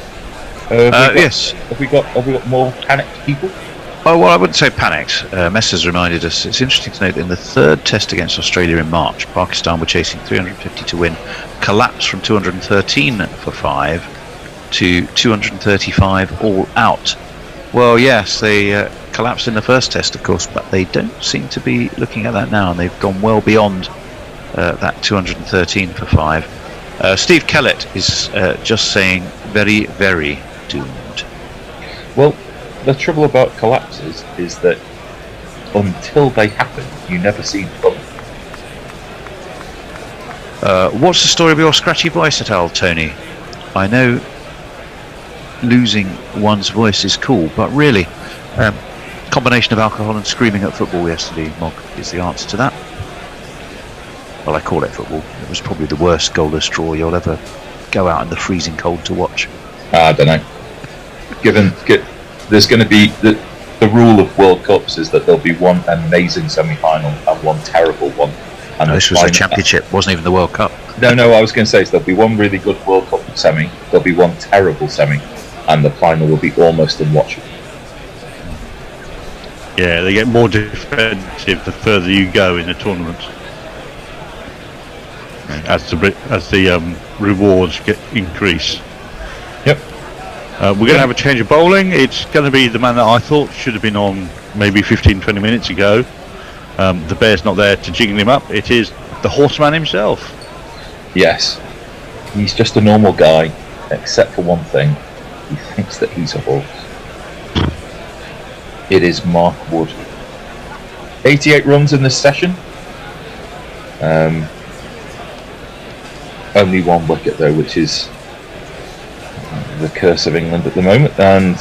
Yes. Have we got more panicked people? Oh, well, I wouldn't say panicked. Mess has reminded us. It's interesting to note in the third test against Australia in March, Pakistan were chasing 350 to win, collapsed from 213 for 5 to 235 all out. Well, yes, they collapsed in the first test, of course, but they don't seem to be looking at that now, and they've gone well beyond that 213 for 5. Steve Kellett is just saying very, very doomed. Well, the trouble about collapses is that until they happen, you never see them coming. What's the story of your scratchy voice at all, Tony? I know losing one's voice is cool, but really, combination of alcohol and screaming at football yesterday, Mog, is the answer to that. Well, I call it football. It was probably the worst goalless draw you'll ever go out in the freezing cold to watch. I don't know. There's going to be the rule of World Cups is that there'll be one amazing semi-final and one terrible one. And no, this was the Championship, wasn't even the World Cup. No, I was going to say there'll be one really good World Cup semi, there'll be one terrible semi, and the final will be almost unwatchable. Yeah, they get more defensive the further you go in the tournament, as the rewards increase. Yep. We're going to have a change of bowling. It's going to be the man that I thought should have been on maybe 15-20 minutes ago. The bear's not there to jingle him up. It is the horseman himself. Yes, he's just a normal guy, except for one thing: he thinks that he's a horse. It is Mark Wood. 88 runs in this session. Only one wicket though, which is the curse of England at the moment, and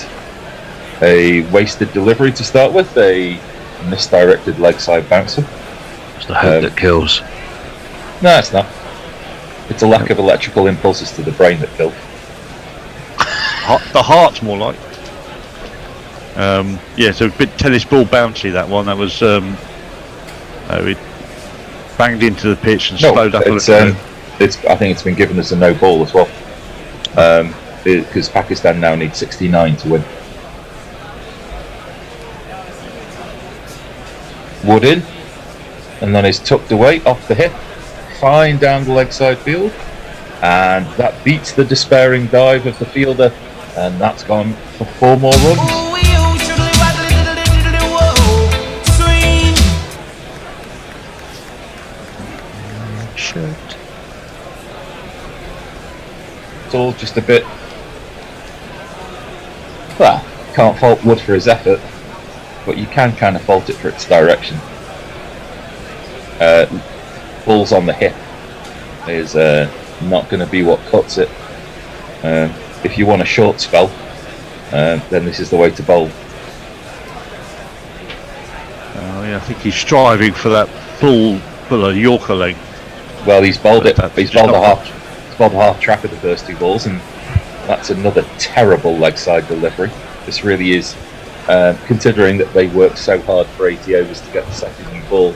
a wasted delivery to start with, a misdirected leg side bouncer. It's the hope that kills. No, it's not. It's a lack of electrical impulses to the brain that kill. The heart's more like. Yeah, so a bit tennis ball bouncy, that one. That was it banged into the pitch and slowed up a little bit. I think it's been given as a no ball as well, because Pakistan now need 69 to win. Wood in, and then is tucked away off the hip, fine down the leg side field, and that beats the despairing dive of the fielder, and that's gone for 4 more runs. It's all just a bit. Well, can't fault Wood for his effort, but you can kind of fault it for its direction. Balls on the hip is not going to be what cuts it. If you want a short spell, then this is the way to bowl. Yeah, I think he's striving for that full Yorker length. Well, he's bowled it. He's bowled a half track of the first 2 balls, and that's another terrible leg side delivery. This really is, considering that they worked so hard for 80 overs to get the second new ball.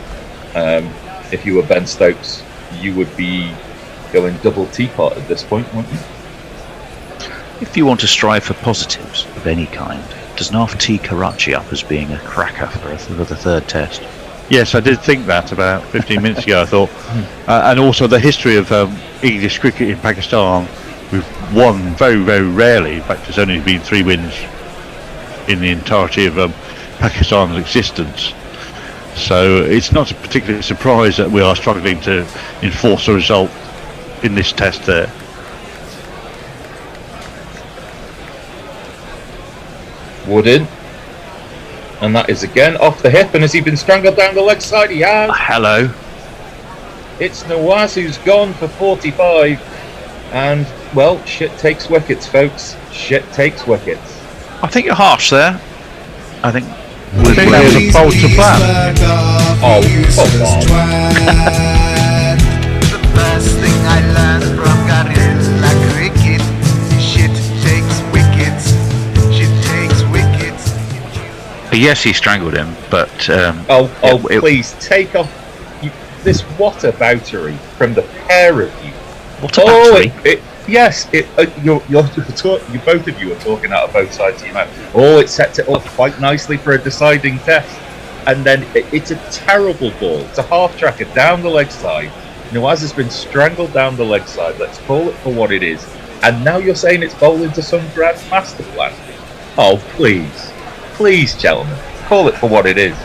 If you were Ben Stokes, you would be going double teapot at this point, wouldn't you? If you want to strive for positives of any kind, does Naf tee Karachi up as being a cracker for the 3rd test? Yes, I did think that about 15 minutes ago, I thought. And also the history of English cricket in Pakistan. We've won very, very rarely. In fact, there's only been 3 wins in the entirety of Pakistan's existence. So it's not a particular surprise that we are struggling to enforce a result in this test there. Wood in. And that is again off the hip, and has he been strangled down the leg side? He has. Hello. It's Nawaz who's gone for 45, and well, shit takes wickets, folks. Shit takes wickets. I think you're harsh there. I think that was a bold to plan. Oh, come on. The first thing I learned from Gorilla Cricket: shit takes wickets. Shit takes wickets. Yes, he strangled him, but please take off this whataboutery from the pair of you. Whataboutery? Yes, you both of you are talking out of both sides of your mouth. Oh, it sets it up quite nicely for a deciding test, and then it's a terrible ball. It's a half tracker down the leg side. Nawaz has been strangled down the leg side. Let's call it for what it is. And now you're saying it's bowling to some grand master plan. Oh, please, gentlemen, call it for what it is.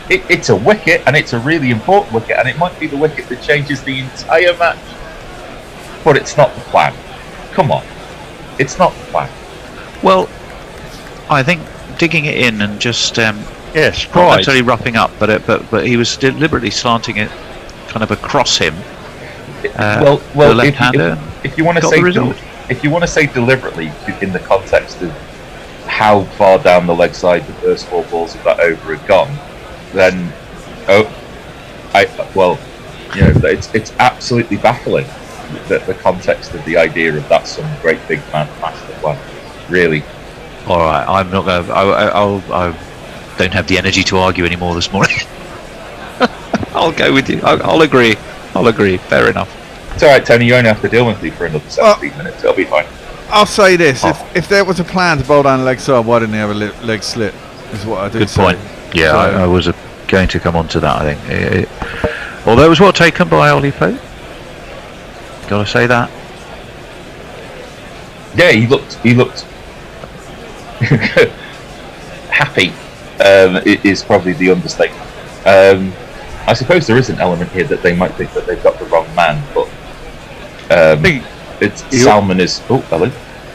It's a wicket, and it's a really important wicket, and it might be the wicket that changes the entire match. But it's not the plan. Come on, it's not the plan. Well, I think digging it in and just yes, not necessarily roughing up, but he was deliberately slanting it kind of across him. Well, the left-hander. If you want to say deliberately in the context of how far down the leg side the first 4 balls of that over had gone, then it's absolutely baffling that the context of the idea of that's some great big master plan. Really. All right, I'm not going. I don't have the energy to argue anymore this morning. I'll go with you. I'll agree. Fair enough. It's all right, Tony. You only have to deal with me for another 17 minutes. It'll be fine. I'll say this: if there was a plan to bowl down the leg side, why didn't he have a leg slit? Is what I do. Good say. point. Yeah, So- I was going to come on to that. I think, although it was well taken by Ollie Pope. Got to say that. Yeah, he looked happy. Is probably the understatement. I suppose there is an element here that they might think that they've got the wrong man, but Salmon is hello,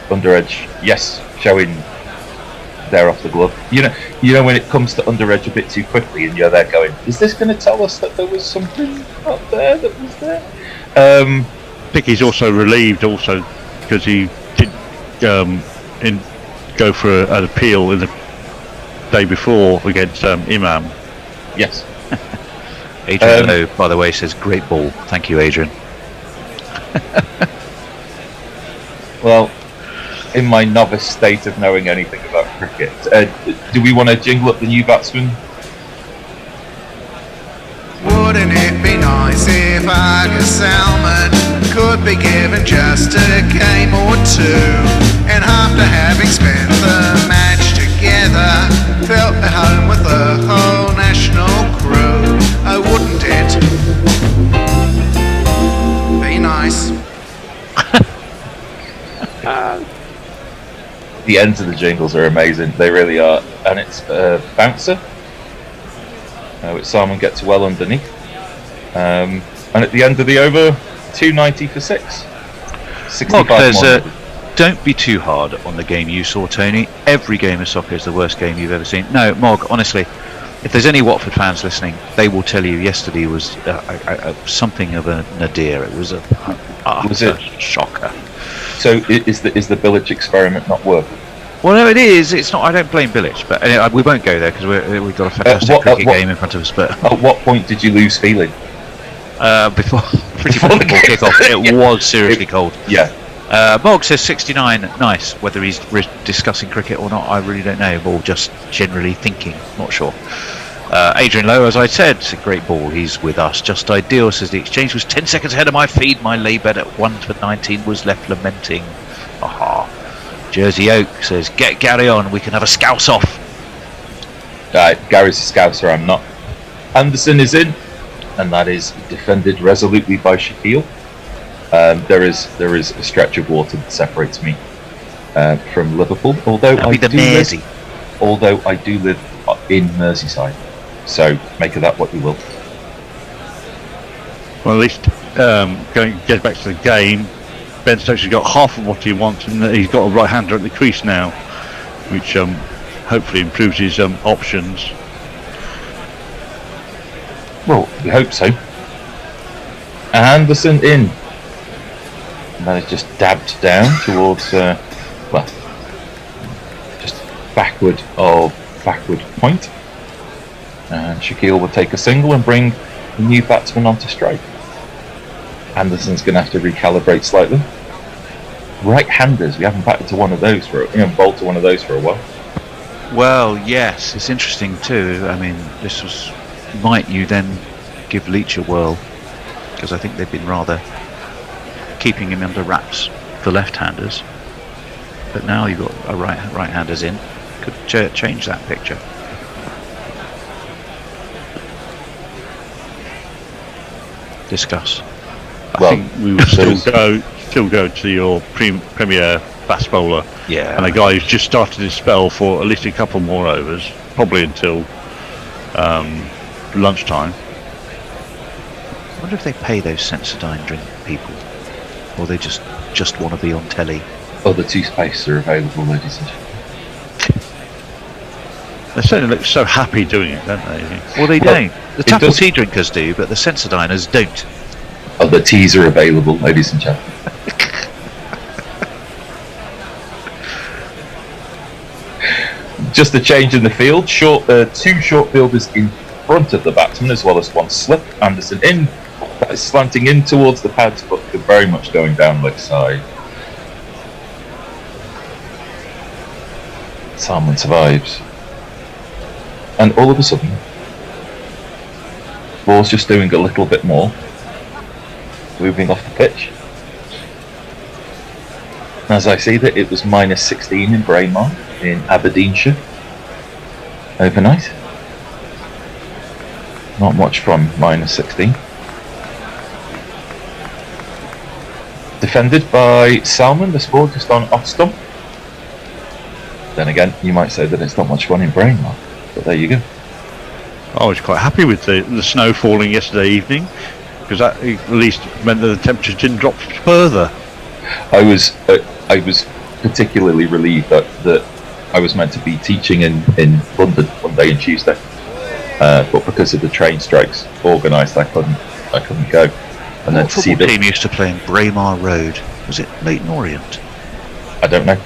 under edge. Yes, showing there off the glove. You know when it comes to under edge a bit too quickly, and you're there going, is this going to tell us that there was something up there that was there? I think he's also relieved because he did go for an appeal in the day before against Imam. Yes. Adrian Lowe, by the way, says great ball. Thank you, Adrian. Well, in my novice state of knowing anything about cricket, do we want to jingle up the new batsman? Wouldn't it be nice if Argus Salmon could be given just a game or two, and after having spent the match together, felt at home with the whole national crew? Oh, wouldn't it be nice? The ends of the jingles are amazing, they really are. And it's Bouncer, which Simon gets well underneath. And at the end of the over, 290 for 6. 65 more. Don't be too hard on the game you saw, Tony. Every game of soccer is the worst game you've ever seen. No, Mog, honestly, if there's any Watford fans listening, they will tell you yesterday was something of a nadir. It was a shocker. So is the Bilic experiment not working? Well, no, it is. It's not. I don't blame Bilic, but we won't go there because we've got a fantastic cricket game in front of us. But at what point did you lose feeling? Before the ball kick-off, it was seriously cold. Yeah. Mog says 69. Nice. Whether he's discussing cricket or not, I really don't know. Or just generally thinking. Not sure. Adrian Lowe, as I said, it's a great ball. He's with us. Just ideal, says the exchange was 10 seconds ahead of my feed. My lay bet at 1-19 was left lamenting. Aha. Jersey Oak says, get Gary on. We can have a scouse off. Gary's a scouser, I'm not. Anderson is in, and that is defended resolutely by Shaquille. There is a stretch of water that separates me from Liverpool, although I do live in Merseyside, so make of that what you will. Well, at least get back to the game. Ben Stokes has got half of what he wants, and he's got a right-hander at the crease now, which hopefully improves his options. Well, we hope so. Anderson in. And that is just dabbed down towards, just backward point. And Shaquille will take a single and bring the new batsman onto strike. Anderson's going to have to recalibrate slightly. Right-handers, we haven't batted to one of those bowled to one of those for a while. Well, yes, it's interesting too. I mean, might you then give Leach a whirl? Because I think they've been rather keeping him under wraps for left-handers. But now you've got a right-handers in. Could change that picture. Discuss. I think we will still go to your premier fast bowler. Yeah. And a guy who's just started his spell for at least a couple more overs, probably until lunchtime. I wonder if they pay those Sensodyne drink people, or they just want to be on telly. Other toothpastes are available, ladies and gentlemen. They certainly look so happy doing it, don't they? Well, they don't. The Tapple tea drinkers do, but the Sensodyners don't. Other teas are available, ladies and gentlemen. Just a change in the field. Two short fielders in front of the batsman, as well as one slip. Anderson in. That is slanting in towards the pads, but very much going down leg side. Salmon survives. And all of a sudden, ball's just doing a little bit more. Moving off the pitch. As I see that it was minus 16 in Braemar in Aberdeenshire overnight. Not much from minus 16. Defended by Salmon, the score just on off stump. Then again, you might say that it's not much fun in Braemar, but there you go. I was quite happy with the snow falling yesterday evening, because that at least meant that the temperatures didn't drop further. I was particularly relieved that I was meant to be teaching in London Monday and Tuesday, but because of the train strikes organised, I couldn't go. And then what to see football team used to play in Braemar Road? Was it Leighton Orient? I don't know.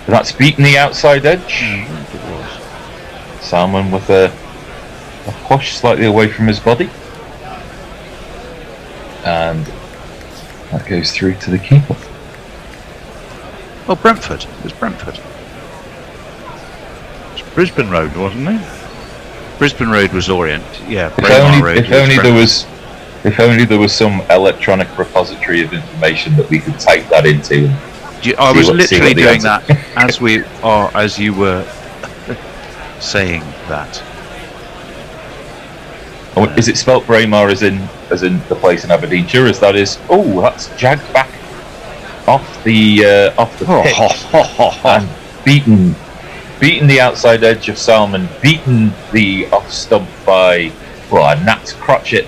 That's beaten the outside edge. It was. Salmon with a push slightly away from his body, and that goes through to the keeper. Oh, Brentford. It was Brentford. It's Brisbane Road, wasn't it? Brisbane Road was Orient. Yeah. If only there was some electronic repository of information that we could type that into. I was literally doing that as you were saying that. Is it spelt Braemar as in the place in Aberdeenshire? As that is? Oh, that's jagged back off the pitch and beaten the outside edge of Salmon, beaten the off stump by a gnat's crotchet,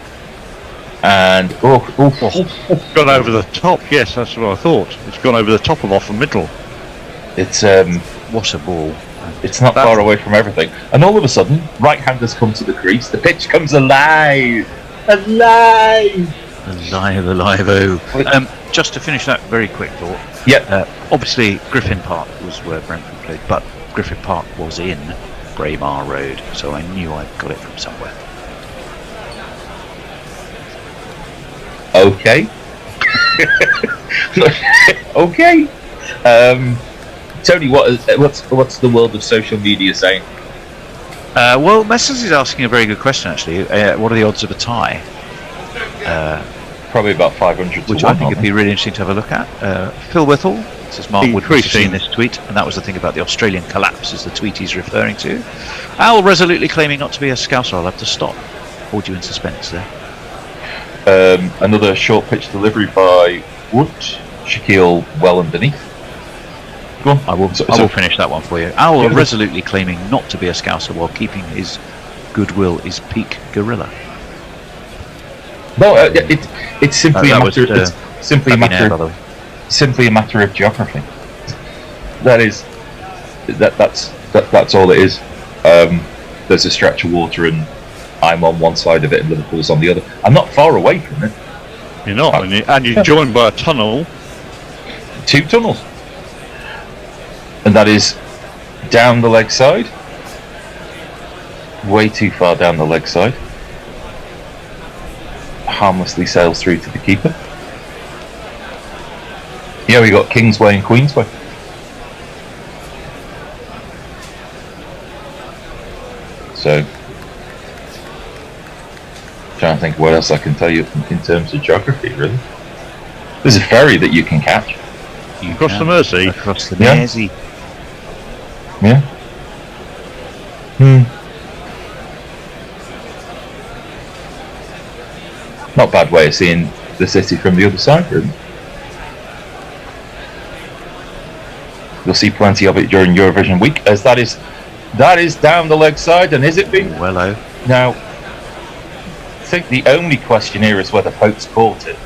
and gone over the top. Yes, that's what I thought. It's gone over the top of off the middle. It's what a ball! It's not far away from everything, and all of a sudden, right-handers come to the crease. The pitch comes alive. Oh! Just to finish that very quick thought. Yeah. Obviously, Griffin Park was where Brentford played, but Griffin Park was in Braemar Road, so I knew I got it from somewhere. Okay. Okay. Tony, what's the world of social media saying? Well, Messrs is asking a very good question actually. What are the odds of a tie? Probably about 500 to which 1, I think would be really interesting to have a look at. Phil Whittle says Mark would have seen this tweet, and that was the thing about the Australian collapse, is the tweet he's referring to. Al resolutely claiming not to be a scouser. I'll have to stop. Hold you in suspense there. Another short pitch delivery by Wood. Shaquille well underneath. Go on. I will finish that one for you. Al resolutely claiming not to be a scouser while keeping his goodwill is peak gorilla. No, it's simply a matter. It's simply a matter of geography. That's all it is. There's a stretch of water, and I'm on one side of it, and Liverpool's on the other. I'm not far away from it. You're not, and you're joined by a tunnel. 2 tunnels, and that is down the leg side. Way too far down the leg side. Harmlessly sails through to the keeper. Yeah, we got Kingsway and Queensway. So, trying to think what else I can tell you in terms of geography. Really, there's a ferry that you can catch. Across the Mersey. Across the Mersey. Yeah. Not a bad way of seeing the city from the other side, really. You'll see plenty of it during Eurovision week, as that is down the leg side, and is it being Wello? Now, I think the only question here is whether Pope's caught it.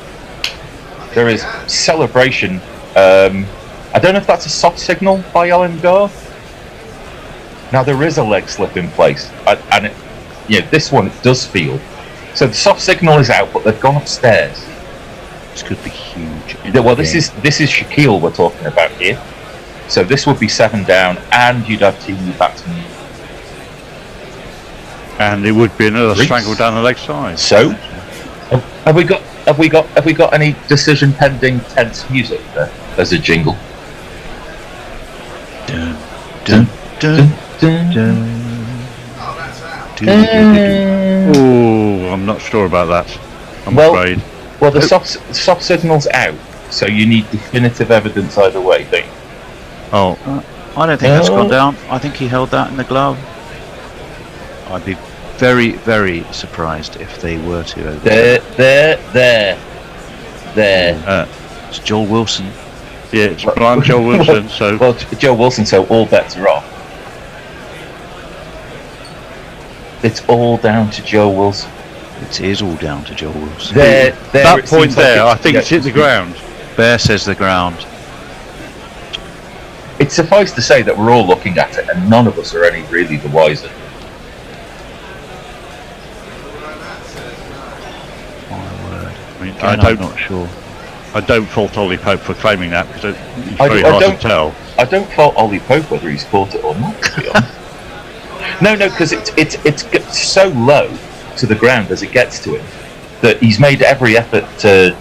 There is celebration. I don't know if that's a soft signal by Alan Gar. Now there is a leg slip in place, and this one it does feel. So the soft signal is out, but they've gone upstairs. This could be huge. Well, this is Shaquille we're talking about here. So this would be 7 down, and you'd have 2 new batsmen. And it would be another strangle down the leg side. So, have we got any decision pending tense music there as a jingle? Dun, dun, dun, dun, dun. Oh, I'm not sure about that. I'm afraid. Well, the soft signal's out, So you need definitive evidence either way, don't you? Oh, I don't think that's gone down. I think he held that in the glove. I'd be very, very surprised if they were to. There. It's Joel Wilson. Yeah, it's Brian Joel Wilson. So well, Joel Wilson. So all bets are off. It's all down to Joel Wilson. It is all down to Joel Wilson. That point there, I think it's hit the ground. Bear says the ground. It's suffice to say that we're all looking at it, and none of us are any really the wiser. I'm not sure. I don't fault Ollie Pope for claiming that because it's very hard to tell. I don't fault Ollie Pope whether he's caught it or not, to be honest. No, because it's so low to the ground as it gets to him that he's made every effort to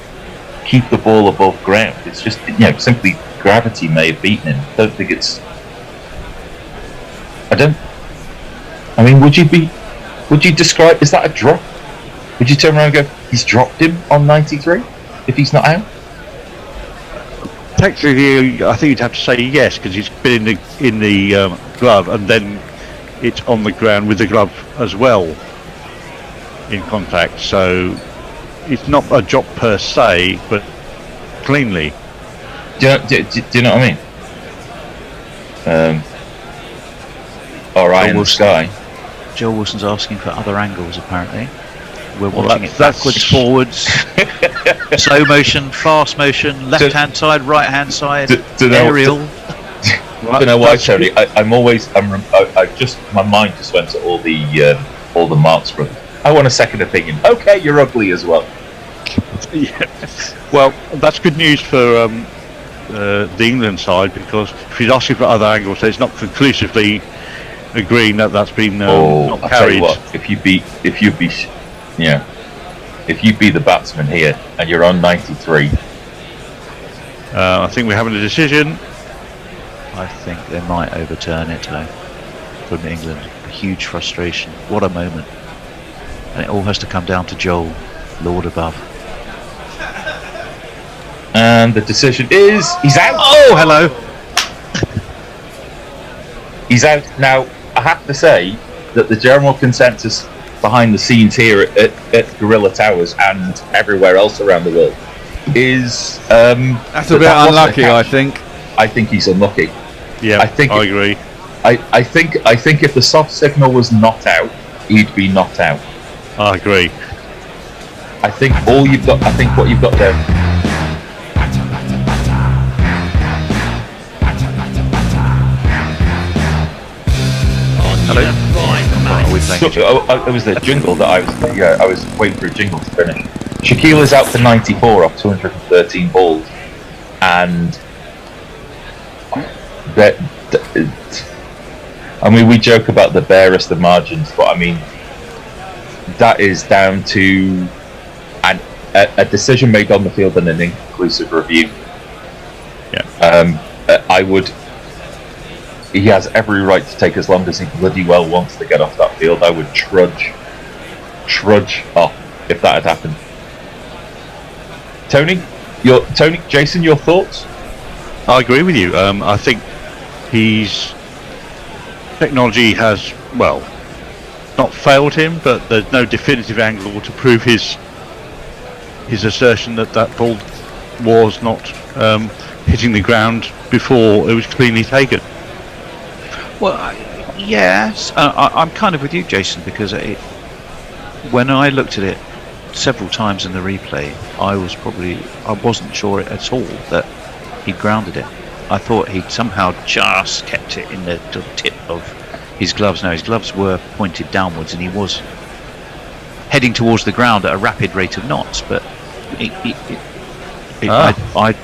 keep the ball above ground. It's just, simply gravity may have beaten him. I don't think it's. Would you describe? Is that a drop? Would you turn around and go, he's dropped him on 93 if he's not out? Technically, I think you'd have to say yes because he's been in the glove and then it's on the ground with the glove as well in contact. So it's not a drop per se, but cleanly. Do you know what I mean? All right, Sky. Joel Wilson's asking for other angles apparently. We're watching it backwards, forwards, slow motion, fast motion, left-hand side, right-hand side, aerial. I don't know why, Tony. My mind just went to all the Marks brothers. I want a second opinion. Okay, you're ugly as well. Yeah. Well, that's good news for the England side because if he's asking for other angles, so it's not conclusively agreeing that that's been not carried. I'll tell you what, if you be the batsman here and you're on 93, I think we're having a decision. I think they might overturn it though. From England, huge frustration. What a moment! And it all has to come down to Joel, Lord above. And the decision is he's out. Oh, hello. He's out now. I have to say that the general consensus behind the scenes here at Gorilla Towers and everywhere else around the world is that's a bit unlucky. I think he's unlucky. Yeah, I agree. I think if the soft signal was not out, he'd be not out. I agree. I think what you've got there. Hello. It was the jingle that I was waiting for a jingle to finish. Shaquille is out for 94 off 213 balls, and we joke about the barest of margins, but I mean that is down to a decision made on the field and an inconclusive review. Yeah. He has every right to take as long as he bloody well wants to get off that field. I would trudge off if that had happened. Jason, your thoughts? I agree with you. I think technology has not failed him, but there's no definitive angle to prove his assertion that ball was not hitting the ground before it was cleanly taken. Well, yes, I'm kind of with you, Jason, because when I looked at it several times in the replay, I wasn't sure at all that he grounded it. I thought he'd somehow just kept it in the tip of his gloves. Now his gloves were pointed downwards, and he was heading towards the ground at a rapid rate of knots. But I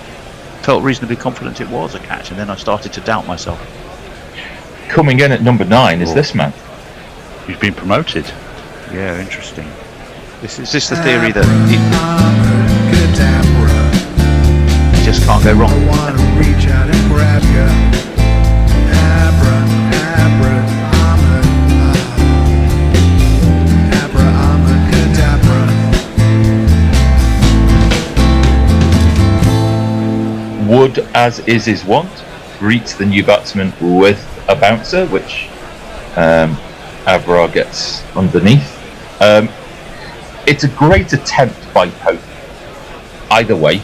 felt reasonably confident it was a catch, and then I started to doubt myself. Coming in at number 9 is this man. He's been promoted. Yeah, interesting. Is this the theory that he just can't go wrong? Reach out and grab ya. Wood, as is his wont, greets the new batsman with a bouncer, which Avrar gets underneath. It's a great attempt by Pope. Either way,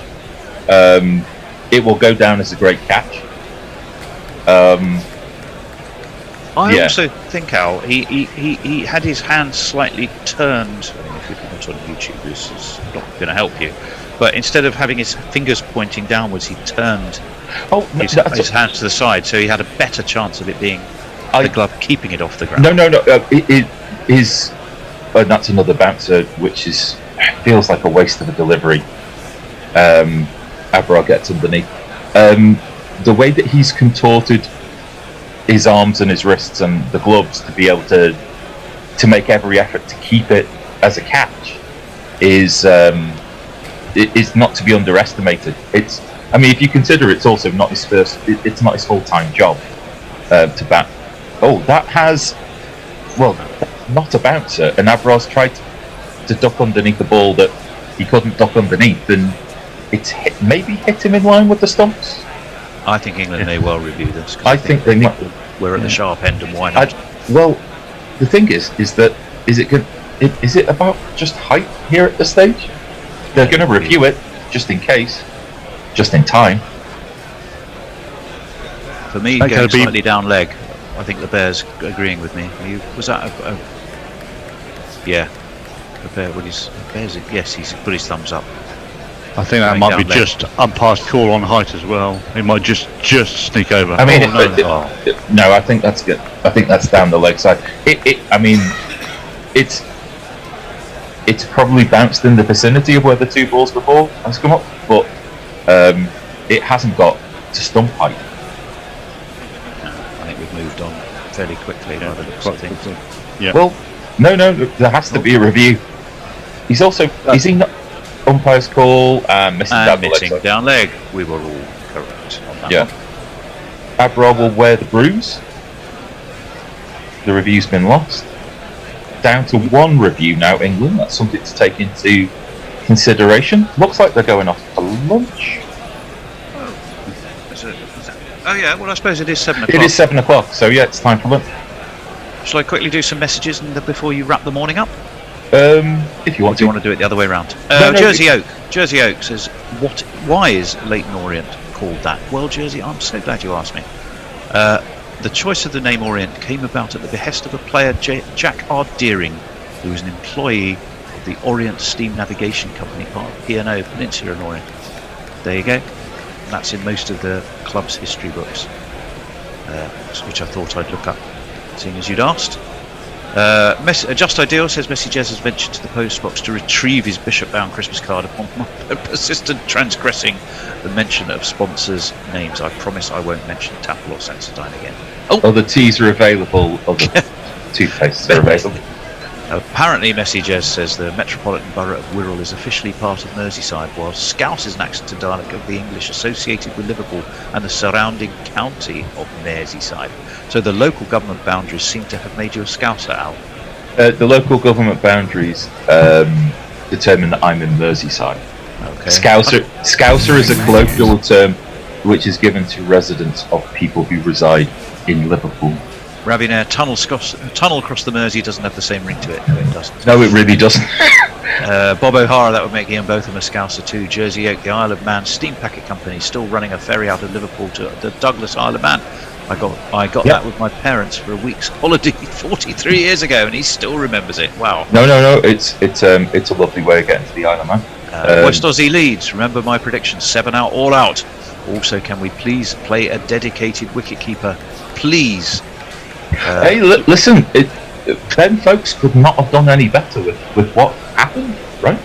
it will go down as a great catch. I also think, Al, he had his hand slightly turned. I mean, if you're not on YouTube, this is not going to help you. But instead of having his fingers pointing downwards, he turned his hands to the side, so he had a better chance of it being the glove keeping it off the ground. No. It is. That's another bouncer, which feels like a waste of a delivery. Avrar gets underneath. The way that he's contorted his arms and his wrists and the gloves to be able to make every effort to keep it as a catch is not to be underestimated. I mean, if you consider it's also not his it's not his full-time job to bat. Oh, that has, not a bouncer, and Avrar's tried to duck underneath the ball that he couldn't duck underneath, and it's maybe hit him in line with the stumps. I think England may well review this. I think they might. We're at the sharp end, and why not? The thing is it about just height here at this stage? They're going to review it just in case, just in time. For me, going slightly down leg, I think the Bear's agreeing with me. Was that the Bear with his Bear's? Yes, he's put his thumbs up. I think that might be just umpire's call on height as well. It might just sneak over. I mean, no, I think that's good. I think that's down the leg side. I mean, it's probably bounced in the vicinity of where the two balls before has come up, but it hasn't got to stump height. I think we've moved on fairly quickly by the looks of things. Yeah. Well, no, there has to be a review. He's also is he not umpire's call missing down leg? We were all correct on that one. Avrar will wear the bruise. The review's been lost. Down to one review now, England. That's something to take into consideration. Looks like they're going off for lunch. Oh yeah, well I suppose it is 7 o'clock. It is 7 o'clock, so yeah, it's time for lunch. Shall I quickly do some messages before you wrap the morning up? If you want to. Do you want to do it the other way around? Jersey Oak says, why is Leyton Orient called that? Well, Jersey, I'm so glad you asked me. The choice of the name Orient came about at the behest of a player, Jack R. Deering, who was an employee of the Orient Steam Navigation Company, part of P&O, Peninsula and Orient. There you go. And that's in most of the club's history books, which I thought I'd look up, seeing as you'd asked. Just Ideal says Messi Jez has ventured to the post box to retrieve his Bishop-bound Christmas card upon my persistent transgressing the mention of sponsors' names. I promise I won't mention Tapple or Sensodyne again. Oh, the teas are available. Or the toothpastes are available. Apparently, Messi Jez says the Metropolitan Borough of Wirral is officially part of Merseyside, while Scouse is an accent and dialect of the English associated with Liverpool and the surrounding county of Merseyside. So the local government boundaries seem to have made you a Scouser, Al. The local government boundaries determine that I'm in Merseyside. Okay. Scouser is a colloquial term which is given to residents of people who reside in Liverpool. Ravinair, tunnel across the Mersey doesn't have the same ring to it. No, it doesn't. No, it really doesn't. Bob O'Hara, that would make Ian Botham a Scouser too. Jersey Oak, the Isle of Man steam packet company, still running a ferry out of Liverpool to the Douglas Isle of Man. I got that with my parents for a week's holiday 43 years ago, and he still remembers it. Wow. No. It's a lovely way of getting to the Isle of Man. West Aussie Leeds. Remember my prediction: 7 out, all out. Also, can we please play a dedicated wicketkeeper, please? Hey, listen. Them folks could not have done any better with what happened, right?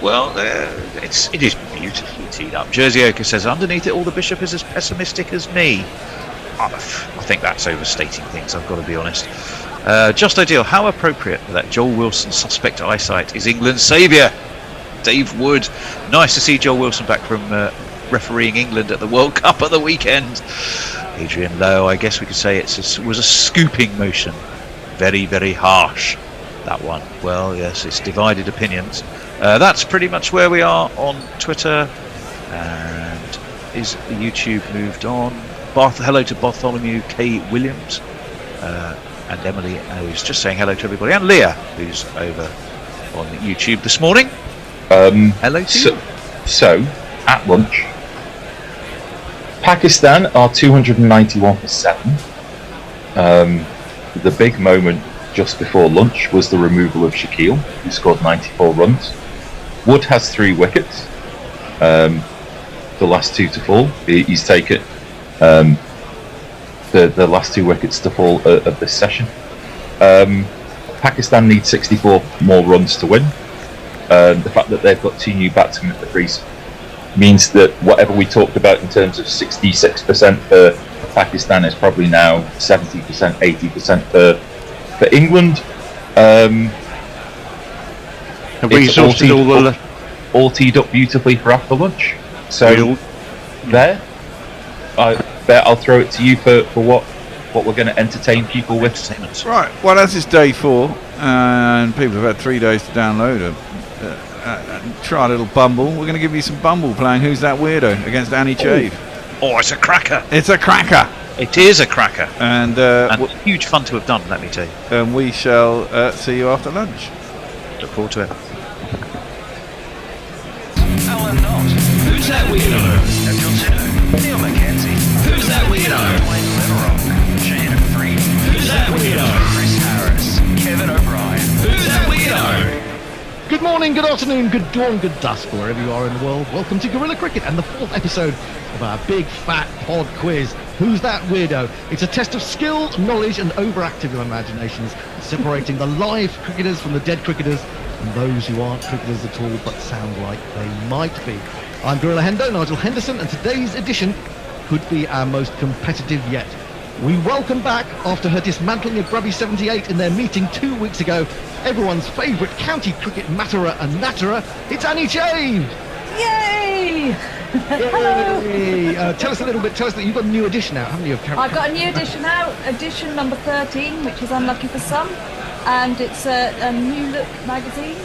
Well, it is beautifully teed up. Jersey Oka says, underneath it all, the Bishop is as pessimistic as me. I think that's overstating things, I've got to be honest. Just Ideal, how appropriate that Joel Wilson's suspect eyesight is England's saviour. Dave Wood, nice to see Joel Wilson back from refereeing England at the World Cup at the weekend. Adrian Lowe, I guess we could say it was a scooping motion. Very, very harsh, that one. Well, yes, it's divided opinions. That's pretty much where we are on Twitter. And is YouTube moved on. Hello to Bartholomew K. Williams. And Emily, who's just saying hello to everybody. And Leah, who's over on YouTube this morning. Hello to you. So, at lunch, Pakistan are 291 for 7. The big moment just before lunch was the removal of Shaquille, who scored 94 runs. Wood has 3 wickets. The last 2 to fall. He's taken the last 2 wickets to fall of this session. Pakistan needs 64 more runs to win. The fact that they've got 2 new batsmen at the crease means that whatever we talked about in terms of 66% for Pakistan is probably now 70%, 80% for England. Have we exhausted all teed up beautifully for after lunch. So there, I'll throw it to you for what we're going to entertain people with. Right. Well, as it's day 4, and people have had 3 days to download try a little Bumble. We're going to give you some Bumble playing Who's That Weirdo against Annie Chave. Oh, it's a cracker. It's a cracker. It is a cracker. And huge fun to have done, let me tell you. And we shall see you after lunch. Look forward to it. Alan Knott. Who's that weirdo? Neil Mackenzie. Who's that weirdo? Shannon Freed. Who's that weirdo? Chris Harris. Kevin O'Brien. Who's that weirdo? Good morning, good afternoon, good dawn, good dusk, wherever you are in the world. Welcome to Gorilla Cricket and the 4th episode of our big fat pod quiz. Who's that weirdo? It's a test of skill, knowledge and overactive imaginations, separating the live cricketers from the dead cricketers and those who aren't cricketers at all but sound like they might be. I'm Gorilla Hendo, Nigel Henderson, and today's edition could be our most competitive yet. We welcome back, after her dismantling of Grubby 78 in their meeting 2 weeks ago, everyone's favourite county cricket matterer and natterer, it's Annie Chave! Yay! Hello! Tell us that you've got a new edition out, haven't you? I've got a new edition out, edition number 13, which is unlucky for some, and it's a new look magazine.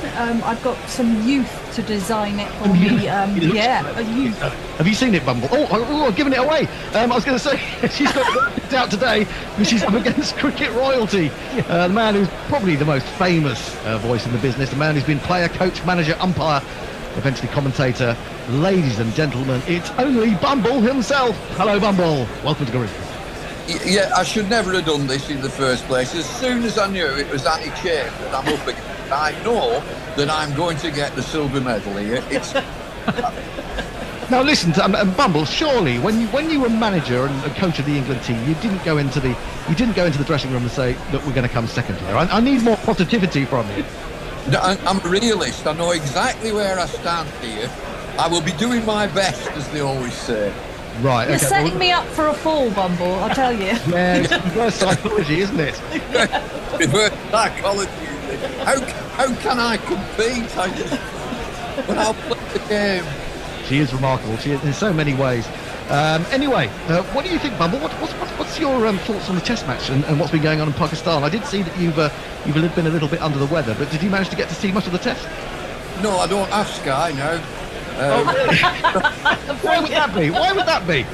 I've got some youth to design it for me. Yeah, a youth. Have you seen it, Bumble? Oh, I've given it away. I was going to say, she's got it out today, which is up against cricket royalty. The man who's probably the most famous voice in the business, the man who's been player, coach, manager, umpire, eventually commentator. Ladies and gentlemen, it's only Bumble himself. Hello, Bumble. Welcome to Gorilla. Yeah, I should never have done this in the first place. As soon as I knew it was Annie Chave that I'm up against, I know that I'm going to get the silver medal here. It's now listen to Bumble. Surely, when you were manager and coach of the England team, you didn't go into the dressing room and say, "Look, we're going to come second here." I need more positivity from you. No, I'm a realist. I know exactly where I stand here. I will be doing my best, as they always say. Right. You're setting me up for a fall, Bumble, I'll tell you. Yeah, it's reverse psychology, isn't it? Reverse psychology. How can I compete? When I'll play the game. She is remarkable. She is in so many ways. Anyway, what do you think, Bumble? What's your thoughts on the Test match and what's been going on in Pakistan? I did see that you've been a little bit under the weather, but did you manage to get to see much of the Test? No, I don't have Sky now. Why would that be?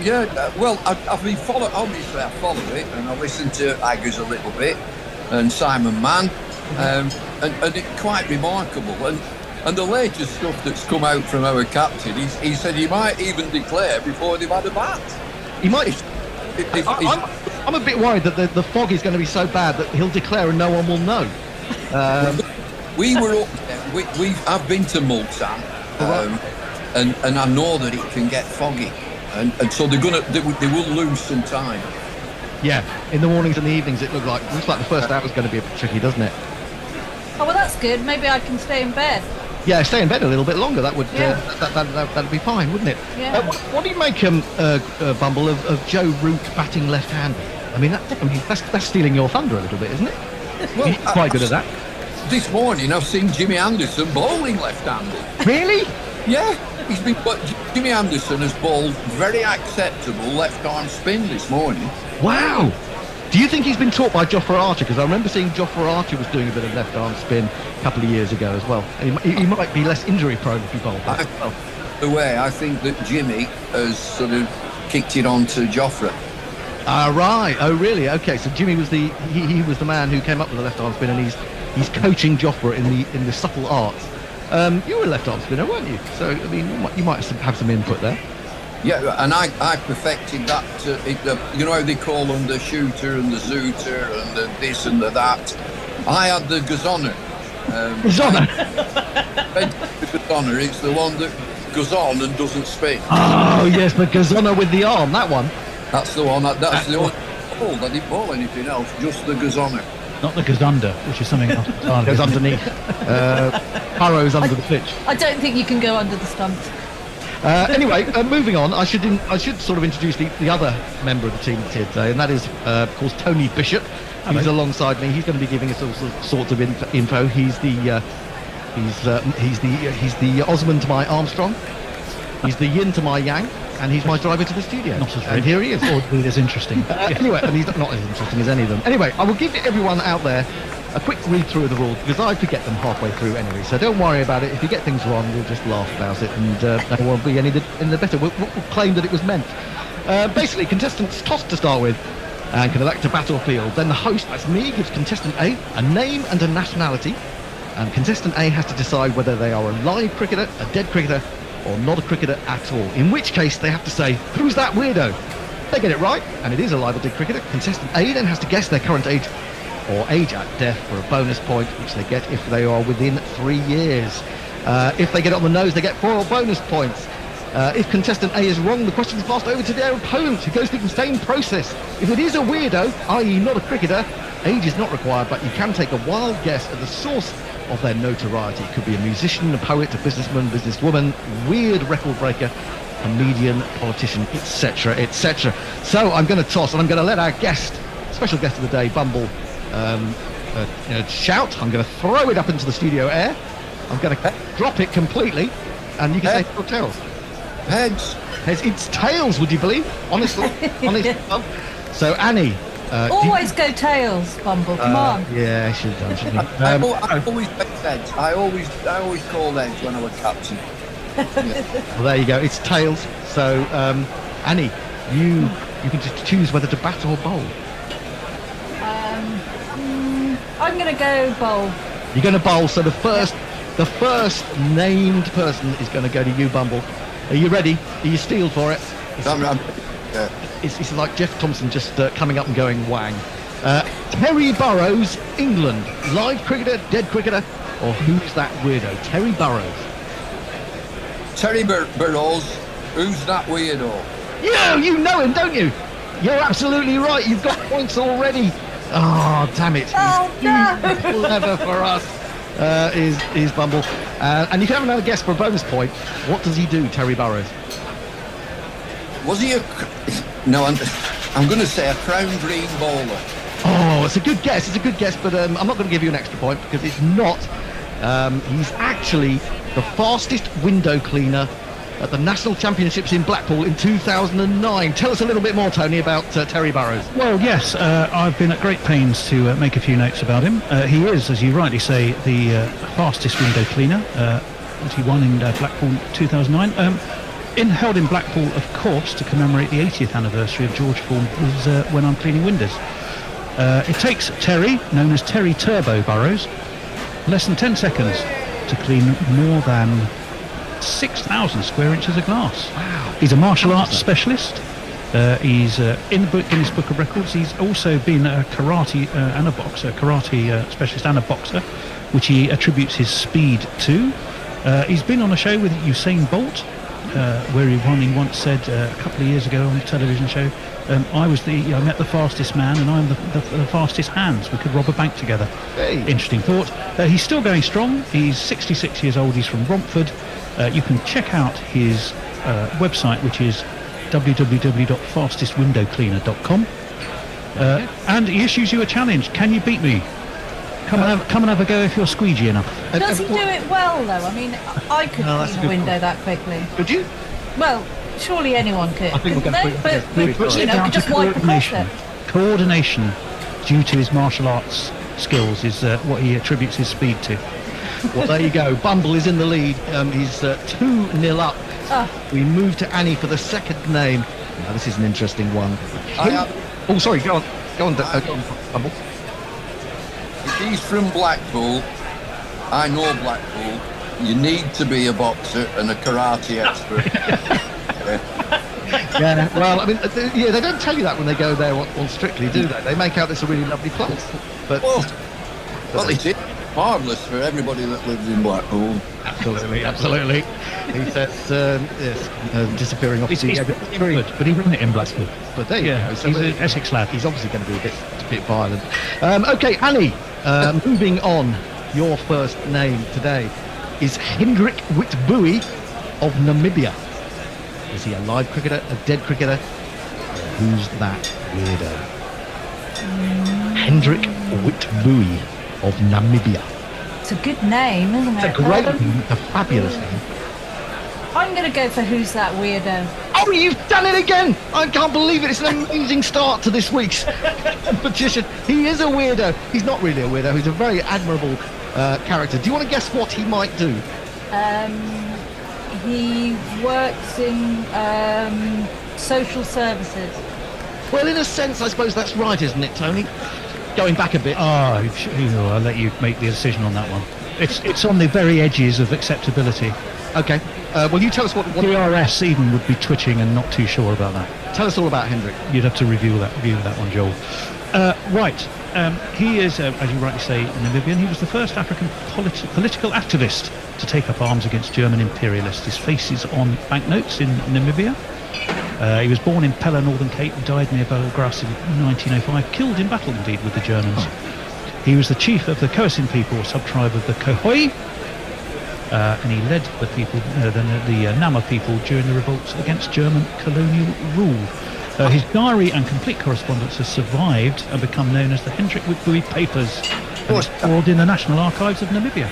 Yeah, well, I've been obviously I follow it, and I listen to Aggers a little bit, and Simon Mann, and it's quite remarkable. And the latest stuff that's come out from our captain, he said he might even declare before they've had a bat. He might. I'm a bit worried that the fog is going to be so bad that he'll declare and no one will know. We were up there. I've been to Multan. And I know that it can get foggy, and so they will lose some time. Yeah, in the mornings and the evenings it looks like the first hour's going to be a bit tricky, doesn't it? Oh well, that's good. Maybe I can stay in bed. Yeah, stay in bed a little bit longer. That would that'd be fine, wouldn't it? Yeah. What do you make, Bumble, of Joe Root batting left-handed? I mean, that's stealing your thunder a little bit, isn't it? Well, He's quite good at that. This morning I've seen Jimmy Anderson bowling left-handed. Really? Yeah, Jimmy Anderson has bowled very acceptable left-arm spin this morning. Wow. Do you think he's been taught by Jofra Archer? Because I remember seeing Jofra Archer was doing a bit of left-arm spin a couple of years ago as well. He might be less injury-prone if he bowled that. the way, I think that Jimmy has sort of kicked it on to Joffre. Right. Oh, really? Okay. So Jimmy was he was the man who came up with the left arm spin, and he's coaching Joffre in the subtle arts. You were a left arm spinner, weren't you? So I mean, you might have some input there. Yeah, and I perfected that. You know how they call them the shooter and the zooter and the this and the that. I had the gazonner. Gazonner. The gazonner. It's the one that goes on and doesn't spin. Oh yes, the gazonner with the arm. That one. That's the one. That's the only ball. I didn't ball anything else. Just the gazonner. Not the gazunda, which is something else. Goes underneath. Harrow's under the pitch. I don't think you can go under the stumps. Anyway, moving on. I should sort of introduce the other member of the team that's here today, and that is, of course, Tony Bishop. He's alongside me. He's going to be giving us all sorts of info. He's the Osmond to my Armstrong. He's the yin to my yang, and he's my driver to the studio. Not as and here he is. Ordinarily as interesting. Anyway, and he's not as interesting as any of them. Anyway, I will give everyone out there a quick read through of the rules, because I forget them halfway through anyway. So don't worry about it. If you get things wrong, we'll just laugh about it, and no one will be any the better. We'll claim that it was meant. Basically, contestants toss to start with, and can elect a battlefield. Then the host, that's me, gives contestant A a name and a nationality, and contestant A has to decide whether they are a live cricketer, a dead cricketer, or not a cricketer at all. In which case, they have to say, "Who's that weirdo?" They get it right, and it is a live or dead cricketer. Contestant A then has to guess their current age or age at death for a bonus point, which they get if they are within 3 years. If they get it on the nose, they get 4 bonus points. If contestant A is wrong, the question is passed over to their opponent, who goes through the same process. If it is a weirdo, i.e. not a cricketer, age is not required, but you can take a wild guess at the source of their notoriety. It could be a musician, a poet, a businessman, businesswoman, weird record breaker, comedian, politician, etc., etc. So I'm going to toss, and I'm going to let our special guest of the day, Bumble, shout. I'm going to throw it up into the studio air. I'm going to drop it completely, and you can say heads or tails. Heads. It's tails, would you believe? Honestly. So Annie. Always go tails, Bumble. Come on. Yeah, I should have done. I always make heads. I always called heads when I was captain. Well, there you go. It's tails. So Annie, you can just choose whether to bat or bowl. I'm going to go bowl. You're going to bowl. So the first named person is going to go to you, Bumble. Are you ready? Are you steeled for it? It's like Jeff Thompson just coming up and going wang. Terry Burrows, England. Live cricketer, dead cricketer, or who's that weirdo? Terry Burrows. Terry Burrows, who's that weirdo? You know him, don't you? You're absolutely right. You've got points already. Oh, damn it. He's too clever for us. Is Bumble. And you can have another guess for a bonus point. What does he do, Terry Burrows? Was he No, I'm going to say a crown green bowler. Oh, it's a good guess. But I'm not going to give you an extra point because it's not. He's actually the fastest window cleaner at the National Championships in Blackpool in 2009. Tell us a little bit more, Tony, about Terry Burrows. Well, yes, I've been at great pains to make a few notes about him. He is, as you rightly say, the fastest window cleaner, which he won in Blackpool 2009. Held in Blackpool, of course, to commemorate the 80th anniversary of George Form, was when I'm cleaning windows. It takes Terry, known as Terry Turbo Burrows, less than 10 seconds to clean more than 6,000 square inches of glass. Wow. He's a martial arts specialist. He's in the Guinness Book of Records. He's also been a karate and a boxer, specialist and a boxer, which he attributes his speed to. He's been on a show with Usain Bolt, where he once said a couple of years ago on a television show, I met the fastest man and I'm the fastest hands. We could rob a bank together. Hey. Interesting thought. He's still going strong. He's 66 years old. He's from Romford. You can check out his website, which is www.fastestwindowcleaner.com. And he issues you a challenge. Can you beat me? Come and have a go if you're squeegee enough. Does he do it well, though? I mean, I could clean a window that quickly. Could you? Well, surely anyone could. I think we're going to put it down to just coordination. Coordination, due to his martial arts skills, is what he attributes his speed to. Well, there you go. Bumble is in the lead. He's 2-0 up We move to Annie for the second name. Now, this is an interesting one. Oh, sorry, go on, Bumble. If he's from Blackpool, I know Blackpool. You need to be a boxer and a karate expert. Yeah, well, I mean, they don't tell you that when they go there on Strictly, do they? They make out this a really lovely place. But well, it is marvellous for everybody that lives in Blackpool. Absolutely. He says, yes, disappearing off the... Good, but he ran it in Blackpool. But there you go. So he's an Essex lad. He's obviously going to be a bit violent. Okay, Annie, moving on. Your first name today is Hendrik Witbooi of Namibia. Is he a live cricketer, a dead cricketer? Or who's that weirdo? Hendrik Witbooi of Namibia. It's a good name, isn't it? It's a great name, a fabulous name. I'm going to go for Who's That Weirdo. Oh, you've done it again! I can't believe it. It's an amazing start to this week's competition. He is a weirdo. He's not really a weirdo. He's a very admirable character. Do you want to guess what he might do? He works in social services. Well, in a sense, I suppose that's right, isn't it, Tony? Going back a bit. I'll let you make the decision on that one. It's on the very edges of acceptability. Okay. Well, you tell us what DRS even would be twitching and not too sure about that. Tell us all about Hendrik. You'd have to review that one, Joel. Right. He is, as you rightly say, Namibian. He was the first African political activist to take up arms against German imperialists. His face is on banknotes in Namibia. He was born in Pella, Northern Cape, died near Belgrass in 1905, killed in battle indeed with the Germans. He was the chief of the Khoisan people, sub-tribe of the Khoisan, and he led the people, the Nama people, during the revolts against German colonial rule. His diary and complete correspondence has survived and become known as the Hendrik Witbooi Papers, and it's stored in the National Archives of Namibia.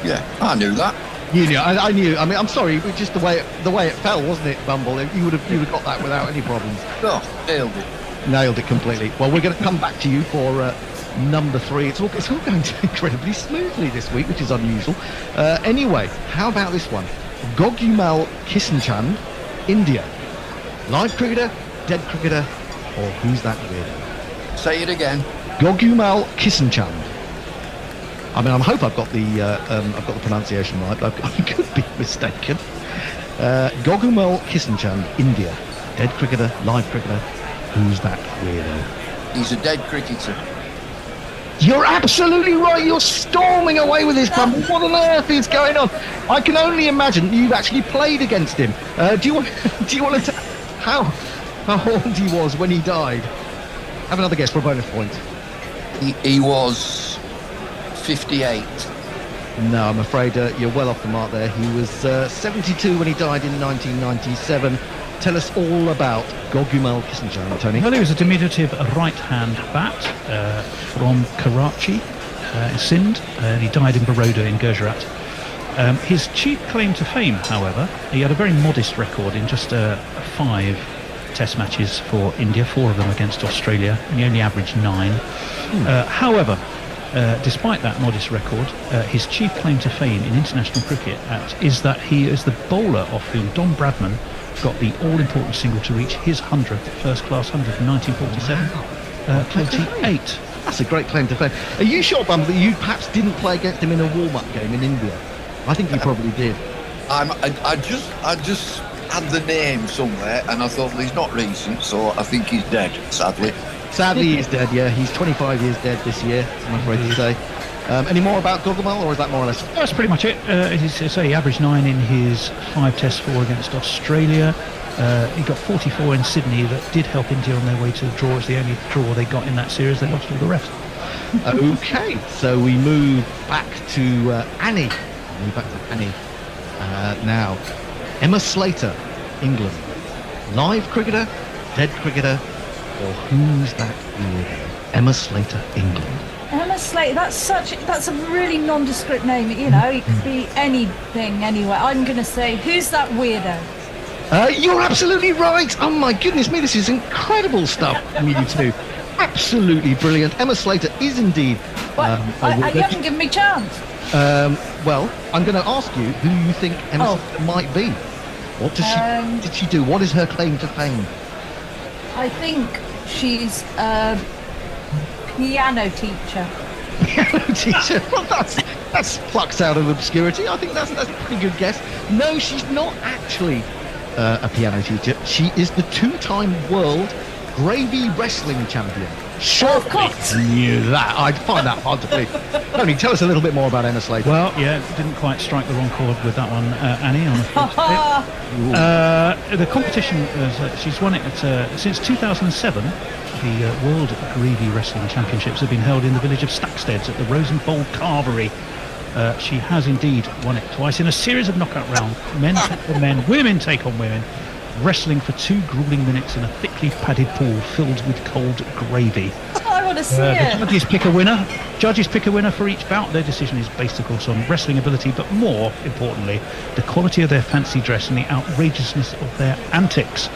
Yeah, I knew that. You knew, I knew. I mean, I'm sorry, it was just the way it fell, wasn't it, Bumble? You would have got that without any problems. Oh, nailed it. Nailed it completely. Well, we're going to come back to you for number 3. It's all going incredibly smoothly this week, which is unusual. Anyway, how about this one? Gogumal Kissenchand, India. Live cricketer, dead cricketer, or who's that weirdo? Say it again. Gogumal Kissenchand. I mean, I hope I've got the pronunciation right, but I could be mistaken. Gogumal Kissenchand, India. Dead cricketer, live cricketer. Who's that weirdo? He's a dead cricketer. You're absolutely right. You're storming away with this, Bumble. What on earth is going on? I can only imagine you've actually played against him. Do you want to tell how old he was when he died? Have another guess for a bonus point. He was 58. No, I'm afraid you're well off the mark there. He was 72 when he died in 1997. Tell us all about Gogumal Kissenchand, Tony. Well, he was a diminutive right-hand bat from Karachi, Sindh, and he died in Baroda in Gujarat. His chief claim to fame, however, he had a very modest record in just 5 test matches for India, 4 of them against Australia, and he only averaged 9. However, despite that modest record, his chief claim to fame in international cricket is that he is the bowler off whom Don Bradman got the all-important single to reach his 100th first-class 100 in 1947. 48. That's a great claim to fame. Are you sure, Bumble, that you perhaps didn't play against him in a warm-up game in India? I think you probably did. I just had the name somewhere, and I thought, well, he's not recent, so I think he's dead, sadly. Sadly, he's dead, yeah. He's 25 years dead this year, I'm afraid to say. Any more about Gogumal, or is that more or less? That's pretty much it. He averaged 9 in his 5 tests, 4 against Australia. He got 44 in Sydney. That did help India on their way to the draw. It's the only draw they got in that series. They lost all the rest. Okay, so we move back to Annie. Now, Emma Slater, England. Live cricketer, dead cricketer, or who's that weirdo? Emma Slater, England. Emma Slater, that's a really nondescript name, you know, it could be anything, anywhere. I'm going to say, who's that weirdo? You're absolutely right. Oh my goodness me, this is incredible stuff from you two. Absolutely brilliant. Emma Slater is indeed. You haven't given me a chance. Well, I'm going to ask you who you think Emma Slater might be. What does she did she do? What is her claim to fame? I think she's a piano teacher. Piano teacher. Well, that's plucked out of obscurity. I think that's a pretty good guess. No, she's not actually a piano teacher. She is the 2-time world gravy wrestling champion. Sure, of course. I knew that. I'd find that hard to believe. Tony, tell us a little bit more about Emma Slater. Well, yeah, didn't quite strike the wrong chord with that one, Annie. The competition, she's won it since 2007. The World Gravy Wrestling Championships have been held in the village of Stackstead at the Rosenfold Carvery. She has indeed won it twice in a series of knockout rounds. Men take on men, women take on women, wrestling for 2 grueling minutes in a thickly padded pool filled with cold gravy. I want to see The it. judges pick a winner. Judges pick a winner for each bout. Their decision is based, of course, on wrestling ability, but more importantly, the quality of their fancy dress and the outrageousness of their antics.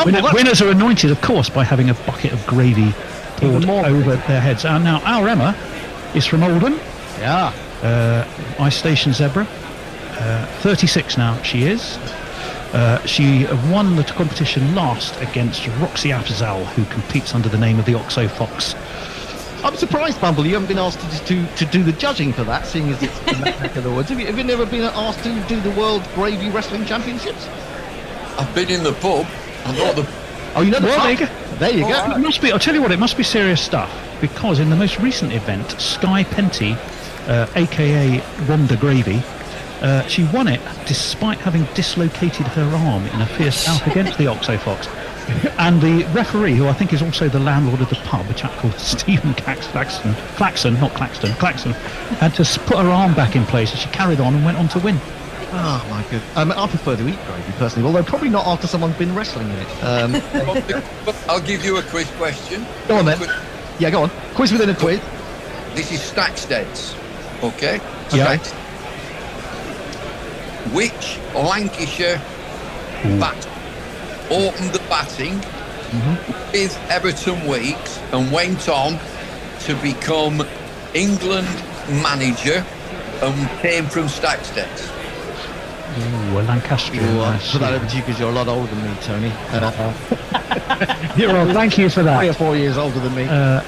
Winners are anointed, of course, by having a bucket of gravy poured over their heads. Now, our Emma is from Oldham. Yeah. Ice Station Zebra. 36 now she is. She won the competition last against Roxy Afzal, who competes under the name of the Oxo Fox. I'm surprised, Bumble, you haven't been asked to do the judging for that, seeing as it's in that neck of the woods. Have you never been asked to do the World Gravy Wrestling Championships? I've been in the pub. I know the. Oh, you know the Well, pub? There you go. It must be. I'll tell you what. It must be serious stuff, because in the most recent event, Sky Penty, aka Rhonda Gravy, she won it despite having dislocated her arm in a fierce bout against the Oxo Fox. And the referee, who I think is also the landlord of the pub, a chap called Stephen Claxton, had to put her arm back in place, and she carried on and went on to win. Oh my good. I prefer to eat gravy personally, although probably not after someone's been wrestling in it. I'll give you a quiz question. Go on then. Yeah, go on. Quiz within a quiz. This is Stacksteads. Okay? Yeah. Which Lancashire bat opened the batting with Everton Weeks and went on to become England manager and came from Stacksteads? Ooh, a Lancastrian. I'll put that over to you because you're a lot older than me, Tony. Thank you for that. 3 or 4 years older than me.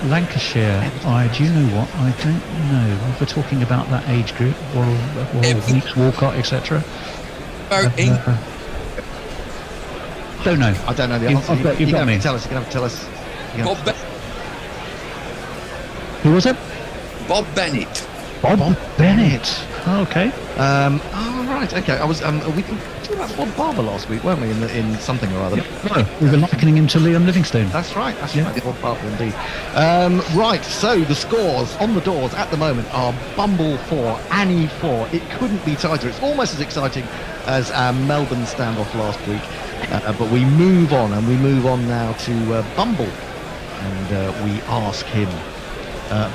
Lancashire. Do you know what? I don't know. If we're talking about that age group, or Weeks, Walcott, etc. Don't know. I don't know the answer. You've got me. Tell us. You're going to have to tell us. Who was it? Bob Bennett. Bob Bennett. Oh, okay. Right. Okay. I was. We talking about Bob Barber last week, weren't we? In something or other. No, we were likening him to Liam Livingstone. That's right. Right. Bob Barber indeed. Right. So the scores on the doors at the moment are Bumble 4, Annie 4. It couldn't be tighter. It's almost as exciting as our Melbourne standoff last week. But we move on now to Bumble, and we ask him.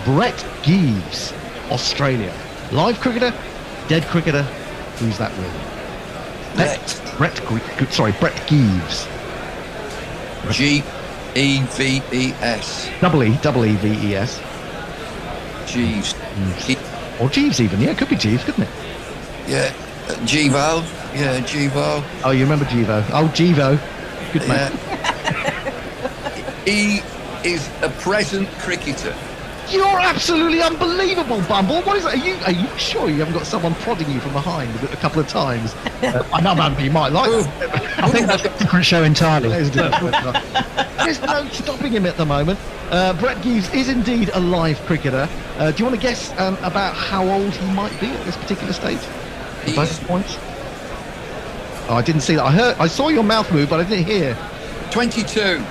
Brett Geeves, Australia, live cricketer, dead cricketer. Who's that with? Brett Geeves. G-E-V-E-S. E-E-V-E-S. Jeeves. Or Jeeves even, yeah, it could be Jeeves, couldn't it? Yeah, Jeevo. Yeah, Jeevo. Oh, you remember Jeevo? Oh, Jeevo. Good man. He is a present cricketer. You're absolutely unbelievable, Bumble. What is that? Are you sure you haven't got someone prodding you from behind a couple of times? I know, man, you might like that. I think that's a different show entirely. There's no stopping him at the moment. Brett Geeves is indeed a live cricketer. Do you want to guess about how old he might be at this particular stage? Bonus points? Oh, I didn't see that. I saw your mouth move, but I didn't hear. 22.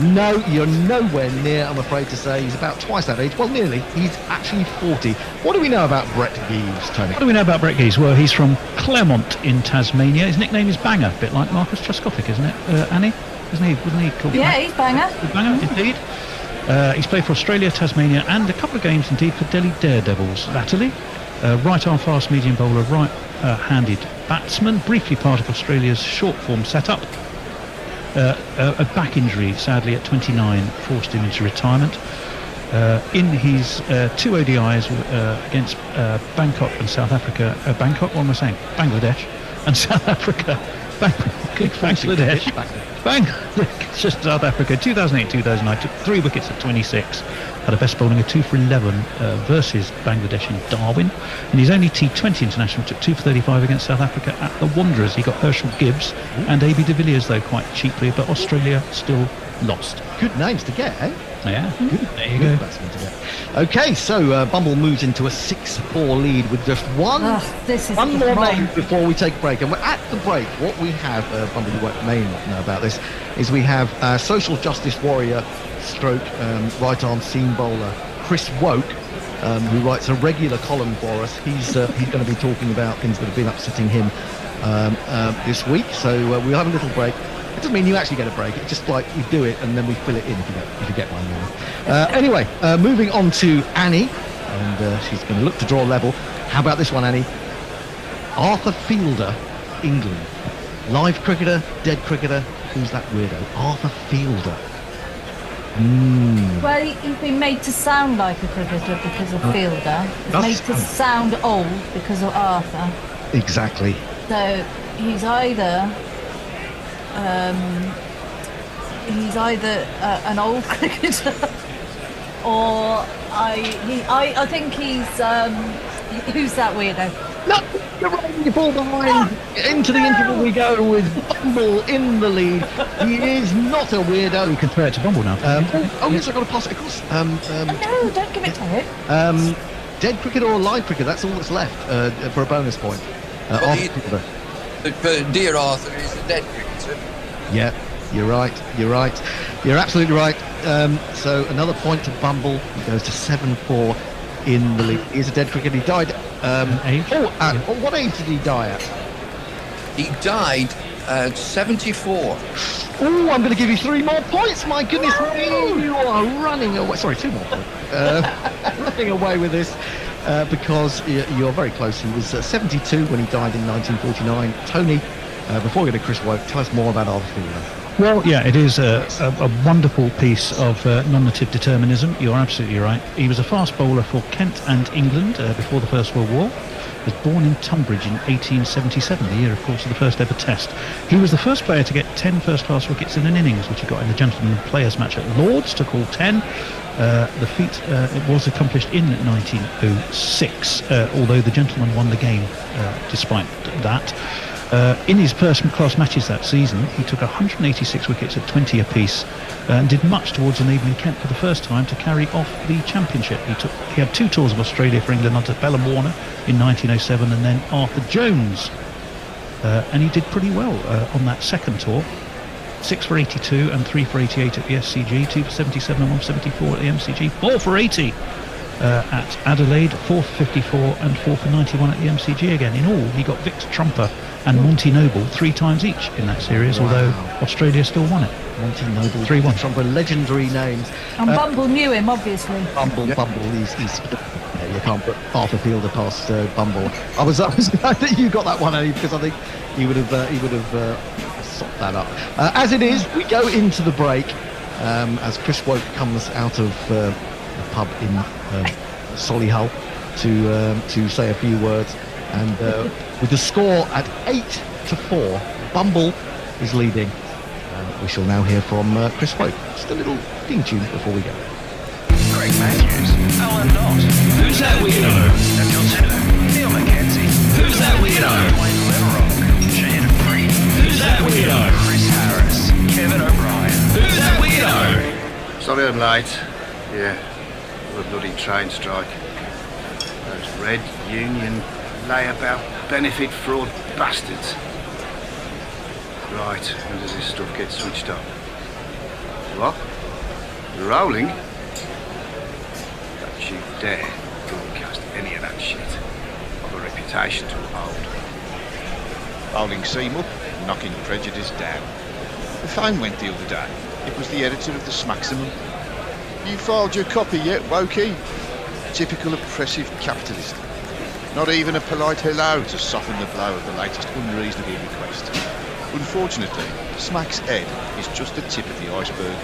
No, you're nowhere near, I'm afraid to say. He's about twice that age. Well, nearly. He's actually 40. What do we know about Brett Geeves, Tony? What do we know about Brett Geeves? Well, he's from Claremont in Tasmania. His nickname is Banger, a bit like Marcus Truskovic, isn't it, Annie? Wasn't he called Yeah, he's Banger. Banger, indeed. He's played for Australia, Tasmania, and a couple of games, indeed, for Delhi Daredevils latterly. Right-arm fast medium bowler, right-handed batsman, briefly part of Australia's short-form setup. A back injury, sadly, at 29, forced him into retirement. In his 2 ODIs against Bangkok and South Africa, Bangkok, what am I saying? Bangladesh and South Africa, Bangladesh. Bangladesh, South Africa, 2008-2009, took 3 wickets at 26. Had a best bowling of 2 for 11 versus Bangladesh in Darwin. And his only T20 international took 2 for 35 against South Africa at the Wanderers. He got Herschel Gibbs and A.B. de Villiers, though, quite cheaply, but Australia still lost. Good names to get, eh? Yeah, there you Good go. batsmen to get. Okay, so Bumble moves into a 6-4 lead with just one more name before we take a break. And we're at the break. What we have, Bumble, you may not know about this, is we have social justice warrior stroke right-arm seam bowler Chris Woke, who writes a regular column for us. He's going to be talking about things that have been upsetting him this week. So we'll have a little break. It doesn't mean you actually get a break. It's just like we do it and then we fill it in if you get one. Anyway, moving on to Annie, and she's going to look to draw level. How about this one, Annie? Arthur Fielder, England. Live cricketer, dead cricketer. Who's that weirdo? Arthur Fielder. Well, he's been made to sound like a cricketer because of Fielder. He's made to sound old because of Arthur. Exactly. So he's either an old cricketer, or I think he's who's that weirdo? No, you're right. You fall behind. Into the interval we go with Bumble in the lead. He is not a weirdo. You can throw it to Bumble now. Yes, I've got to pass it across. No, don't give it to him. Dead cricketer or live cricketer? That's all that's left for a bonus point. Dear Arthur is a dead cricketer. Yeah, you're right. You're absolutely right. So another point to Bumble. He goes to 7-4 in the league. He's a dead cricketer. He died. What age did he die at? He died at 74. Oh, I'm going to give you 3 more points. My goodness me, you are running away. Sorry, 2 more points. Running away with this. Because you're very close. He was 72 when he died in 1949. Tony, before we go to Chris Woke, tell us more about Arthur Fielder. Well, yeah, it is a wonderful piece of nominative determinism. You're absolutely right. He was a fast bowler for Kent and England before the First World War. He was born in Tunbridge in 1877, the year, of course, of the first ever test. He was the first player to get 10 first-class wickets in an innings, which he got in the Gentlemen Players match at Lord's, took all 10. The feat it was accomplished in 1906, although the gentleman won the game despite that. In his first-class matches that season, he took 186 wickets at 20 apiece and did much towards enabling Kent for the first time to carry off the championship. He had 2 tours of Australia for England under Bellum Warner in 1907 and then Arthur Jones. And he did pretty well on that second tour. 6 for 82 and 3 for 88 at the SCG, 2 for 77 and 1 for 74 at the MCG, 4 for 80 at Adelaide, 4 for 54 and 4 for 91 at the MCG again. In all, he got Vic's Trumper and Monty Noble 3 times each in that series, although Australia still won it. Monty Noble, 3-1. Trumper, legendary names. And Bumble knew him, obviously. Bumble, he's you can't put Arthur Fielder past Bumble. I was glad that you got that one, Annie, because I think he would have sopped that up. As it is, we go into the break as Chris Woke comes out of the pub in Solihull to say a few words, and with the score at 8-4, Bumble is leading. We shall now hear from Chris Woke. Just a little theme tune before we go. Greg Matthews, Alan Knott. Who's that weirdo? Daniel Taylor, Neil McKenzie. Who's that weirdo? Dwayne Leverock, Shane Free. Who's that weirdo? Chris Harris, Kevin O'Brien. Who's that weirdo? Sorry I'm late. Yeah, a bloody train strike. Those red union layabout benefit fraud bastards. Right, when does this stuff get switched up? What? You're rolling? Don't you dare broadcast any of that shit. I've a reputation to uphold. Bowling seam up, knocking prejudice down. The phone went the other day. It was the editor of the Smaximum. You filed your copy yet, Wokey? Typical oppressive capitalist. Not even a polite hello to soften the blow of the latest unreasonable request. Unfortunately, Smack's Ed is just the tip of the iceberg.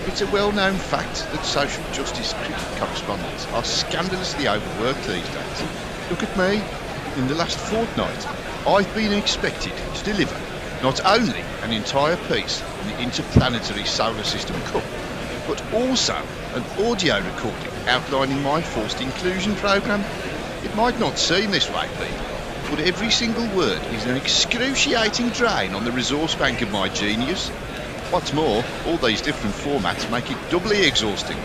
It's a well-known fact that social justice cricket correspondents are scandalously overworked these days. Look at me. In the last fortnight, I've been expected to deliver not only an entire piece on the Interplanetary Solar System Cup, but also an audio recording outlining my forced inclusion programme. It might not seem this way, people, but every single word is an excruciating drain on the resource bank of my genius. What's more, all these different formats make it doubly exhausting.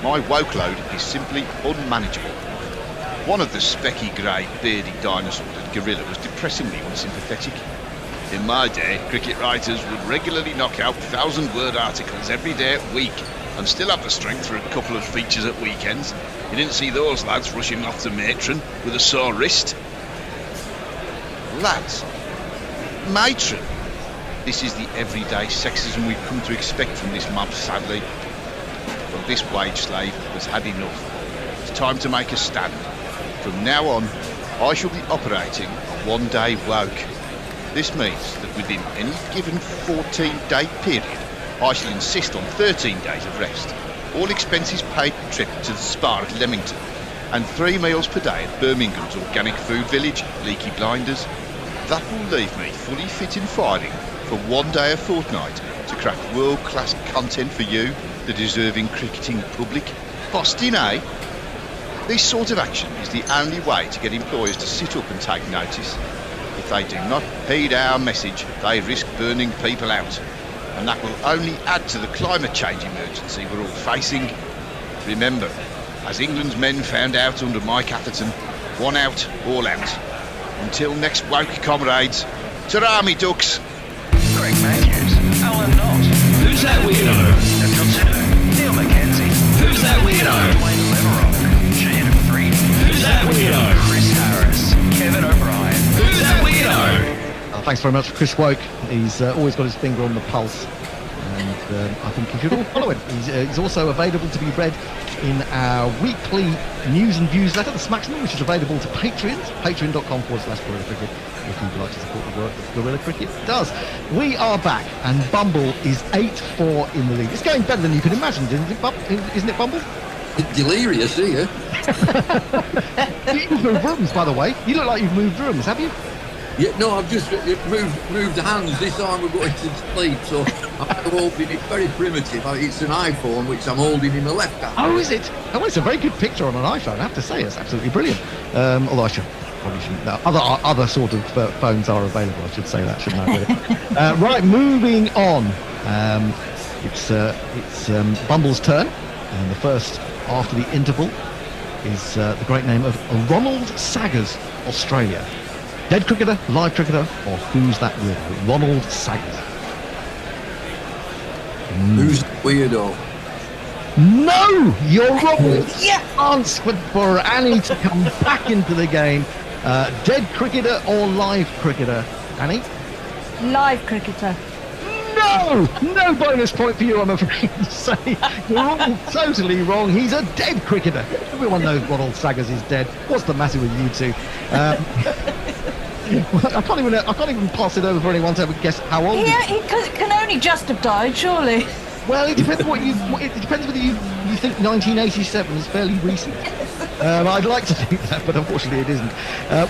My woke load is simply unmanageable. One of the specky grey beardy dinosaurs at Gorilla was depressingly unsympathetic. In my day, cricket writers would regularly knock out 1,000-word articles every day at week and still have the strength for a couple of features at weekends. You didn't see those lads rushing off to matron with a sore wrist. Lads, matron. This is the everyday sexism we've come to expect from this mob, sadly. Well, this wage slave has had enough. It's time to make a stand. From now on, I shall be operating a one-day woke. This means that within any given 14-day period, I shall insist on 13 days of rest, all expenses paid trip to the spa at Leamington, and 3 meals per day at Birmingham's organic food village, Leaky Blinders. That will leave me fully fit and firing for one day a fortnight to craft world-class content for you, the deserving cricketing public. Busting, eh? This sort of action is the only way to get employers to sit up and take notice. If they do not heed our message, they risk burning people out. And that will only add to the climate change emergency we're all facing. Remember, as England's men found out under Mike Atherton, one out, all out. Until next woke, comrades, ta-ra me ducks! Craig Matthews, Alan Knott. Who's that weirdo? Daniel Tinner, Neil McKenzie. Who's that weirdo? Wayne Leverock, Shane Freed. Who's that weirdo? Chris Harris, Kevin O'Brien. Who's that weirdo? Thanks very much, Chris Woke. He's always got his finger on the pulse, and I think you should all follow him. He's also available to be read in our weekly news and views letter, The Smacksman, which is available to Patreons, patreon.com/Gorilla Cricket, if you'd like to support the work that Gorilla Cricket does. We are back, and Bumble is 8-4 in the lead. It's going better than you can imagine, isn't it, Bumble? Delirious, are you? You've moved rooms, by the way. You look like you've moved rooms, have you? Yeah, no, I've just moved hands. This time we're going to sleep, so I'm hoping it's very primitive. It's an iPhone which I'm holding in the left hand. Oh, is it? Oh, it's a very good picture on an iPhone, I have to say. It's absolutely brilliant. Although I probably shouldn't. No, other sort of phones are available, I should say that, shouldn't I? Really? Right, moving on. It's Bumble's turn, and the first after the interval is the great name of Ronald Saggers, Australia. Dead cricketer, live cricketer, or who's that weirdo? Ronald Saggers. Who's the weirdo? No! You're wrong! Chance for Annie to come back into the game. Dead cricketer or live cricketer? Annie? Live cricketer. No! No bonus point for you, I'm afraid to say. You're all totally wrong. He's a dead cricketer. Everyone knows Ronald Saggers is dead. What's the matter with you two? I can't even pass it over for anyone to have a guess how old. Yeah, he can only just have died, surely. Well, it depends it depends whether you think 1987 is fairly recent. I'd like to think that, but unfortunately it isn't.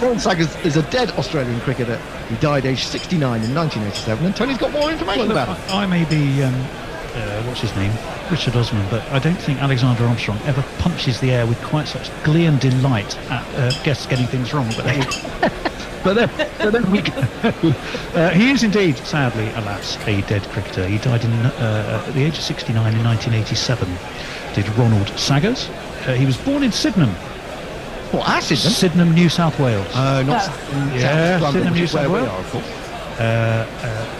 Ronald Saggers is a dead Australian cricketer. He died aged 69 in 1987, and Tony's got more information about him. I may be, what's his name? Richard Osman, but I don't think Alexander Armstrong ever punches the air with quite such glee and delight at guests getting things wrong. But there we go. He is indeed, sadly, alas, a dead cricketer. He died at the age of 69 in 1987. Did Ronald Saggers. He was born in Sydenham. What, Sydenham? Sydenham, New South Wales. Sydenham, New South Wales. Of course.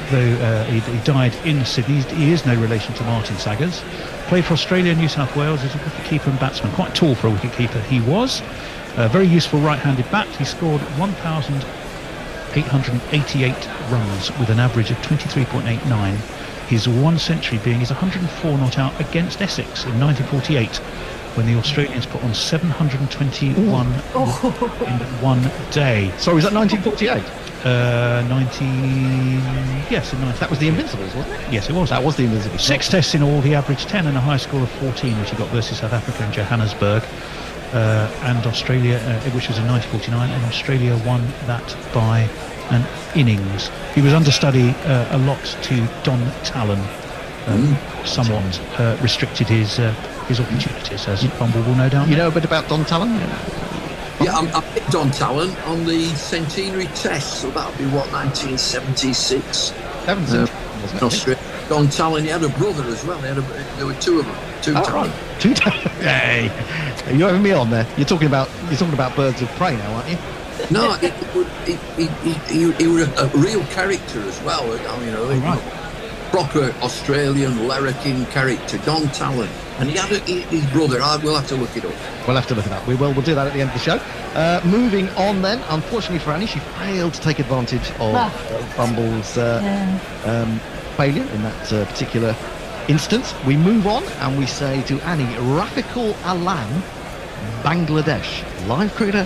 Though he died in Sydney, he is no relation to Martin Saggers. Played for Australia, New South Wales as a wicketkeeper and batsman. Quite tall for a wicketkeeper he was. Very useful right-handed bat. He scored 1,888 runs with an average of 23.89. His one century being his 104 not out against Essex in 1948, when the Australians put on 721 in one day. So was that 1948? Yes, in 19. That was the Invincibles, wasn't it? Yes, it was. That was the Invincibles. 6 tests in all. He averaged 10 and a high score of 14, which he got versus South Africa and Johannesburg. And Australia, which was in 1949, and Australia won that by an innings. He was understudy a lot to Don Talon. Somewhat restricted his opportunities, as Bumble will no doubt. You know a bit about Don Talon? Yeah, I picked Don Talon on the centenary test, so that'll be what, 1976. Don Talon, he had a brother as well. There were two of them. Right. Two Talon. Hey, you're having me on there. You're talking about Birds of Prey now, aren't you? No, he was a real character as well. Proper Australian larrikin character, Don Talon. And he had his brother. We'll have to look it up. We'll have to look it up. We'll do that at the end of the show. Moving on then, unfortunately for Annie, she failed to take advantage of Bumble's failure in that particular instance. We move on and we say to Annie, Rafiqul Alam, Bangladesh, live cricketer,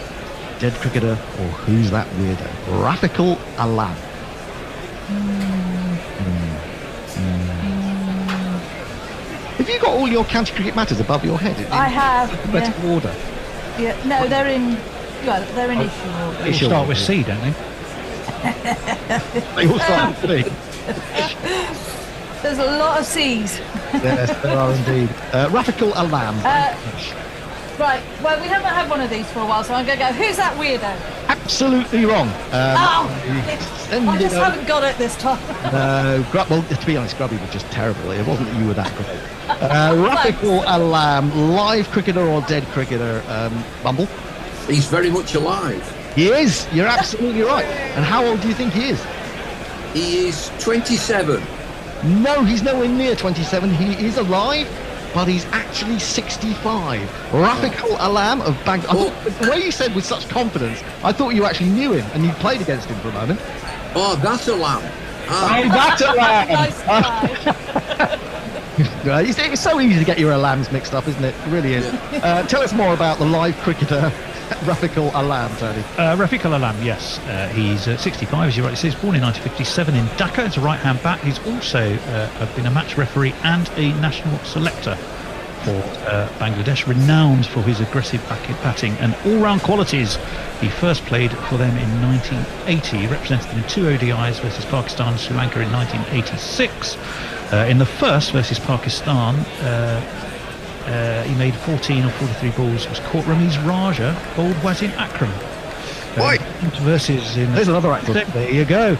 dead cricketer, or who's that weirdo? Rafiqul Alam. Have you got all your county cricket matters above your head? I have. Alphabetical order. Yeah. No, they're in issue order. They all start with C, don't they? They all start with C. There's a lot of C's. Yes, there are indeed. Rafiqul Alam. Right, well, we haven't had one of these for a while, so I'm going to go, who's that weirdo? Absolutely wrong. I just haven't got it this time. Well, to be honest, Grubby was just terrible. It wasn't that you were that great. Rafiqul Alam, live cricketer or dead cricketer, Bumble? He's very much alive. He is. You're absolutely right. And how old do you think he is? He is 27. No, he's nowhere near 27. He is alive, but he's actually 65. Rafiqul Alam of Bangladesh. The way you said with such confidence, I thought you actually knew him and you played against him for a moment. Oh, that's Alam. Oh, that's Alam. It's so easy to get your Alams mixed up, isn't it? It really is. Tell us more about the live cricketer, Rafiqul Alam, Tony. Rafiqul Alam, yes. He's 65, as you rightly say. He was born in 1957 in Dhaka. He's a right-hand bat. He's also been a match referee and a national selector for Bangladesh, renowned for his aggressive batting and all-round qualities. He first played for them in 1980. He represented them in 2 ODIs versus Pakistan and Sri Lanka in 1986. In the first versus Pakistan, he made 14 or 43 balls. Was caught Ramiz Raja, bowled Wazin Akram. There's another actor. There you go.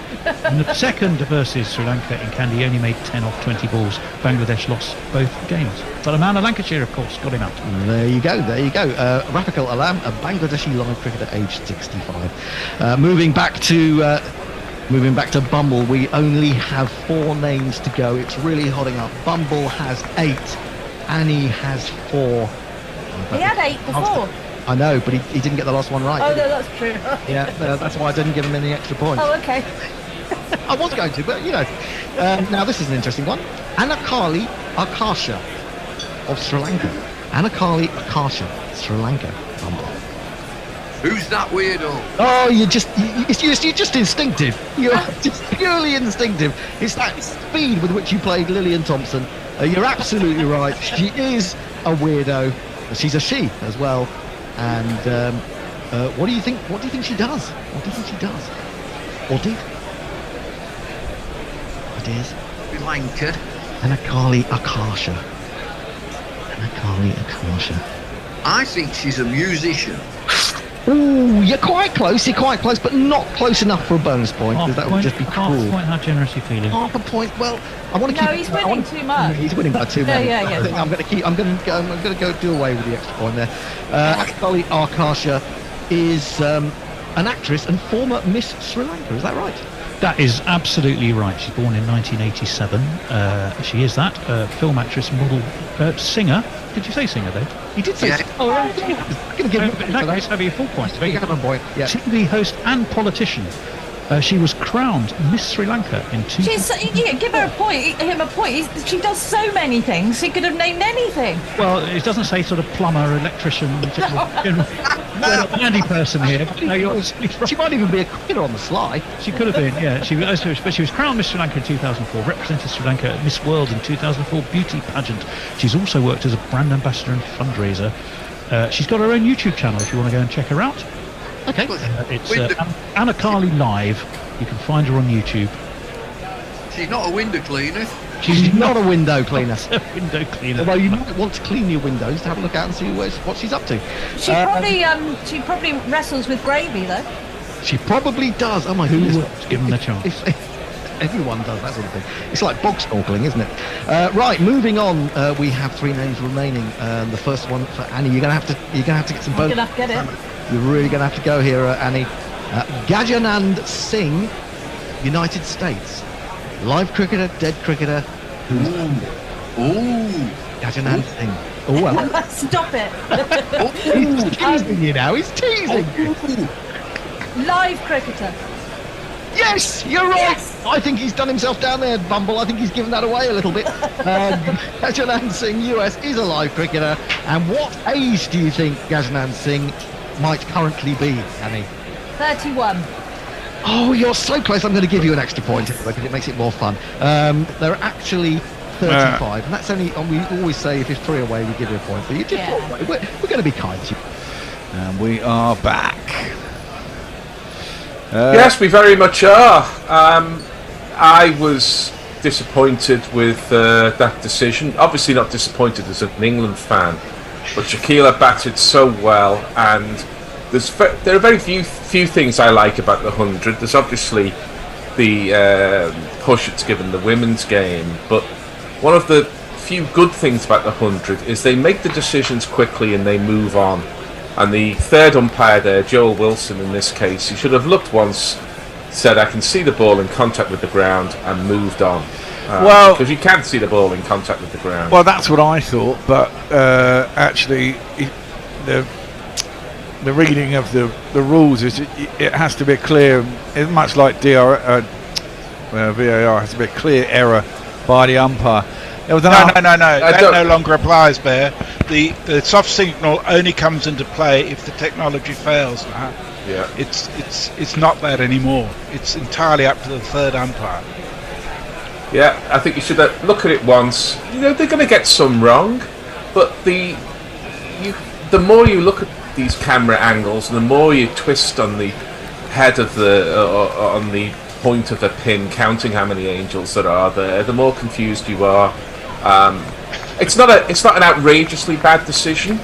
In the second versus Sri Lanka in Kandy, he only made 10 off 20 balls. Bangladesh lost both games. But a man of Lancashire, of course, got him out. There you go. Rafiqul Alam, a Bangladeshi live cricketer, aged 65. Moving back to Bumble, we only have 4 names to go. It's really hotting up. Bumble has 8. Annie has 4. He had 8 before. I know, but he didn't get the last one right. Oh, no, that's true. Yeah, that's why I didn't give him any extra points. Oh, okay. I was going to, but you know. Now this is an interesting one. Anakali Akasha of Sri Lanka. Anakali Akasha, Sri Lanka. Who's that weirdo? Oh, you're just instinctive. You're just purely instinctive. It's that speed with which you played Lillian Thompson. You're absolutely right. She is a weirdo. She's a she as well. And what do you think? What do you think she does? What do you think she does? Or did? Ideas? Sri Lanka. Anakali Akasha. Anakali Akasha. I think she's a musician. Ooh, you're quite close, but not close enough for a bonus point, because that would just be cruel. Half a point, how generous are you feeling? Half a point, well, I want to keep... No, he's winning too much. He's winning by too many. Yeah. I think I'm going to go do away with the extra point there. Anakali Akasha is an actress and former Miss Sri Lanka, is that right? That is absolutely right. She's born in 1987. She is that. Film actress, model, singer. Did you say singer, Dave? He did say singer. Oh, right. I'm going to give him in that case, have you a full point. You have a point. Yeah. TV host and politician. She was crowned Miss Sri Lanka in 2000. Give her a point. Him a point. She does so many things. She could have named anything. Well, it doesn't say sort of plumber, electrician, general handy person here. But, no, she might even be a cricketer on the sly. She could have been, yeah. But she was crowned Miss Sri Lanka in 2004. Represented Sri Lanka at Miss World in 2004 beauty pageant. She's also worked as a brand ambassador and fundraiser. She's got her own YouTube channel if you want to go and check her out. Okay. It's Anakali Live You can find her on YouTube. She's not a window cleaner. She's not a window cleaner. Window cleaner. Although you might want to clean your windows to have a look out and see what she's up to. She probably wrestles with gravy though. She probably does. Oh my goodness! Give them a chance. If everyone does that sort of thing. It's like bog snorkeling, isn't it? Right, moving on. We have 3 names remaining. The first one for Annie. You're gonna have to get some I'm both. gonna have to get it. You're really gonna have to go here, Annie. Gajanand Singh, United States. Live cricketer, dead cricketer. Ooh. Gajanand Singh. Oh well. Stop it. He's teasing you now. He's teasing you. Live cricketer. Yes, you're right. Yes. I think he's done himself down there, Bumble. I think he's given that away a little bit. Gajanand Singh, US, is a live cricketer. And what age do you think Gajanand Singh might currently be, Annie? 31. Oh, you're so close. I'm going to give you an extra point because it makes it more fun. They're actually 35, and that's only. We always say if it's 3 away, we give you a point. But you did 4 away. We're going to be kind to you. And we are back. Yes, we very much are. I was disappointed with that decision. Obviously not disappointed as an England fan, but Shaquille batted so well, and there are very few things I like about the 100. There's obviously the push it's given the women's game, but one of the few good things about the 100 is they make the decisions quickly and they move on. And the third umpire there, Joel Wilson in this case, he should have looked once, said I can see the ball in contact with the ground, and moved on. Because you can't see the ball in contact with the ground. Well, that's what I thought, but actually the reading of the rules is it has to be a clear, much like VAR has to be a clear error by the umpire. No. That no longer applies, Bear. The soft signal only comes into play if the technology fails. Yeah. It's not that anymore. It's entirely up to the third umpire. Yeah, I think you should look at it once. You know, they're going to get some wrong, but the more you look at these camera angles, the more you twist on the head of on the point of the pin, counting how many angels there are there, the more confused you are. It's not an outrageously bad decision,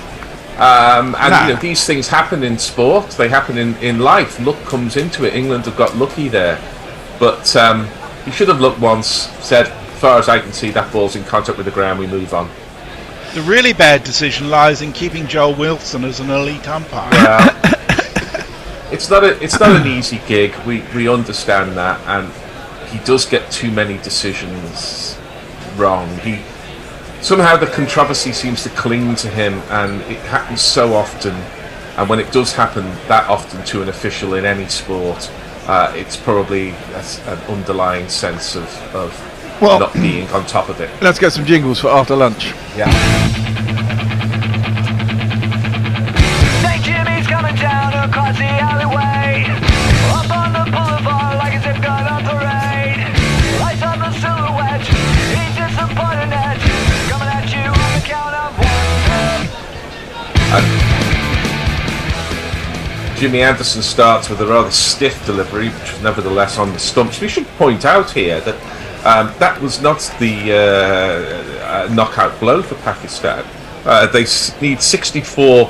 and you know, these things happen in sport. They happen in life. Luck comes into it. England have got lucky there, but you should have looked once, said, as far as I can see, that ball's in contact with the ground. We move on. The really bad decision lies in keeping Joel Wilson as an elite umpire. Well, it's not an easy gig. We understand that, and he does get too many decisions wrong. Somehow the controversy seems to cling to him, and it happens so often. And when it does happen that often to an official in any sport, it's probably an underlying sense of not being on top of it. Let's get some jingles for after lunch. Yeah. St. Jimmy's coming down across the alleyway, up on the boulevard like a zip gun on parade. Lights on the silhouette, he's disappointed net, coming at you on the count of 1. Jimmy Anderson starts with a rather stiff delivery, which was nevertheless on the stumps. We should point out here that that was not the knockout blow for Pakistan. They need 64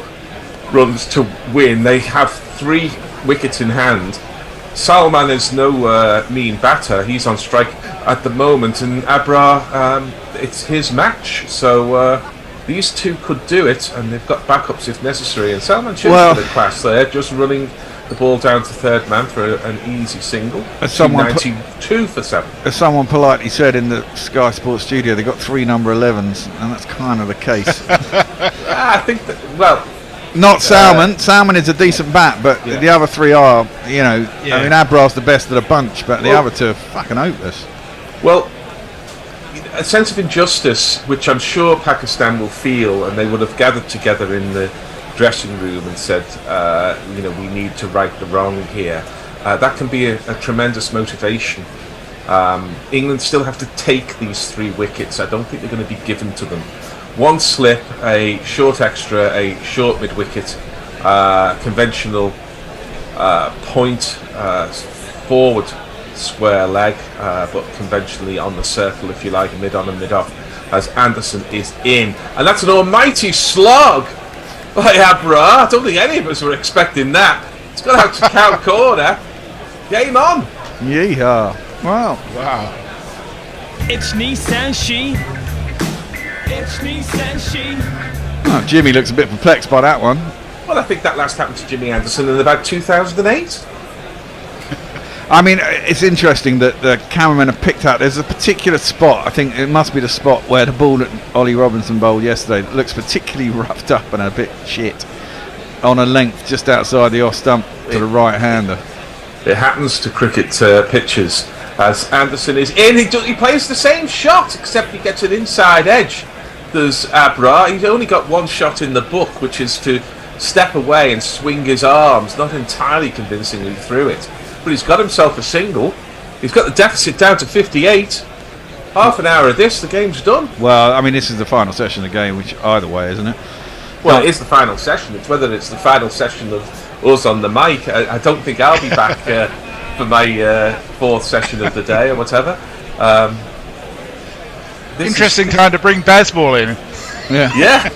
runs to win. They have 3 wickets in hand. Salman is no mean batter. He's on strike at the moment, and Abrar, it's his match. So these two could do it, and they've got backups if necessary. And Salman should have the class there, just running the ball down to third man for an easy single. 92 for 7. As someone politely said in the Sky Sports studio, they got 3 number 11s, and that's kind of the case. I think that, not Salman. Salman is a decent bat, but the other 3 are, you know, I mean, Abrar's the best of the bunch, but the other 2 are fucking hopeless. Well, a sense of injustice, which I'm sure Pakistan will feel, and they would have gathered together in the dressing room and said, you know, we need to right the wrong here. That can be a tremendous motivation. England still have to take these 3 wickets. I don't think they're going to be given to them. 1 slip, a short extra, a short mid-wicket, conventional point forward square leg, but conventionally on the circle, if you like, mid on and mid off, as Anderson is in. And that's an almighty slog by Abra. I don't think any of us were expecting that. It's gone out to count corner. Game on. Yeehaw. Wow. Wow. It's Nissan She. It's Nissan She. Oh, Jimmy looks a bit perplexed by that one. Well, I think that last happened to Jimmy Anderson in about 2008. I mean, it's interesting that the cameramen have picked out. There's a particular spot. I think it must be the spot where the ball that Ollie Robinson bowled yesterday looks particularly roughed up and a bit shit on a length just outside the off stump to the right-hander. It happens to cricket pitchers, as Anderson is in. He plays the same shot, except he gets an inside edge. There's Abra. He's only got one shot in the book, which is to step away and swing his arms, not entirely convincingly through it. But he's got himself a single. He's got the deficit down to 58. Half an hour of this, the game's done. Well, I mean, this is the final session of the game, which either way, isn't it? Well, it is the final session. It's whether it's the final session of us on the mic. I don't think I'll be back for my fourth session of the day or whatever. Interesting time to bring baseball in. Yeah.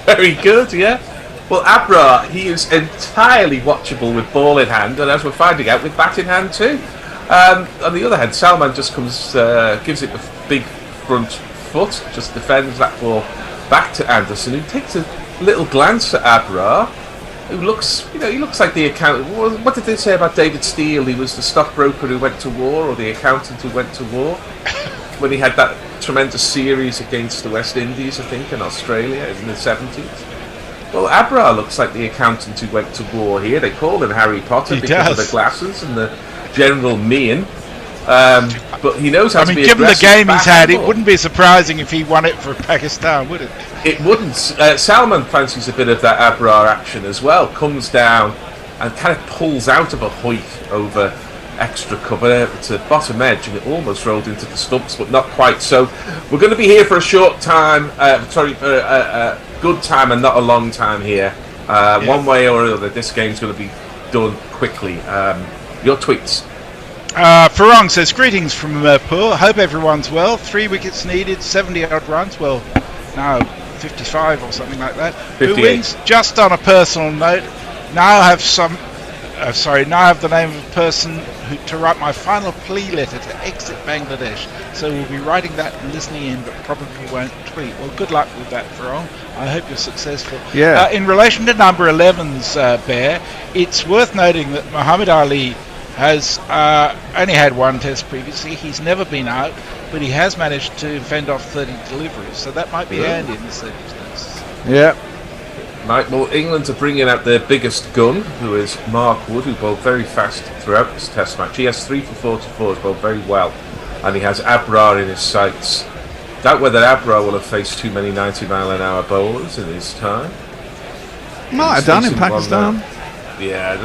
Very good, yeah. Well, Abra, he is entirely watchable with ball in hand, and as we're finding out, with bat in hand too. On the other hand, Salman just gives it the big front foot, just defends that ball back to Anderson, who takes a little glance at Abra, who looks, he looks like the accountant. What did they say about David Steele? He was the stockbroker who went to war, or the accountant who went to war, when he had that tremendous series against the West Indies, I think, in Australia in the 70s. Well, Abra looks like the accountant who went to war here. They call him Harry Potter because of the glasses and the general mien. But he knows how to be given the aggressive game he's had, ball. it wouldn't be surprising if he won it for Pakistan, would it? It wouldn't. Salman fancies a bit of that Abra action as well. Comes down and kind of pulls out of a hoik over extra cover to the bottom edge, and it almost rolled into the stumps, but not quite. So we're going to be here for a short time. For a good time and not a long time here. One way or another, this game's going to be done quickly. Your tweets. Farong says, greetings from Mirpur. Hope everyone's well. 3 wickets needed, 70 odd runs. Well, no, 55 or something like that. 58. Who wins? Just on a personal note, now have the name of a person to write my final plea letter to exit Bangladesh. So we'll be writing that and listening in, but probably won't tweet. Well, good luck with that, Farong. I hope you're successful. Yeah. In relation to number 11's Bear, it's worth noting that Muhammad Ali has only had one test previously. He's never been out, but he has managed to fend off 30 deliveries, so that might be handy in the circumstances. Yeah. Right, well, England are bringing out their biggest gun, who is Mark Wood, who bowled very fast throughout this test match. He has 3 for 44, he's bowled very well, and he has Abra in his sights. Doubt whether Abra will have faced too many 90-mile-an-hour bowlers in his time. Might have done in Pakistan. Yeah,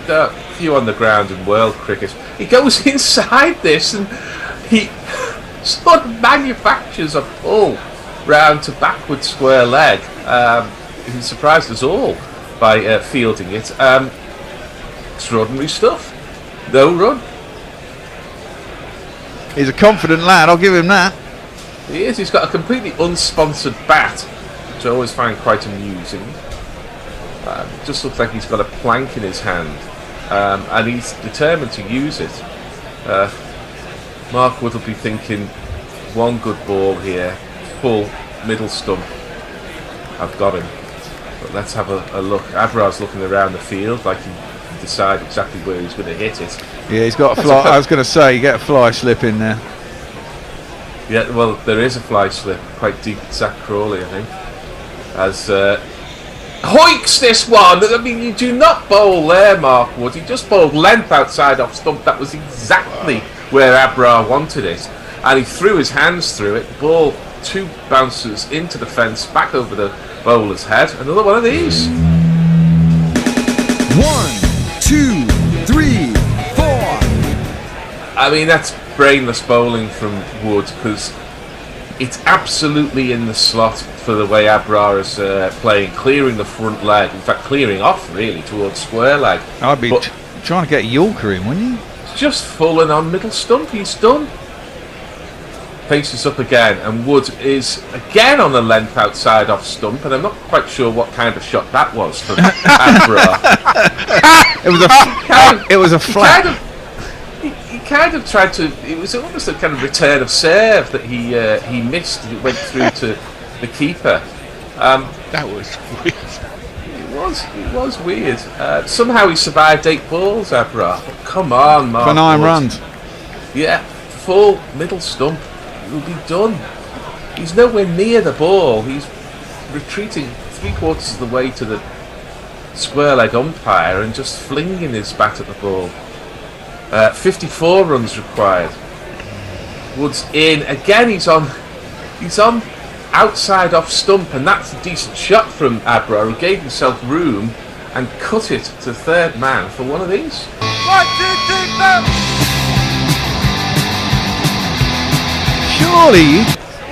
there are a few on the ground in world cricket. He goes inside this and he sort of manufactures a pull round to backward square leg. He surprised us all by fielding it. Extraordinary stuff. No run. He's a confident lad, I'll give him that. He is. He's got a completely unsponsored bat, which I always find quite amusing. Just looks like he's got a plank in his hand, and he's determined to use it. Mark Wood will be thinking, one good ball here, full middle stump. I've got him. But let's have a look. Abra's looking around the field like he can decide exactly where he's going to hit it. Yeah, he's got a fly. I was going to say, you get a fly slip in there. Yeah, well, there is a fly slip, quite deep at Zach Crawley, I think. As hoiks this one. I mean, you do not bowl there, Mark Wood. He just bowled length outside off stump. That was exactly where Abra wanted it, and he threw his hands through it. The ball 2 bounces into the fence, back over the bowler's head. Another one of these. 1, 2, 3, 4. I mean, that's brainless bowling from Wood, because it's absolutely in the slot for the way Abra is playing, clearing the front leg. In fact, clearing off really towards square leg. I'd be trying to get a Yorker in, wouldn't you? just fallen on middle stump. He's done. Faces up again, and Wood is again on the length outside off stump, and I'm not quite sure what kind of shot that was from Abra. It was a flat. He kind of tried to. It was almost a kind of return of serve that he missed. It went through to the keeper. That was weird. It was weird. Somehow he survived 8 balls, Abra. Come on, Mark. For 9 Wood. runs. Yeah, full middle stump. Will be done. He's nowhere near the ball. He's retreating 3/4 of the way to the square leg umpire and just flinging his bat at the ball. 54 runs required. Wood's in again. He's on outside off stump, and that's a decent shot from Abra, who gave himself room and cut it to third man for one of these. 1, 2, 3, 4. Surely,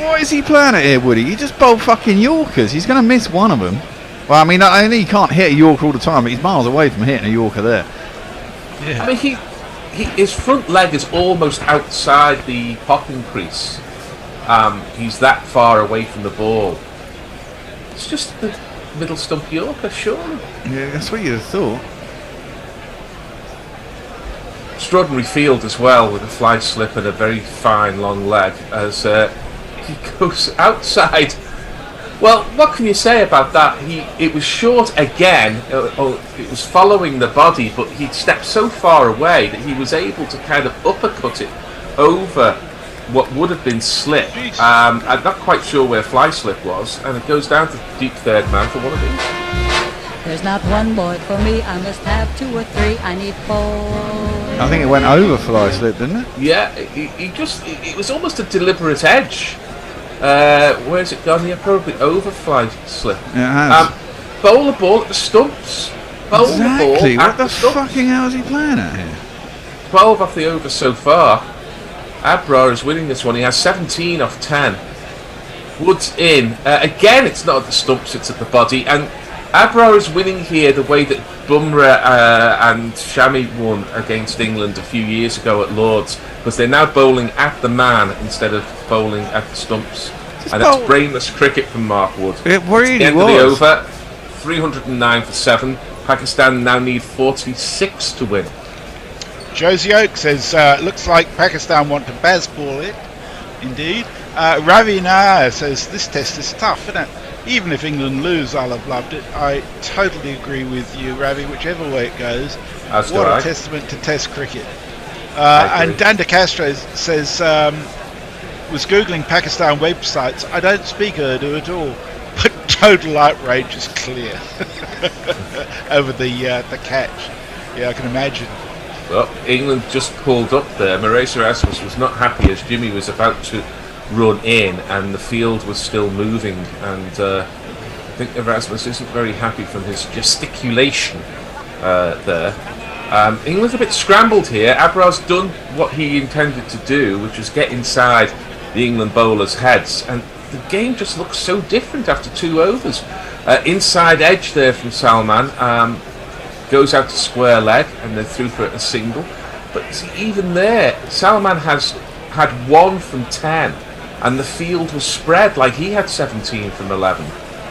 what is he playing at here, Woody? He just bowled fucking Yorkers. He's going to miss one of them. Well, I mean, I know you can't hit a Yorker all the time, but he's miles away from hitting a Yorker there. Yeah. I mean, his front leg is almost outside the popping crease. He's that far away from the ball. It's just the middle stump Yorker, surely. Yeah, that's what you'd have thought. Extraordinary field as well, with a fly slip and a very fine long leg as he goes outside. Well, what can you say about that? It was short again. It was following the body, but he stepped so far away that he was able to kind of uppercut it over what would have been slip. I'm not quite sure where fly slip was, and it goes down to deep third man for one of these. There's not one boy for me, I must have 2 or 3, I need 4. I think it went over fly slip, didn't it? Yeah, it was almost a deliberate edge. Where's it gone here? Probably over fly slip. Yeah, it has. Bowl the ball at the stumps. Bowl Exactly, the ball what at the stumps. fucking hell is he playing at here? 12 off the over so far. Abra is winning this one. He has 17 off 10. Wood's in. Again, it's not at the stumps, it's at the body. And Abra is winning here the way that Bumrah and Shami won against England a few years ago at Lord's, because they're now bowling at the man instead of bowling at the stumps. And that's brainless cricket from Mark Wood. It really the end was. of the over, 309 for 7. Pakistan now need 46 to win. Josie Oak says, looks like Pakistan want to baseball it. Indeed. Ravi Nair says, this test is tough, isn't it? Even if England lose, I'll have loved it. I totally agree with you, Ravi, whichever way it goes. That's what right. a testament to Test cricket. And Dan De Castro says, was Googling Pakistan websites. I don't speak Urdu at all, but total outrage is clear over the catch. Yeah, I can imagine. Well, England just pulled up there. Maurice Erasmus was not happy as Jimmy was about to run in and the field was still moving, and I think Erasmus isn't very happy from his gesticulation there. England's a bit scrambled here. Abra's done what he intended to do, which was get inside the England bowlers' heads, and the game just looks so different after 2 overs. Inside edge there from Salman. Goes out to square leg and then through for a single. But see, even there, Salman has had 1 from 10, and the field was spread like he had 17 from 11,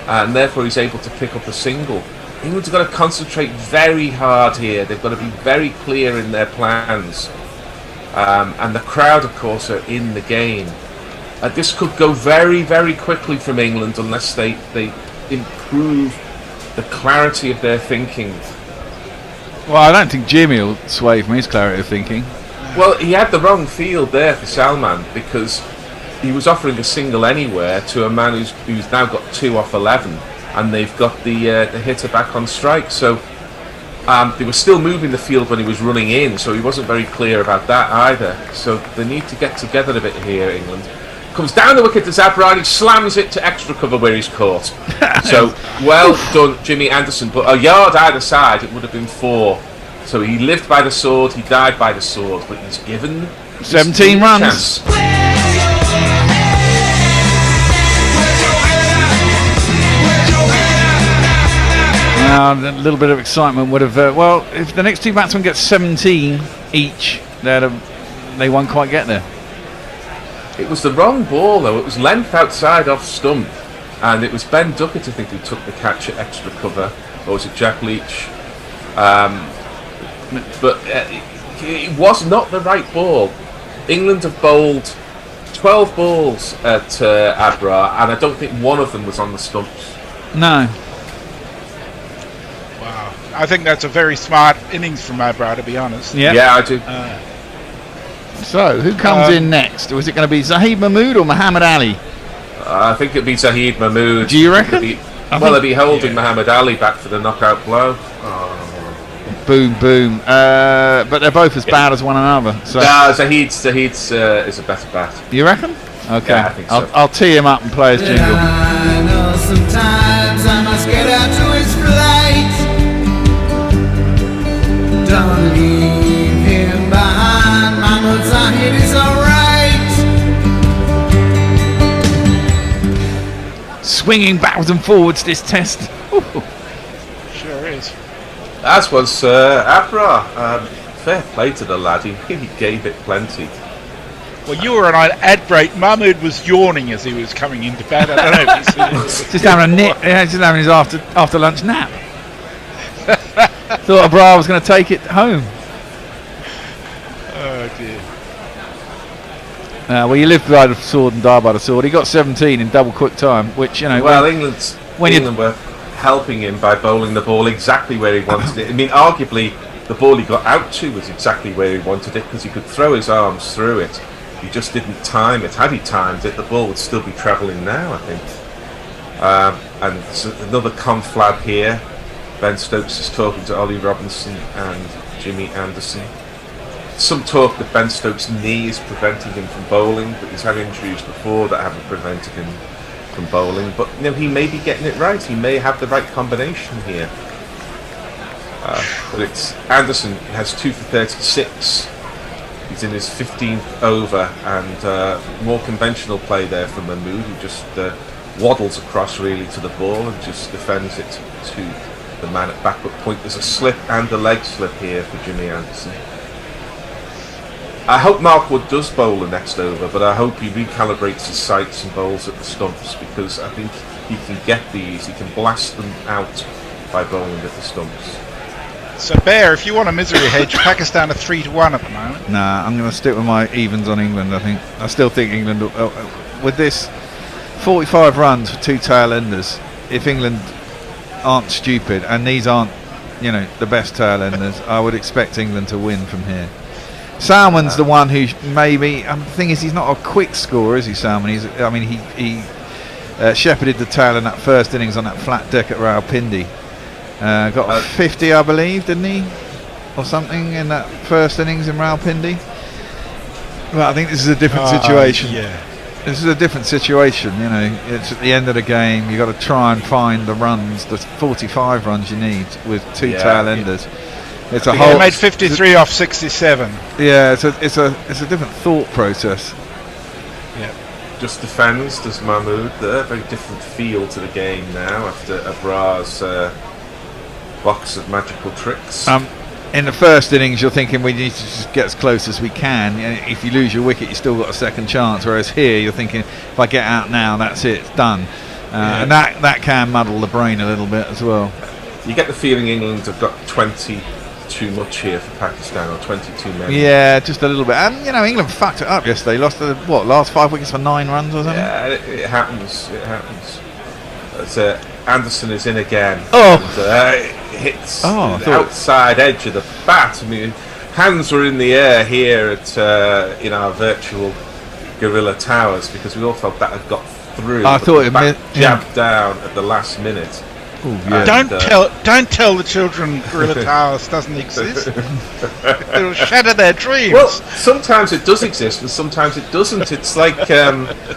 and therefore he's able to pick up a single. England's got to concentrate very hard here. They've got to be very clear in their plans, and the crowd, of course, are in the game. This could go very, very quickly from England unless they improve the clarity of their thinking. Well, I don't think Jimmy will sway from his clarity of thinking. Well, he had the wrong field there for Salman, because he was offering a single anywhere to a man who's now got 2 off 11, and they've got the hitter back on strike. So they were still moving the field when he was running in, so he wasn't very clear about that either. So they need to get together a bit here, England. Comes down the wicket to Zabra, and he slams it to extra cover where he's caught. So well done, Jimmy Anderson. But a yard either side, it would have been 4. So he lived by the sword, he died by the sword, but he's given 17 runs. A little bit of excitement would have. Well, if the next 2 batsmen get 17 each, they won't quite get there. It was the wrong ball, though. It was length outside off stump, and it was Ben Duckett, I think, who took the catch at extra cover, or was it Jack Leach? But it was not the right ball. England have bowled 12 balls at Abra, and I don't think one of them was on the stumps. No. Wow. I think that's a very smart innings from Abra, to be honest. Yeah, I do. So, who comes in next? Was it going to be Zahid Mahmood or Muhammad Ali? I think it'd be Zahid Mahmood. Do you reckon? They'll be holding Muhammad Ali back for the knockout blow. Boom, boom. But they're both as bad as one another. So. Zahid's is a better bat. You reckon? Okay. Yeah, I think so. I'll tee him up and play his jingle. I know sometimes I must get out to his flight. Don't leave him behind. Mahmoud Zahid is alright. Swinging backwards and forwards this test. Ooh. Sure is. As was Abra. Fair play to the lad. He really gave it plenty. Well, you were on ad break. Mahmood was yawning as he was coming into bed. I don't know if you see Just having a nip. Yeah, just having his after lunch nap. Thought Abra was going to take it home. Oh dear. Well, you live by the sword and die by the sword. He got 17 in double quick time, which, you know. Well, England were helping him by bowling the ball exactly where he wanted it. I mean, arguably, the ball he got out to was exactly where he wanted it because he could throw his arms through it. He just didn't time it. Had he timed it, the ball would still be travelling now, I think. And another conflab here. Ben Stokes is talking to Ollie Robinson and Jimmy Anderson. Some talk that Ben Stokes' knee is preventing him from bowling, but he's had injuries before that haven't prevented him from bowling. But he may be getting it right. He may have the right combination here. But it's Anderson has 2 for 36. He's in his 15th over, and more conventional play there from Mahmood, who just waddles across really to the ball and just defends it to the man at backward point. There's a slip and a leg slip here for Jimmy Anderson. I hope Mark Wood does bowl the next over, but I hope he recalibrates his sights and bowls at the stumps, because I think he can get these, he can blast them out by bowling at the stumps. So, Bear, if you want a misery hedge, Pakistan are 3-1 at the moment. Nah, I'm going to stick with my evens on England, I think. I still think England, with this 45 runs for 2 tail enders, if England aren't stupid, and these aren't, the best tail enders, I would expect England to win from here. Salman's the one who maybe, the thing is, he's not a quick scorer, is he, Salman? He shepherded the tail in that first innings on that flat deck at Rawalpindi. Got 50, I believe, didn't he? Or something in that first innings in Rawalpindi. Well, I think this is a different situation. Yeah. This is a different situation, It's at the end of the game. You've got to try and find the runs, the 45 runs you need with 2 tail enders. It's a whole. They made 53 off 67. Yeah, it's a different thought process. Yeah. Just defends, does Mahmood there. Very different feel to the game now after Abra's box of magical tricks. In the first innings, you're thinking we need to just get as close as we can. If you lose your wicket, you still got a second chance. Whereas here, you're thinking, if I get out now, that's it, it's done. And that can muddle the brain a little bit as well. You get the feeling England have got 20 too much here for Pakistan, or 20 too many. Yeah, just a little bit. And England fucked it up yesterday. Lost the last 5 wickets for 9 runs or something. Yeah, it happens. It happens. Anderson is in again. And, hits the outside edge of the bat. I mean, hands were in the air here at in our virtual Gorilla Towers, because we all felt that had got through. I thought it jabbed down at the last minute. Ooh, yeah. Don't tell the children Gorilla Towers doesn't exist. It'll shatter their dreams. Well, sometimes it does exist, and sometimes it doesn't. It's like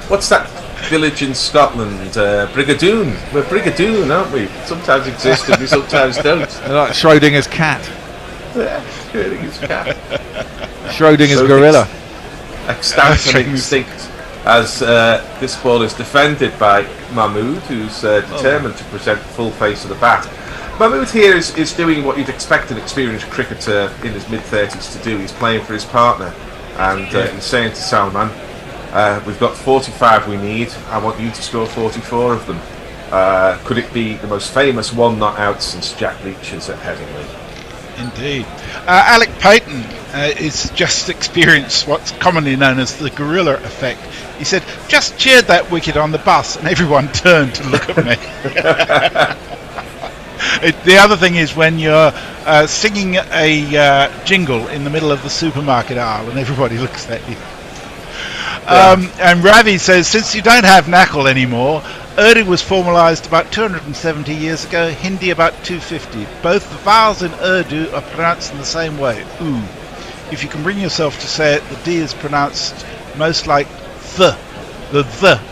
what's that village in Scotland? Brigadoon. We're Brigadoon, aren't we? Sometimes exist and we sometimes don't. They're like Schrodinger's cat. Yeah, Schrodinger's cat. Schrodinger's gorilla. Extant and extinct. As this ball is defended by Mahmood, who's determined to present full face of the bat. Mahmood here is doing what you'd expect an experienced cricketer in his mid-30s to do. He's playing for his partner, and he's saying to Salman, we've got 45 we need, I want you to score 44 of them. Could it be the most famous one not out since Jack Leach's at Headingley? Indeed. Alec Payton is just experienced what's commonly known as the gorilla effect. He said, just cheered that wicket on the bus and everyone turned to look at me. The other thing is when you're singing a jingle in the middle of the supermarket aisle and everybody looks at you. And Ravi says, since you don't have knuckle anymore, Urdu was formalised about 270 years ago, Hindi about 250. Both the vowels in Urdu are pronounced in the same way, oo. If you can bring yourself to say it, the D is pronounced most like the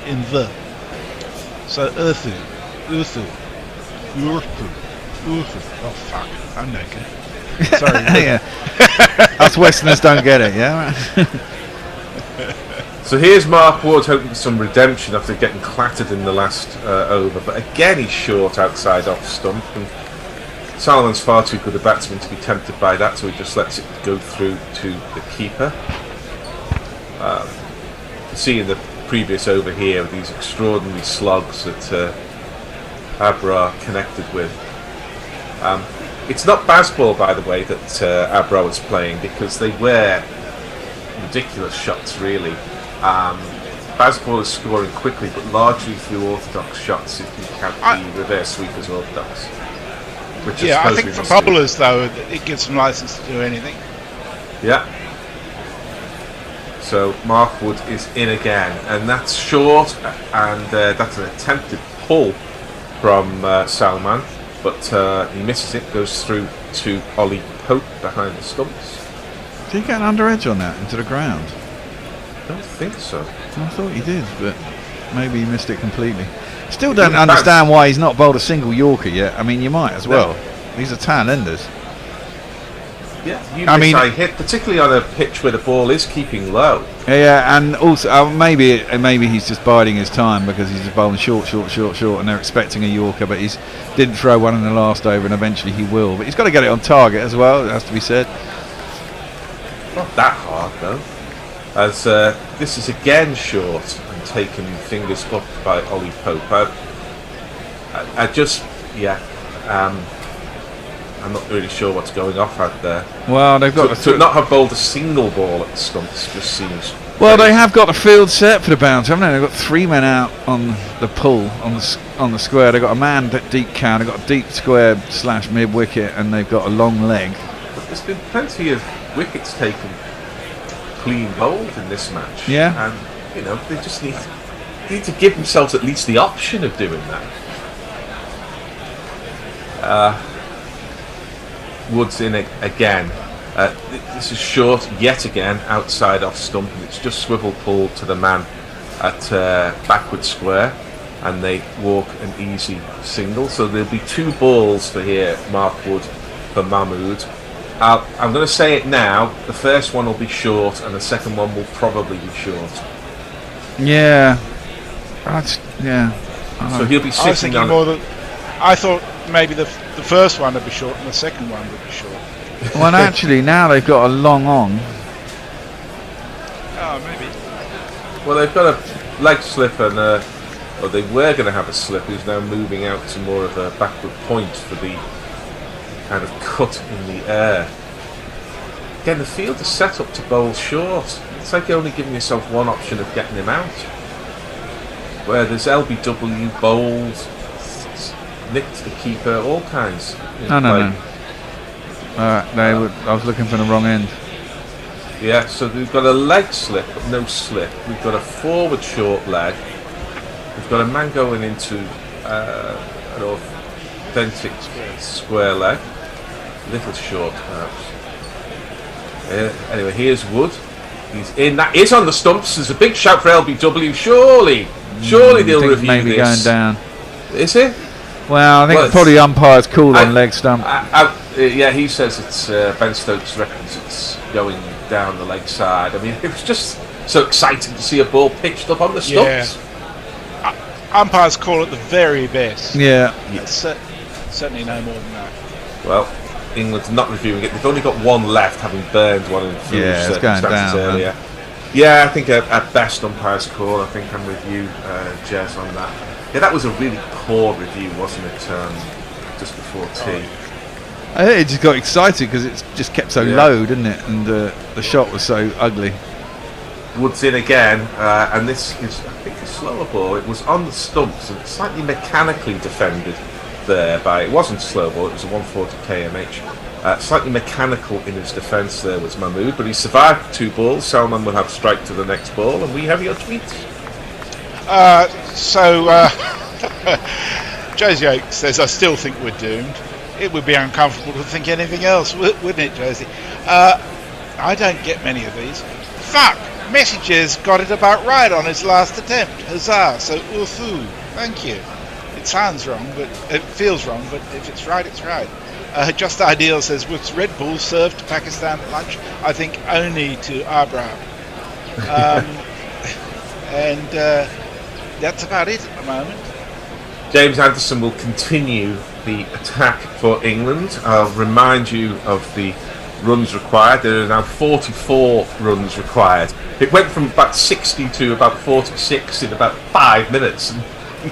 in the. So Urdu, Urdu, Urdu, Urdu. Oh fuck, I'm naked. Sorry. Yeah. Us Westerners don't get it, yeah? So here's Mark Wood hoping for some redemption after getting clattered in the last over, but again he's short outside off stump, and Salman's far too good a batsman to be tempted by that, so he just lets it go through to the keeper. See in the previous over here these extraordinary slugs that Abra connected with. It's not baseball, by the way, that Abra was playing, because they were ridiculous shots, really. Baseball is scoring quickly, but largely through orthodox shots, if you count the reverse sweep as orthodox. Which I think for bowlers, though, it gives them license to do anything. Yeah. So Mark Wood is in again, and that's short, and that's an attempted pull from Salman, but he misses it, goes through to Ollie Pope behind the stumps. Did he get an under edge on that into the ground? I don't think so. I thought he did, but maybe he missed it completely. Still don't understand why he's not bowled a single Yorker yet. I mean, you might as well. These are tan enders. Yeah, I mean, I hit particularly on a pitch where the ball is keeping low. Yeah, and also maybe he's just biding his time because he's just bowling short, and they're expecting a Yorker, but he's didn't throw one in the last over, and eventually he will. But he's got to get it on target as well. It has to be said. Not that hard though, as this is again short and taken fingers up by Ollie Pope. I just, I'm not really sure what's going off out there. Well, they've got to not have bowled a single ball at the stumps just seems. Well, they have got the field set for the bounce, haven't they? They've got 3 men out on the pull on the square. They've got a man deep count. They've got a deep square / mid wicket, and they've got a long leg. But there's been plenty of wickets taken clean bowled in this match. Yeah. And they just need to give themselves at least the option of doing that. Woods in again. This is short yet again, outside off stump, and it's just swivel pulled to the man at backward square, and they walk an easy single. So there'll be 2 balls for here, Mark Wood for Mahmood. I'm going to say it now. The first one will be short, and the second one will probably be short. Yeah. So he'll be sitting on. I thought maybe the first one would be short and the second one would be short. Well, actually, now they've got a long on. Oh, maybe. Well, they've got a leg slip, and or they were going to have a slip, who's now moving out to more of a backward point for the kind of cut in the air. Again, the field is set up to bowl short. It's like you're only giving yourself one option of getting him out. Where there's LBW, bowled, nicked the keeper, all kinds. No. I was looking for the wrong end. Yeah, so we've got a leg slip, but no slip. We've got a forward short leg. We've got a man going into an authentic square leg. Little short, perhaps. Anyway, here's Wood. He's in. That is on the stumps. There's a big shout for LBW. Surely they'll review maybe this. Going down. Is it? Well, I think probably umpire's call on leg stump. Yeah, he says it's Ben Stokes reckons it's going down the leg side. I mean, it was just so exciting to see a ball pitched up on the stumps. Umpires call it the very best. Yeah. Certainly no more than that. Well, England's not reviewing it. They've only got one left, having burned one in foolish Yeah, it's going circumstances down, earlier. man. Yeah, I think at best umpire's call. I think I'm with you, Jez, on that. Yeah, that was a really poor review, wasn't it? Just before tea. I think it just got excited because it just kept so low, didn't it? And the shot was so ugly. Woods in again, and this is, I think, a slower ball. It was on the stumps and slightly mechanically defended there by. It wasn't a slow ball. It was a 140 kmh. Slightly mechanical in his defence there was Mahmood, but he survived 2 balls. Salman will have strike to the next ball, and we have your tweets. Josie Oak says, I still think we're doomed. It would be uncomfortable to think anything else, wouldn't it, Josie? I don't get many of these. Fuck! Messages got it about right on his last attempt. Huzzah! So, ufu. Thank you. It sounds wrong, but it feels wrong, but if it's right, it's right. Just Ideal says, was Red Bull served to Pakistan at lunch? I think only to Abraham. And that's about it at the moment. James Anderson will continue the attack for England. I'll remind you of the runs required. There are now 44 runs required. It went from about 60 to about 46 in about 5 minutes, and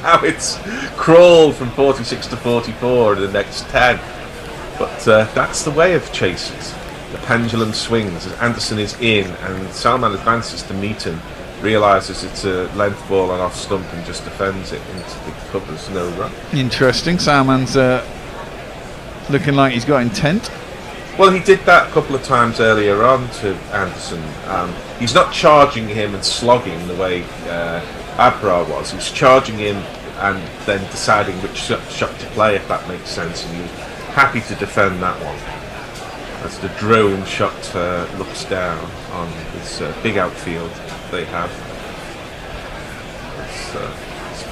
now it's crawled from 46 to 44 in the next 10. But that's the way of chasers. The pendulum swings as Anderson is in and Salman advances to meet him, realises it's a length ball and off stump and just defends it into the covers, no run. Interesting. Salman's looking like he's got intent. Well, he did that a couple of times earlier on to Anderson. He's not charging him and slogging the way Abra was. He's charging him and then deciding which shot to play, if that makes sense, and he was happy to defend that one. As the drone shot looks down on this big outfield they have. This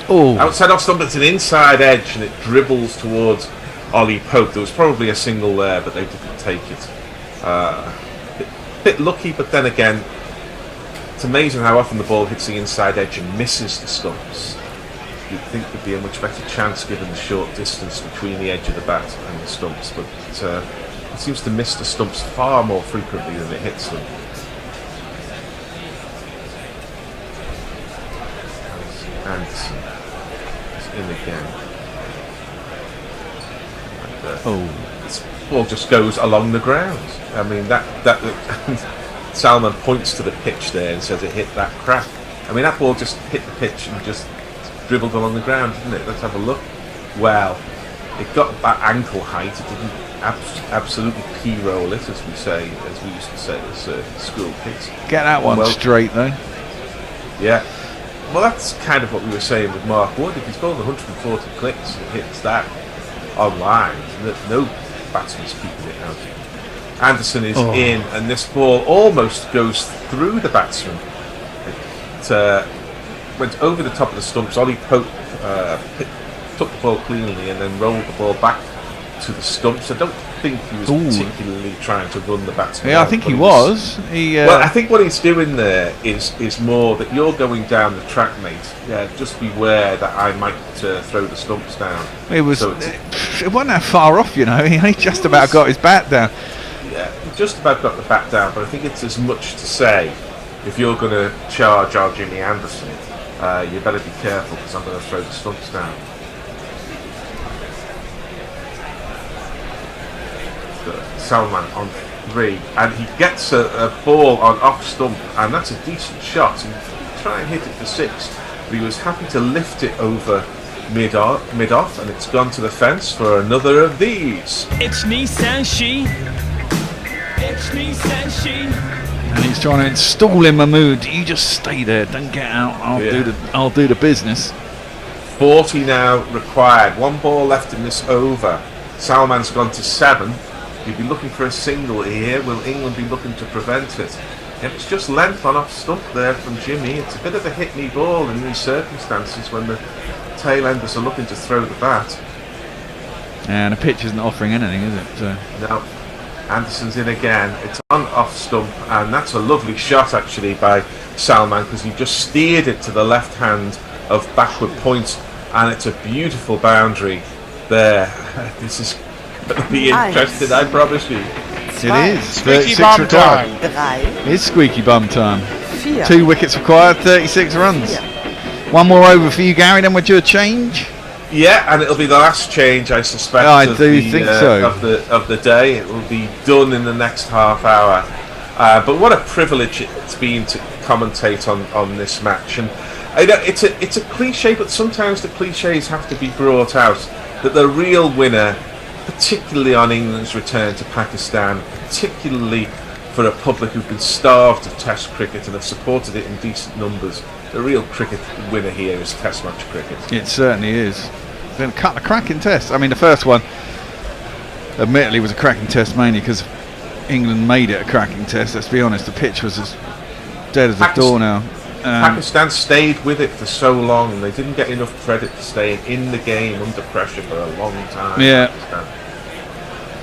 ball is outside off stump. It's an inside edge and it dribbles towards Ollie Pope. There was probably a single there, but they didn't take it. Bit lucky, but then again, it's amazing how often the ball hits the inside edge and misses the stumps. You'd think there'd be a much better chance given the short distance between the edge of the bat and the stumps, but it seems to miss the stumps far more frequently than it hits them. Anderson is in again. This ball just goes along the ground. I mean, that Salman points to the pitch there and says it hit that crack. I mean, that ball just hit the pitch and just dribbled along the ground, didn't it? Let's have a look. Well, it got about ankle height. It didn't absolutely p-roll it, as we used to say as school kids. Get that one straight, though. Yeah. Well, that's kind of what we were saying with Mark Wood. If he's bowled 140 clicks and hits that online, no batsman's keeping it out. Anderson is in, and this ball almost goes through the batsman. It went over the top of the stumps. Ollie Pope took the ball cleanly and then rolled the ball back to the stumps. I don't think he was particularly trying to run the batsman. Yeah, I think he was. Well, I think what he's doing there is more that you're going down the track, mate. Yeah, just beware that I might throw the stumps down. It wasn't that far off, you know. He just about got his bat down. Yeah, he just about got the bat down, but I think it's as much to say, if you're going to charge our Jimmy Anderson, you better be careful because I'm going to throw the stumps down. Salman on 3, and he gets a ball on off stump, and that's a decent shot. And try and hit it for 6, but he was happy to lift it over mid off, and it's gone to the fence for another of these. It's Nissan Shi. It's Nissan Shi. And he's trying to install in Mahmood. You just stay there, don't get out. I'll do the business. 40 now required. 1 ball left in this over. Salman's gone to 7. You'd be looking for a single here. Will England be looking to prevent it? And it's just length on off stump there from Jimmy. It's a bit of a hit-me ball in these circumstances when the tail enders are looking to throw the bat. And the pitch isn't offering anything, is it? So. No. Anderson's in again. It's on off stump, and that's a lovely shot actually by Salman because he just steered it to the left hand of backward point, and it's a beautiful boundary there. This is going to be interesting, I promise you. It is. Squeaky 36 bum required. time. It is squeaky bum time. 4. 2 wickets required, 36 runs. One more over for you, Gary, then we'll do a change. Yeah, and it'll be the last change, I suspect. I of do the, think so. Of the day. It will be done in the next half hour. But what a privilege it's been to commentate on this match. And I know it's a cliche, but sometimes the cliches have to be brought out. That the real winner, particularly on England's return to Pakistan, particularly for a public who've been starved of Test cricket and have supported it in decent numbers, the real cricket winner here is Test match cricket. It certainly is. It's been a couple of cracking tests. I mean, the first one, admittedly, was a cracking test mainly because England made it a cracking test. Let's be honest, the pitch was as dead as a door now. Pakistan stayed with it for so long, and they didn't get enough credit for staying in the game under pressure for a long time. Yeah. Pakistan.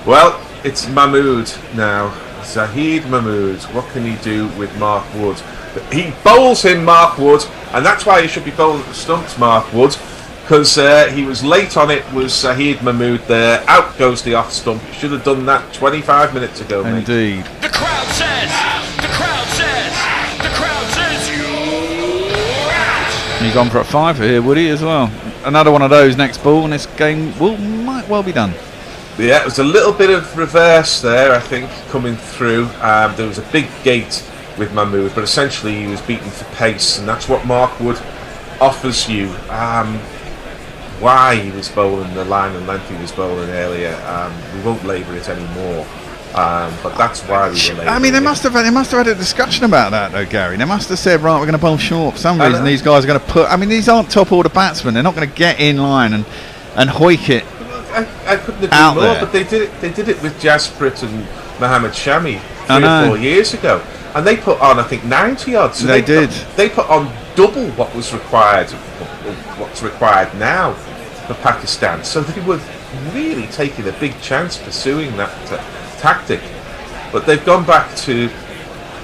Well, it's Mahmood now. Zahid Mahmood. What can he do with Mark Wood? He bowls him, Mark Wood, and that's why he should be bowling at the stumps, Mark Wood, because he was late on it. Was Zahid Mahmood there? Out goes the off stump. Should have done that 25 minutes ago, mate. Indeed. The crowd says, the crowd says, the crowd says you're out. He's gone for a 5 here, Woody, as well. Another one of those next ball, and this game might well be done. Yeah, it was a little bit of reverse there, I think, coming through. There was a big gate with Mahmood, but essentially he was beaten for pace, and that's what Mark Wood offers you. Why he was bowling the line and length he was bowling earlier, we won't labour it anymore. But that's why we were late. I mean, they must have had a discussion about that, though, Gary. They must have said, right, we're going to bowl short. For some reason, these guys are going to put. I mean, these aren't top order batsmen. They're not going to get in line and hoik it. I couldn't agree more, but they did it with Jasprit and Mohammed Shami 3 or 4 years ago, and they put on, I think, 90 odds. So they did. They put on double what was required, what's required now for Pakistan. So they were really taking a big chance pursuing that tactic, but they've gone back to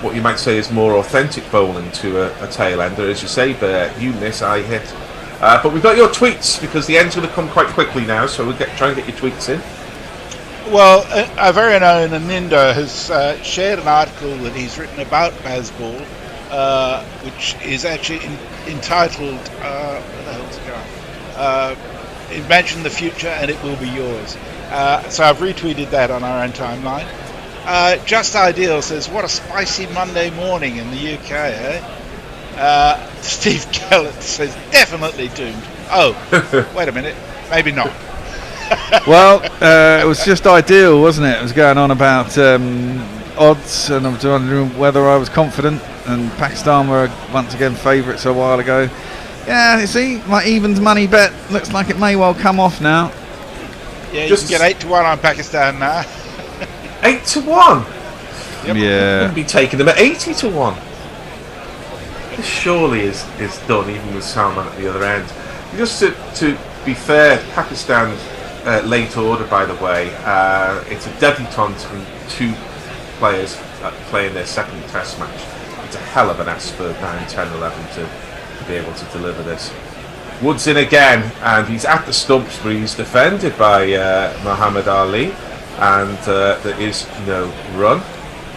what you might say is more authentic bowling to a tail ender. As you say, Bear, you miss, I hit. But we've got your tweets because the end's going to come quite quickly now, so we'll try and get your tweets in. Well, our very own Anindo has shared an article that he's written about Bazball, which is actually entitled, where the hell's it going? Imagine the future and it will be yours. So I've retweeted that on our own timeline. Just Ideal says, what a spicy Monday morning in the UK, eh? Steve Kellett says, definitely doomed. Oh, wait a minute, maybe not. Well, it was just Ideal, wasn't it? It was going on about odds, and I was wondering whether I was confident, and Pakistan were once again favourites a while ago. Yeah, you see, my evens money bet looks like it may well come off now. Yeah, you can get 8 to 1 on Pakistan now. 8 to 1? Yep. Yeah. You wouldn't be taking them at 80 to 1. This surely is done, even with Salman at the other end. Just to be fair, Pakistan late order, by the way, it's a debutante and 2 players playing their second test match. It's a hell of an ask for 9, 10, 11 to be able to deliver this. Wood's in again, and he's at the stumps, but he's defended by Muhammad Ali, and there is no run.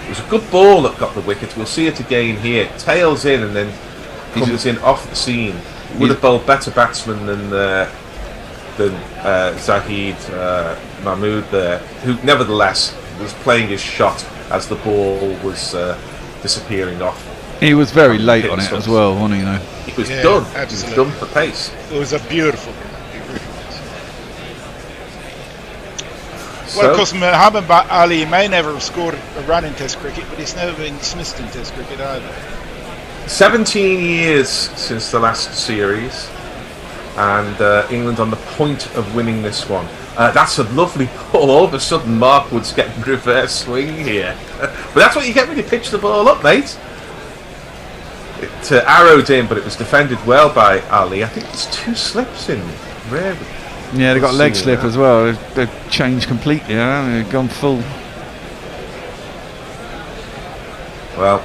It was a good ball that got the wicket. We'll see it again here. Tails in and then comes in off the seam. Would have bowled better batsman than Zahid Mahmood there, who nevertheless was playing his shot as the ball was disappearing off. He was very late on it as well, wasn't he? You know? He was done. Absolutely. He was done for pace. It was a beautiful. Well, of course, Muhammad Ali may never have scored a run in Test cricket, but he's never been dismissed in Test cricket either. 17 years since the last series, and England on the point of winning this one. That's a lovely ball. All of a sudden, Mark Wood's getting reverse swing here. But that's what you get when you pitch the ball up, mate. It arrowed in, but it was defended well by Ali. I think there's 2 slips in. Rare. Yeah, they got leg slip as well. They've changed completely. They've gone full. Well,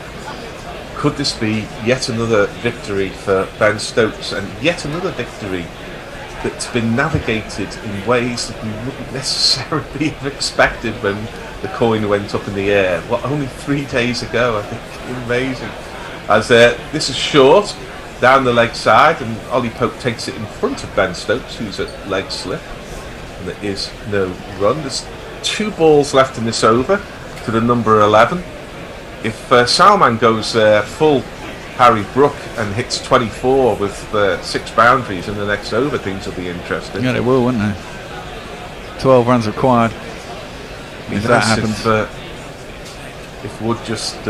could this be yet another victory for Ben Stokes and yet another victory that's been navigated in ways that we wouldn't necessarily have expected when the coin went up in the air. Only 3 days ago, I think. Amazing. As this is short, down the leg side, and Ollie Pope takes it in front of Ben Stokes, who's at leg slip. And there is no run. There's 2 balls left in this over to the number 11. If Salman goes full Harry Brook and hits 24 with 6 boundaries in the next over, things will be interesting. Yeah, they will, won't they? 12 runs required. If that happens. If Wood just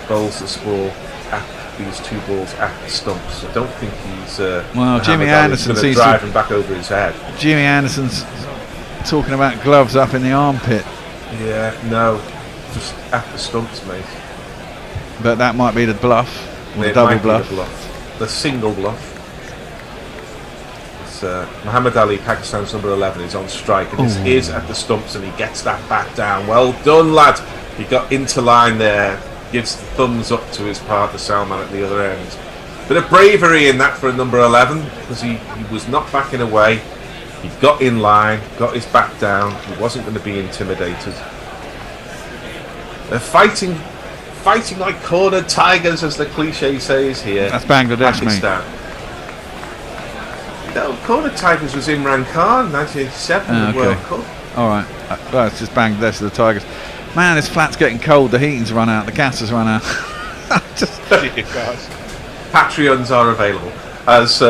bowls this ball at these 2 balls at the stumps, I don't think he's. Well, Jimmy Anderson seems to drive him back over his head. Jimmy Anderson's talking about gloves up in the armpit. Yeah, no, just at the stumps, mate. But that might be the bluff. Or the double bluff. The single bluff. It's Muhammad Ali, Pakistan's number 11, is on strike, and this is at the stumps, and he gets that back down. Well done, lad. He got into line there. Gives the thumbs up to his partner Salman at the other end. Bit of bravery in that for a number 11, because he was not backing away. He got in line, got his back down. He wasn't going to be intimidated. They're fighting like cornered tigers, as the cliche says here. That's Bangladesh, Pakistan. No, cornered tigers was Imran Khan, 1987, in the World Cup. All right. Well, it's just Bangladesh, the tigers. Man, this flat's getting cold. The heating's run out. The gas has run out. Patreons are available. As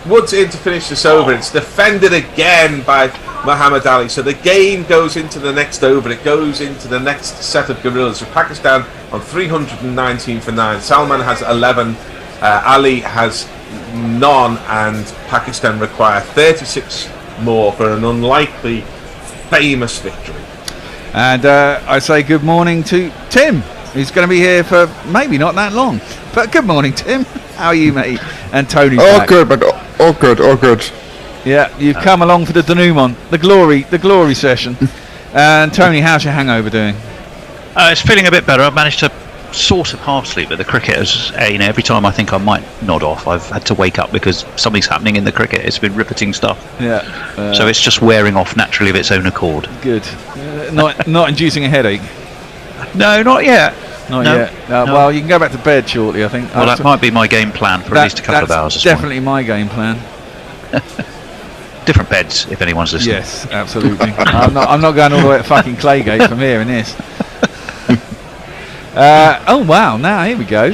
Wood's in to finish this over, it's defended again by Muhammad Ali. So the game goes into the next over. It goes into the next set of gorillas. So Pakistan on 319 for 9. Salman has 11. Ali has none, and Pakistan require 36 more for an unlikely famous victory. And I say good morning to Tim, who's going to be here for maybe not that long. But good morning, Tim. How are you, mate? And Tony's back. Good, but all good. Yeah, you've come along for the denouement, the glory session. And Tony, how's your hangover doing? It's feeling a bit better. I've managed to sort of half sleep, but the cricket is, every time I think I might nod off, I've had to wake up because something's happening in the cricket. It's been riveting stuff. Yeah. So it's just wearing off naturally of its own accord. Good. Not inducing a headache. No, not yet. Not yet. No. Well, you can go back to bed shortly, I think. Well, that might be my game plan for at least a couple of hours. That's definitely my game plan. Different beds, if anyone's listening. Yes, absolutely. I'm not going all the way to fucking Claygate from here in this. Oh wow! Now here we go.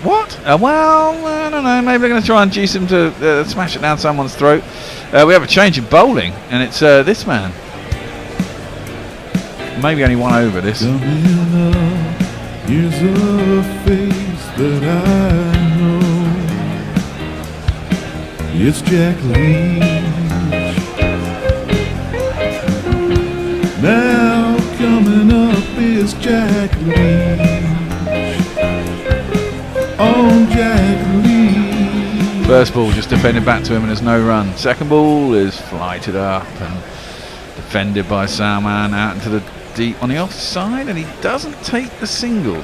What? Well, I don't know. Maybe they're going to try and induce him to smash it down someone's throat. We have a change in bowling, and it's this man. Maybe only one over this. Here's a face that I know. It's Jack Leach. Now coming up is Jack Leach. Oh, Jack Leach. First ball just defended back to him and there's no run. Second ball is flighted up and defended by Salman out into the deep on the offside, and he doesn't take the single.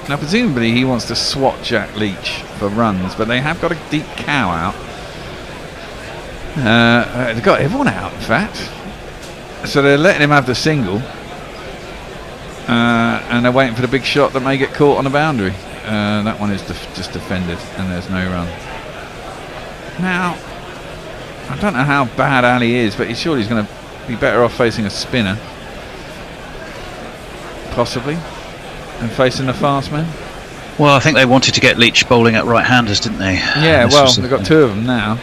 Now presumably he wants to swat Jack Leach for runs, but they have got a deep cow out. They've got everyone out, in fact. So they're letting him have the single, and they're waiting for the big shot that may get caught on the boundary. That one is just defended, and there's no run. Now, I don't know how bad Ali is, but he's surely he's going to be better off facing a spinner, possibly, and facing the fast man. Well, I think they wanted to get Leach bowling at right-handers, didn't they? Yeah, well, they've got 2 of them now.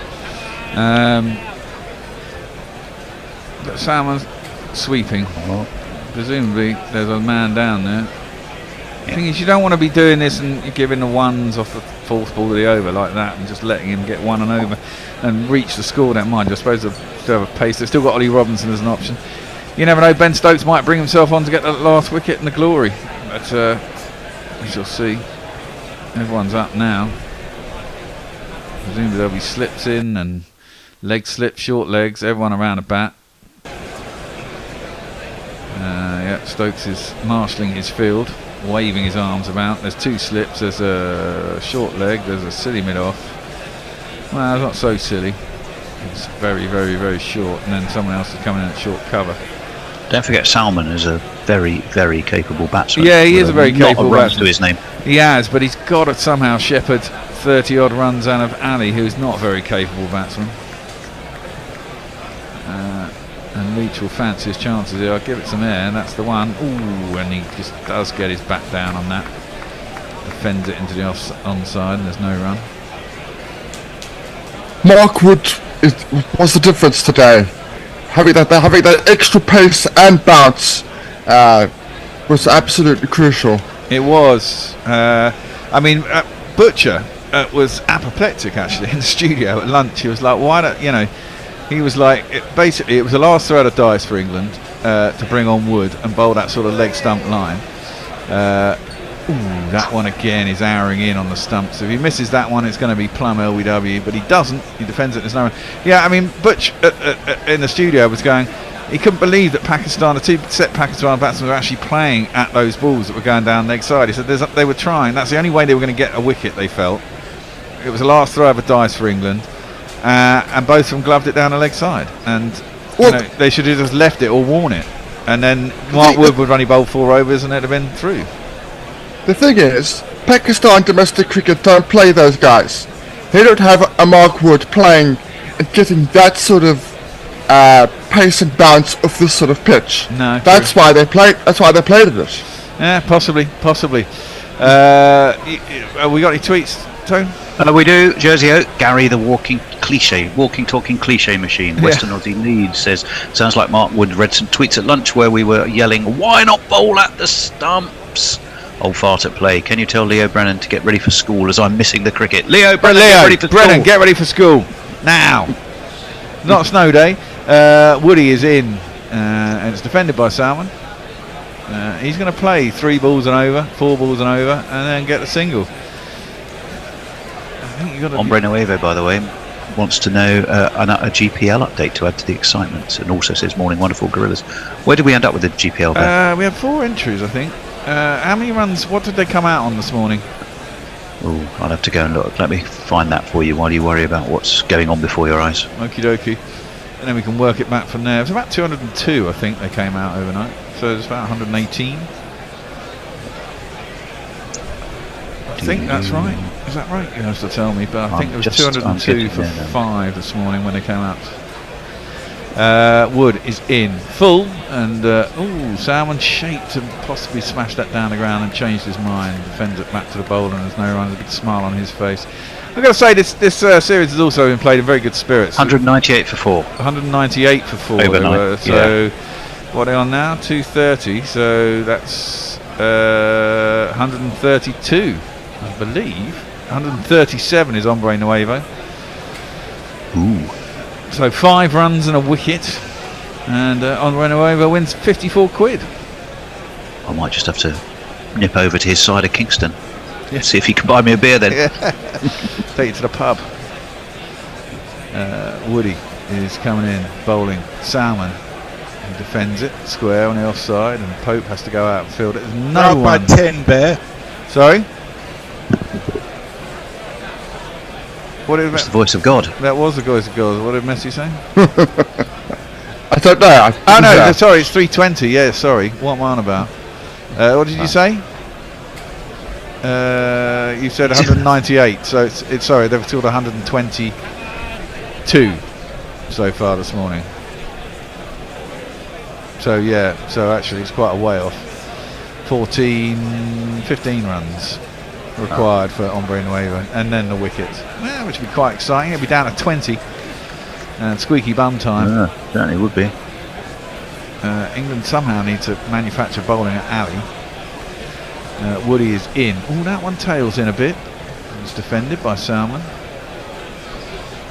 But Salman's sweeping. Presumably there's a man down there. The thing is, you don't want to be doing this and you're giving the ones off the 4th ball of the over like that and just letting him get 1 and over and reach the score. Don't mind. I suppose they'll still have a pace. They've still got Ollie Robinson as an option. You never know. Ben Stokes might bring himself on to get the last wicket in the glory. But we shall see. Everyone's up now. Presumably there'll be slips in and leg slip, short legs, everyone around the bat. Yeah, Stokes is marshalling his field, waving his arms about. There's 2 slips, there's a short leg, there's a silly mid-off. Well, it's not so silly. It's very, very, very short, and then someone else is coming in at short cover. Don't forget, Salmon is a very, very capable batsman. Yeah, he is a very lot capable of runs batsman to his name. He has, but he's got to somehow shepherd 30 odd runs out of Ali, who's not a very capable batsman. And Leach will fancy his chances here. I'll give it some air, and that's the one. Ooh, and he just does get his back down on that. Defends it into the onside, and there's no run. Mark Wood was the difference today. Having that extra pace and bounce was absolutely crucial. It was. Butcher was apoplectic actually in the studio at lunch. He was like, "Why don't you know?" He was like, basically, it was the last throw of dice for England to bring on Wood and bowl that sort of leg stump line. That one again is arrowing in on the stumps. If he misses that one, it's going to be plumb LBW, but he doesn't. He defends it. There's no run. Yeah, I mean, Butch in the studio was going, he couldn't believe that Pakistan, the two set Pakistan batsmen were actually playing at those balls that were going down leg side. He said they were trying. That's the only way they were going to get a wicket, they felt. It was the last throw of a dice for England. And both of them gloved it down the leg side. And they should have just left it or worn it. And then Mark Wood would only bowl 4 overs and it'd have been through. The thing is, Pakistan domestic cricket don't play those guys. They don't have a Mark Wood playing and getting that sort of pace and bounce of this sort of pitch. No, that's why they played. That's why they played it. Yeah, possibly. We got any tweets, Tone? We do. Jersey Oak, Gary the walking talking cliche machine. Western Aussie Leeds says, sounds like Mark Wood read some tweets at lunch where we were yelling, "Why not bowl at the stumps?" Old fart at play. Can you tell Leo Brennan to get ready for school as I'm missing the cricket? Leo Brennan, get ready for school now. Not a snow day. Woody is in, and it's defended by Salmon. He's going to play 3 balls and over, 4 balls and over, and then get the single. Ombre Nuevo, by the way, wants to know a GPL update to add to the excitement, and also says, "Morning, wonderful gorillas." Where did we end up with the GPL? We had 4 entries, I think. How many runs? What did they come out on this morning? Oh, I'll have to go and look. Let me find that for you while you worry about what's going on before your eyes. Okie dokie. And then we can work it back from there. It was about 202, I think, they came out overnight. So it's about 118. I think that's right. Is that right? You have to tell me, but I think there was 202 for 5 this morning when they came out. Wood is in full, and Salmon shaped to possibly smash that down the ground and changed his mind. Defends it back to the bowler, and there's no run. There's a big smile on his face. I've got to say, this series has also been played in very good spirits. 198 for 4. 198 for 4. Overnight. So what are they on now? 230. So that's 132, I believe. 137 is Ombre Nuevo. Ooh. So 5 runs and a wicket, and Ombre Nuevo wins 54 quid. I might just have to nip over to his side of Kingston. Yeah. See if he can buy me a beer then. Take it to the pub. Woody is coming in, bowling. Salmon, he defends it, square on the offside, and Pope has to go out and field it. There's no one. By 10, Bear. Sorry? It's the voice of God. That was the voice of God. What did Messi say? I don't know. Sorry, it's 320. Yeah, sorry. What am I on about? What did you say? You said 198. So it's sorry, they've killed 122 so far this morning. So yeah, so actually it's quite a way off. 15 runs required for Ombre Nuevo, and then the wicket, which would be quite exciting. It'd be down to 20 and squeaky bum time. Yeah, certainly would be. England somehow need to manufacture bowling at alley. Woody is in. That one tails in a bit. It's defended by Salmon.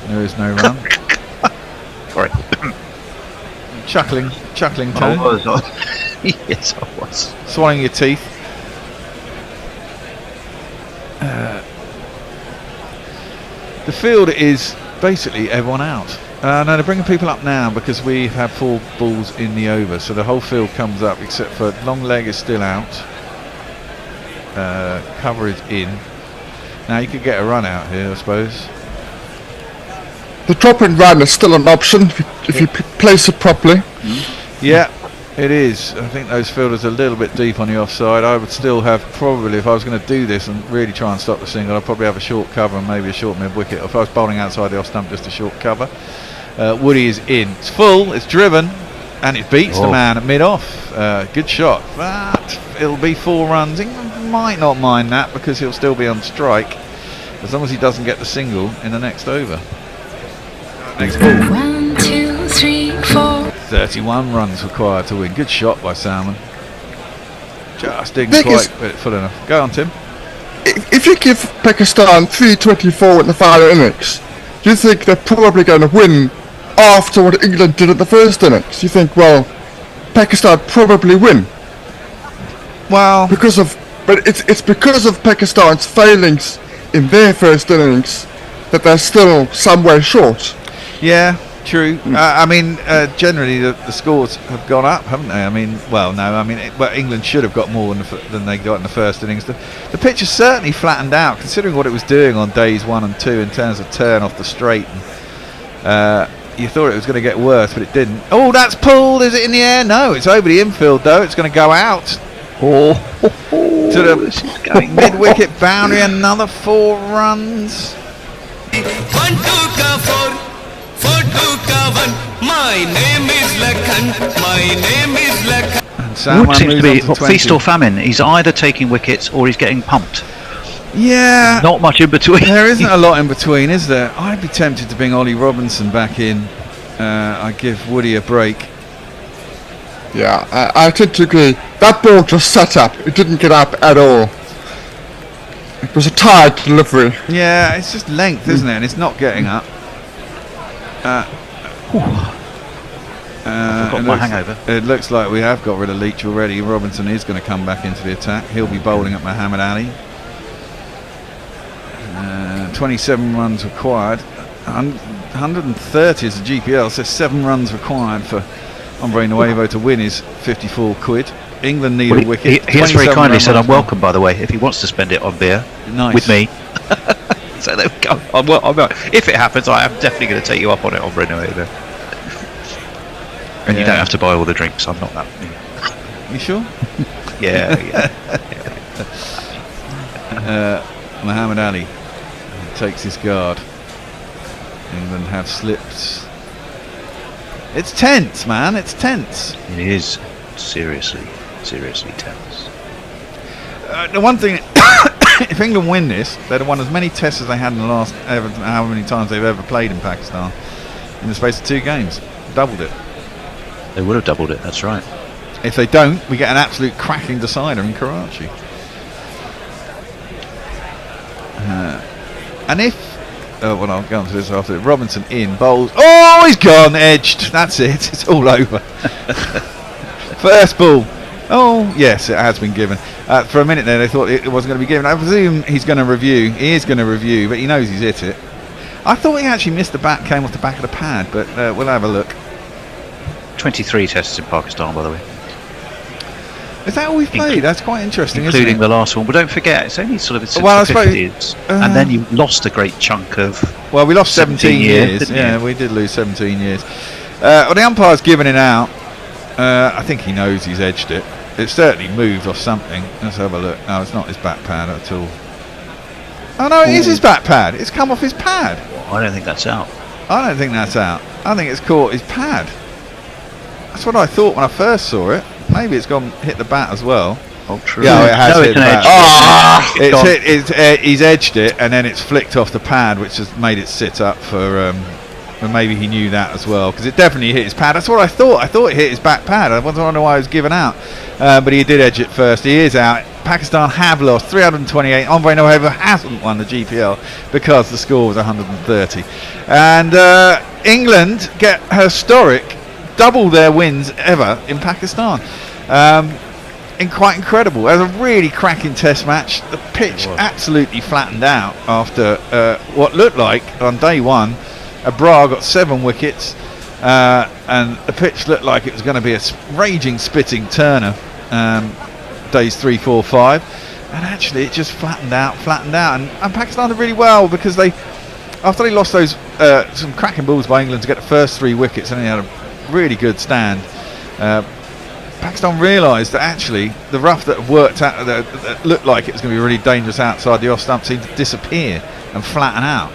There is no run. Sorry. Chuckling tone. Yes, I was. Swallowing your teeth. The field is basically everyone out. No, they're bringing people up now because we have 4 balls in the over, so the whole field comes up except for long leg is still out. Cover is in. Now you could get a run out here, I suppose. the drop and run is still an option if you place it properly. Yeah, it is. I think those fielders are a little bit deep on the offside. I would still have probably, if I was going to do this and really try and stop the single, I'd probably have a short cover and maybe a short mid wicket. Or if I was bowling outside the off stump, just a short cover. Woody is in. It's full. It's driven. And it beats the man at mid-off. Good shot. But it'll be 4 runs. England might not mind that because he'll still be on strike as long as he doesn't get the single in the next over. Next ball. 1, 2, 3, 4. 31 runs required to win. Good shot by Salmon. Just didn't quite put it full enough. Go on, Tim. If you give Pakistan 324 in the final innings, do you think they're probably going to win after what England did at the first innings? You think, well, Pakistan probably win? Well, but it's because of Pakistan's failings in their first innings that they're still some way short. Yeah, true. I mean, generally the scores have gone up, haven't they? I mean, well, no. I mean, England should have got more than they got in the first innings. The pitch has certainly flattened out, considering what it was doing on days 1 and 2 in terms of turn off the straight. And, you thought it was going to get worse, but it didn't. Oh, that's pulled. Is it in the air? No, it's over the infield, though. It's going to go out. To the mid-wicket boundary. Another 4 runs. 1, 2, 4, 4, 2, 1. My name is Lakhan. My name is Lakhan. And Salman Wood seems to moves be on to feast 20. or famine. He's either taking wickets or he's getting pumped. Yeah. Not much in between. There isn't a lot in between, is there? I'd be tempted to bring Ollie Robinson back in. I'd give Woody a break. Yeah, I tend to agree. That ball just sat up. It didn't get up at all. It was a tired delivery. Yeah, it's just length, isn't it? And it's not getting up. Got my hangover. It looks like we have got rid of Leach already. Robinson is going to come back into the attack. He'll be bowling at Muhammad Ali. 27 runs required. 130 is the GPL, so 7 runs required for Hombre Nuevo to win his 54 quid. England need a wicket. He has very kindly said I'm welcome, by the way, if he wants to spend it on beer with me. So there we go. If it happens, I am definitely going to take you up on it, Hombre Nuevo. And you don't have to buy all the drinks. I'm not that. You sure? Yeah. Muhammad Ali takes his guard. England have slipped. It's tense, man. It's tense. It is seriously tense. The one thing, if England win this, they'd have won as many tests as they had in the last how many times they've ever played in Pakistan in the space of 2 games. Doubled it. They would have doubled it. That's right. If they don't, we get an absolute cracking decider in Karachi. And if well, I'll go on to this after. Robinson in, bowls. Oh, he's gone, edged. That's it. It's all over. First ball. Oh, yes, it has been given. For a minute there, they thought it wasn't going to be given. I presume he's going to review. He is going to review, but he knows he's hit it. I thought he actually missed the bat, came off the back of the pad, but we'll have a look. 23 tests in Pakistan, by the way. Is that all we've played? That's quite interesting, including isn't it? the last one. But don't forget, it's only sort of since Well, the 50s, and then you lost a great chunk of. Well, we lost 17 years. Yeah, we did lose 17 years. Well, the umpire's given it out. I think he knows he's edged it. It certainly moved off something. Let's have a look. No, it's not his back pad at all. Oh no, it is his back pad. It's come off his pad. Well, I don't think that's out. I don't think that's out. I think it's caught his pad. That's what I thought when I first saw it. Maybe it's gone hit the bat as well. Oh, true. Yeah, it has hit the bat. Edge. He's edged it, and then it's flicked off the pad, which has made it sit up for. And maybe he knew that as well, because it definitely hit his pad. That's what I thought. I thought it hit his back pad. I wasn't wondering why it was given out, but he did edge it first. He is out. Pakistan have lost 328. Hombre Nuevo hasn't won the GPL because the score was 130, and England get historic. Double their wins ever in Pakistan. Quite incredible. It was a really cracking test match. The pitch absolutely flattened out after what looked like on day one. Abrar got 7 wickets, and the pitch looked like it was going to be a raging spitting Turner days 3, 4, 5, and actually it just flattened out, and Pakistan did really well because they after they lost those some cracking balls by England to get the first 3 wickets, and they had a really good stand. Pakistan realised that actually the rough that worked out, that looked like it was going to be really dangerous outside the off stump, seemed to disappear and flatten out.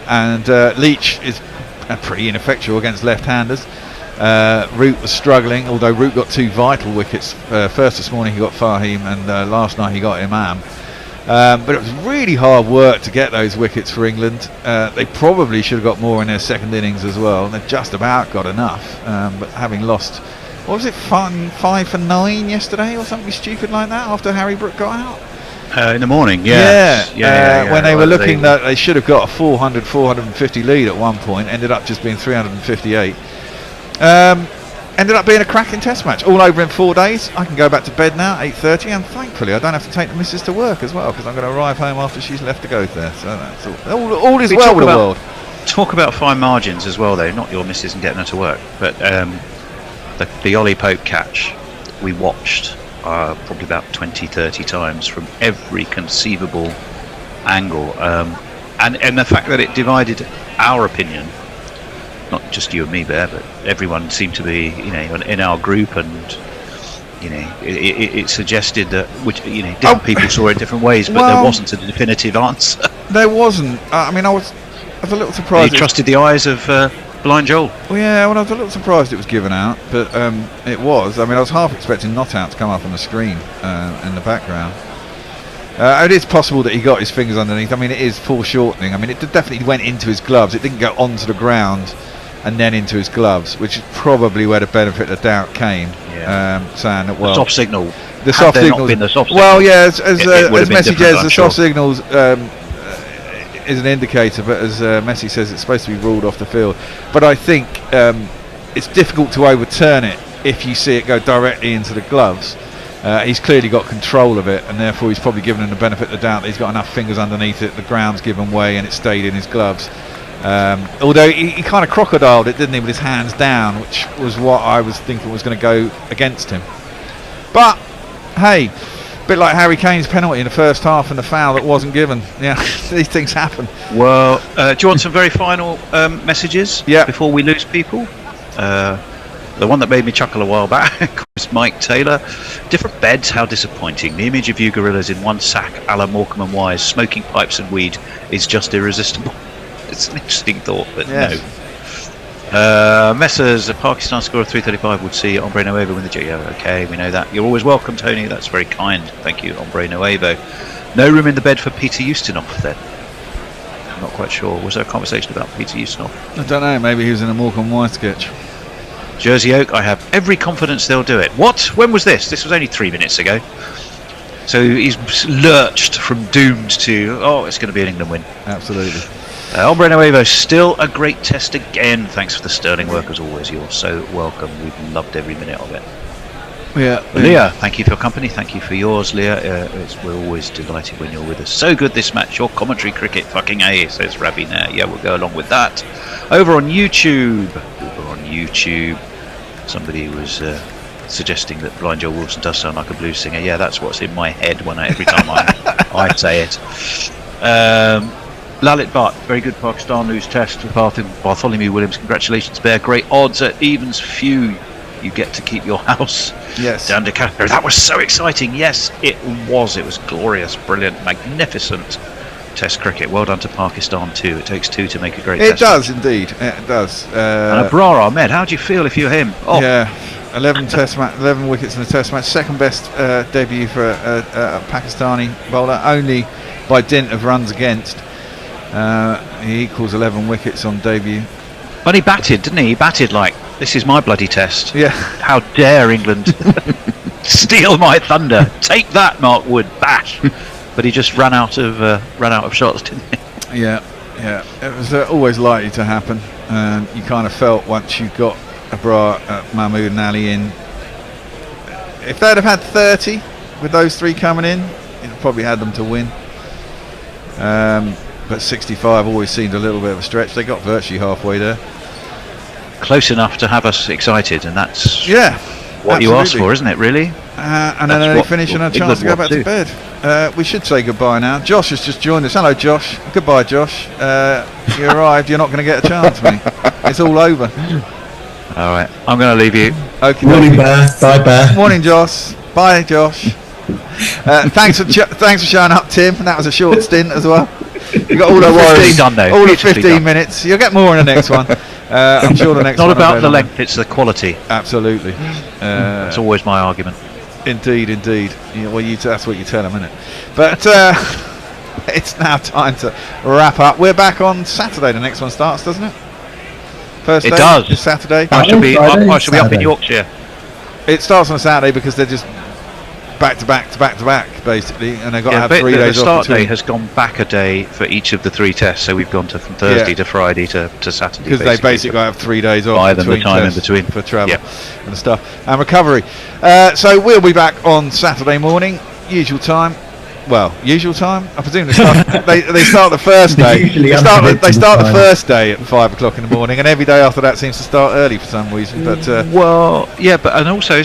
And Leach is pretty ineffectual against left-handers. Root was struggling, although Root got 2 vital wickets. First this morning he got Fahim, and last night he got Imam. But it was really hard work to get those wickets for England. They probably should have got more in their second innings as well, and they've just about got enough. But having lost, what was it, 5 for 9 yesterday or something stupid like that after Harry Brook got out? In the morning, When they were looking that they should have got a 400, 450 lead at one point, ended up just being 358. Ended up being a cracking test match, all over in 4 days. I can go back to bed now, 8:30, and thankfully I don't have to take the missus to work as well, because I'm going to arrive home after she's left to go there. So that's all is well with the world. Talk about fine margins as well, though. Not your missus and getting her to work, but the Ollie Pope catch we watched probably about 20-30 times from every conceivable angle, and the fact that it divided our opinion, not just you and me there, but everyone seemed to be, in our group, and it suggested that different people saw it different ways, but there wasn't a definitive answer. There wasn't. I was a little surprised. You trusted the eyes of Blind Joel. Well, yeah, I was a little surprised it was given out, but it was. I was half expecting not out to come up on the screen in the background. It is possible that he got his fingers underneath. It is foreshortening. It definitely went into his gloves. It didn't go onto the ground and then into his gloves, which is probably where the benefit of doubt came. Saying that, the soft signal. The soft signals. Well, yeah, as Messi says, the soft signals is an indicator, but as Messi says, it's supposed to be ruled off the field. But I think it's difficult to overturn it if you see it go directly into the gloves. He's clearly got control of it, and therefore he's probably given him the benefit of the doubt that he's got enough fingers underneath it, the ground's given way, and it stayed in his gloves. Although he kind of crocodiled it, didn't he, with his hands down, which was what I was thinking was going to go against him. But hey, a bit like Harry Kane's penalty in the first half and the foul that wasn't given. Yeah, these things happen. Well, do you want some very final messages before we lose people? The one that made me chuckle a while back was Mike Taylor. Different beds, how disappointing. The image of you gorillas in one sack, a la Morecambe and Wise, smoking pipes and weed, is just irresistible. It's an interesting thought, but no. Messers, a Pakistan score of 335 would see Ombre Nuevo win the G. Okay, we know that. You're always welcome, Tony. That's very kind. Thank you, Ombre Nuevo. No room in the bed for Peter Ustinov, then. I'm not quite sure. Was there a conversation about Peter Ustinov? I don't know. Maybe he was in a Morecambe Wise sketch. Jersey Oak, I have every confidence they'll do it. What? When was this? This was only 3 minutes ago. So he's lurched from doomed to, it's going to be an England win. Absolutely. Ombre Nuevo, still a great test again. Thanks for the sterling work as always. You're so welcome. We've loved every minute of it. Yeah. Leah, thank you for your company. Thank you for yours, Leah. We're always delighted when you're with us. So good this match. Your commentary cricket fucking A, says Ravi now. Yeah, we'll go along with that. Over on YouTube, somebody was suggesting that Blind Joel Wilson does sound like a blues singer. Yeah, that's what's in my head every time I say it. Lalit Bhatt, very good Pakistan lose test with Bartholomew Williams. Congratulations, Bear. Great odds at evens. Few you get to keep your house. Yes. Down to Qatar. That was so exciting. Yes, it was. It was glorious, brilliant, magnificent test cricket. Well done to Pakistan too. It takes 2 to make a great test. It does indeed. It does. And Abrar Ahmed, how do you feel if you're him? Yeah. 11 wickets in a test match. Second best debut for a Pakistani bowler, only by dint of runs against. He equals 11 wickets on debut. But he batted, didn't he? He batted like, this is my bloody test. Yeah. How dare England steal my thunder? Take that, Mark Wood. Bash. But he just ran out of shots, didn't he? Yeah. It was always likely to happen. You kind of felt once you got Abrar, Mahmood and Ali in, if they'd have had 30 with those 3 coming in, you'd probably had them to win. But 65 always seemed a little bit of a stretch. They got virtually halfway there. Close enough to have us excited, and that's... Yeah. what you asked for, isn't it, really? And an early finish and a chance to go back to bed. We should say goodbye now. Josh has just joined us. Hello, Josh. Goodbye, Josh. You arrived. You're not going to get a chance, mate. It's all over. All right, I'm going to leave you. Okay. Morning, Bear. Bye, Bear. Morning, Josh. Bye, Josh. Thanks for showing up, Tim. That was a short stint as well. You got all the 15 done though. All the 15 minutes. You'll get more in the next one. I'm sure the next one. Not about the length; it's the quality. Absolutely. That's always my argument. Indeed. That's what you tell them, isn't it? But it's now time to wrap up. We're back on Saturday. The next one starts, doesn't it? First day. It does. It's Saturday. I shall be up in Yorkshire. It starts on a Saturday because they're just back to back, basically, and they've got to have 3 days off. The start day has gone back a day for each of the 3 tests, so we've gone from Thursday to Friday to Saturday. Because they basically have 3 days off. Buy them the time in between for travel and stuff and recovery. So we'll be back on Saturday morning, usual time. Well, usual time. I presume they start. they start the first day. They start the first day at 5 o'clock in the morning, and every day after that seems to start early for some reason. But and also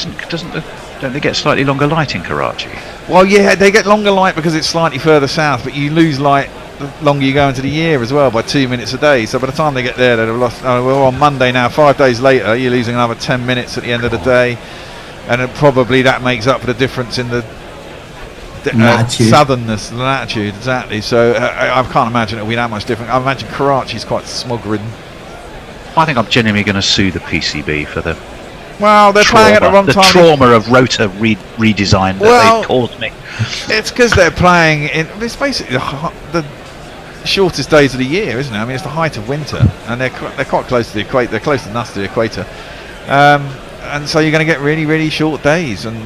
don't they get slightly longer light in Karachi? Well, yeah, they get longer light because it's slightly further south, but you lose light the longer you go into the year as well by 2 minutes a day. So by the time they get there, they'll have lost. We're on Monday now. 5 days later, you're losing another 10 minutes at the end of the day, and probably that makes up for the difference in the southernness, the latitude, exactly. So I can't imagine it'll be that much different. I imagine Karachi's quite smog-ridden. I think I'm genuinely going to sue the PCB for the. Well, they're playing at the wrong time. The trauma of rotor redesign that they've caused me. It's because they're playing in. It's basically the shortest days of the year, isn't it? I mean, it's the height of winter, and they're quite close to the equator. They're close enough to the equator, and so you're going to get really, really short days, and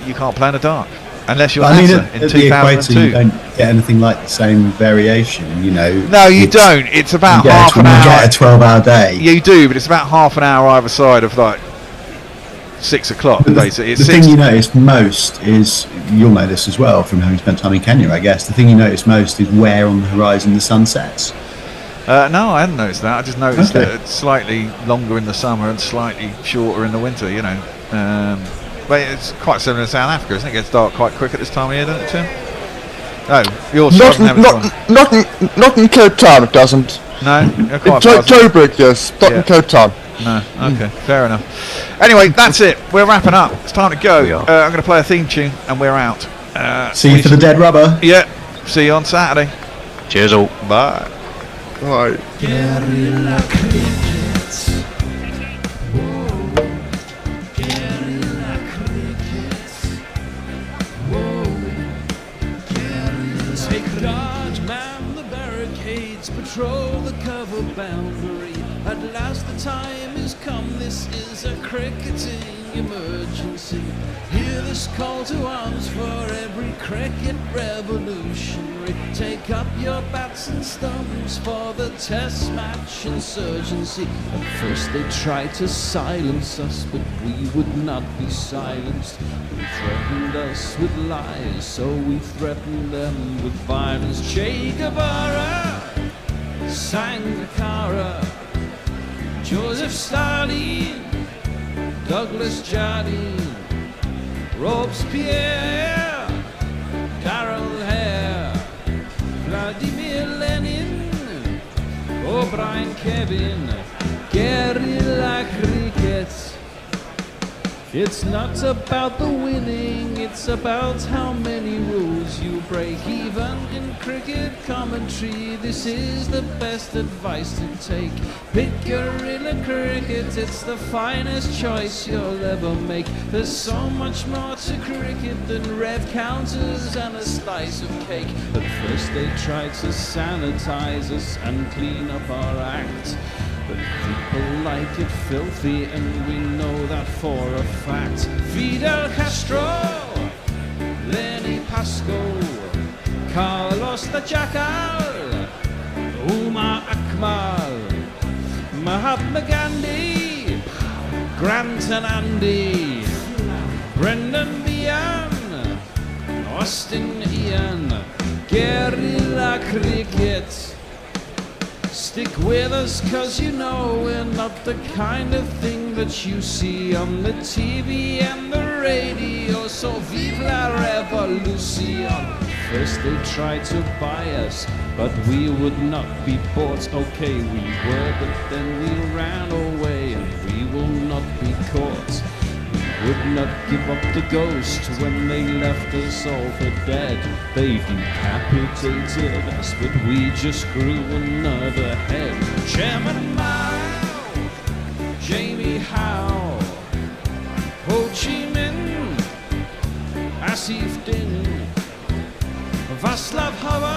you can't play in the dark unless you're NASA in 2002. The equator, you don't get anything like the same variation, you know. No, you don't. It's about half an hour. You get a 12-hour day. You do, but it's about half an hour either side of 6 o'clock, basically. The thing you notice most is, you'll know this as well from having spent time in Kenya, I guess, the thing you notice most is where on the horizon the sun sets. No, I hadn't noticed that. I just noticed that it's slightly longer in the summer and slightly shorter in the winter, you know. But it's quite similar to South Africa, isn't it? It gets dark quite quick at this time of year, doesn't it, Tim? No, you're not in Cape Town, it doesn't. No? In Joburg, yes. Not in Cape Town. No, okay, fair enough. Anyway, that's it. We're wrapping up. It's time to go. I'm going to play a theme tune and we're out. See you for the dead rubber. Yeah, see you on Saturday. Cheers all. Bye. Bye. Guerrilla crickets. Take charge, man the barricades, patrol the cover boundary. At last the time is come, this is a cricketing emergency. Hear this call to arms for every cricket revolutionary. Take up your bats and stumps for the test match insurgency. At first they tried to silence us, but we would not be silenced. They threatened us with lies, so we threatened them with violence. Che Guevara, Sangakkara, Joseph Stalin, Douglas Jardine, Robespierre, Darrell Hare, Vladimir Lenin, O'Brien Kevin, guerrilla cricket. It's not about the winning, it's about how many rules you break. Even in cricket commentary, this is the best advice to take. Pick guerrilla cricket, it's the finest choice you'll ever make. There's so much more to cricket than rev counters and a slice of cake. At first they tried to sanitize us and clean up our act, but people like it filthy, and we know that for a fact. Fidel Castro, Lenny Pascoe, Carlos the Jackal, Umar Akmal, Mahatma Gandhi, Grant and Andy, Brendan Behan, Austin Ian, guerrilla cricket. Stick with us, cause you know we're not the kind of thing that you see on the TV and the radio. So vive la revolution. First they tried to buy us, but we would not be bought. Okay, we were, but then we ran away, and we will not be caught. We would not give up the ghost when they left us all for dead. They decapitated us, but we just grew another head. Chairman Mao, Jamie Howe, Ho Chi Minh, Asif Din, Václav Havel.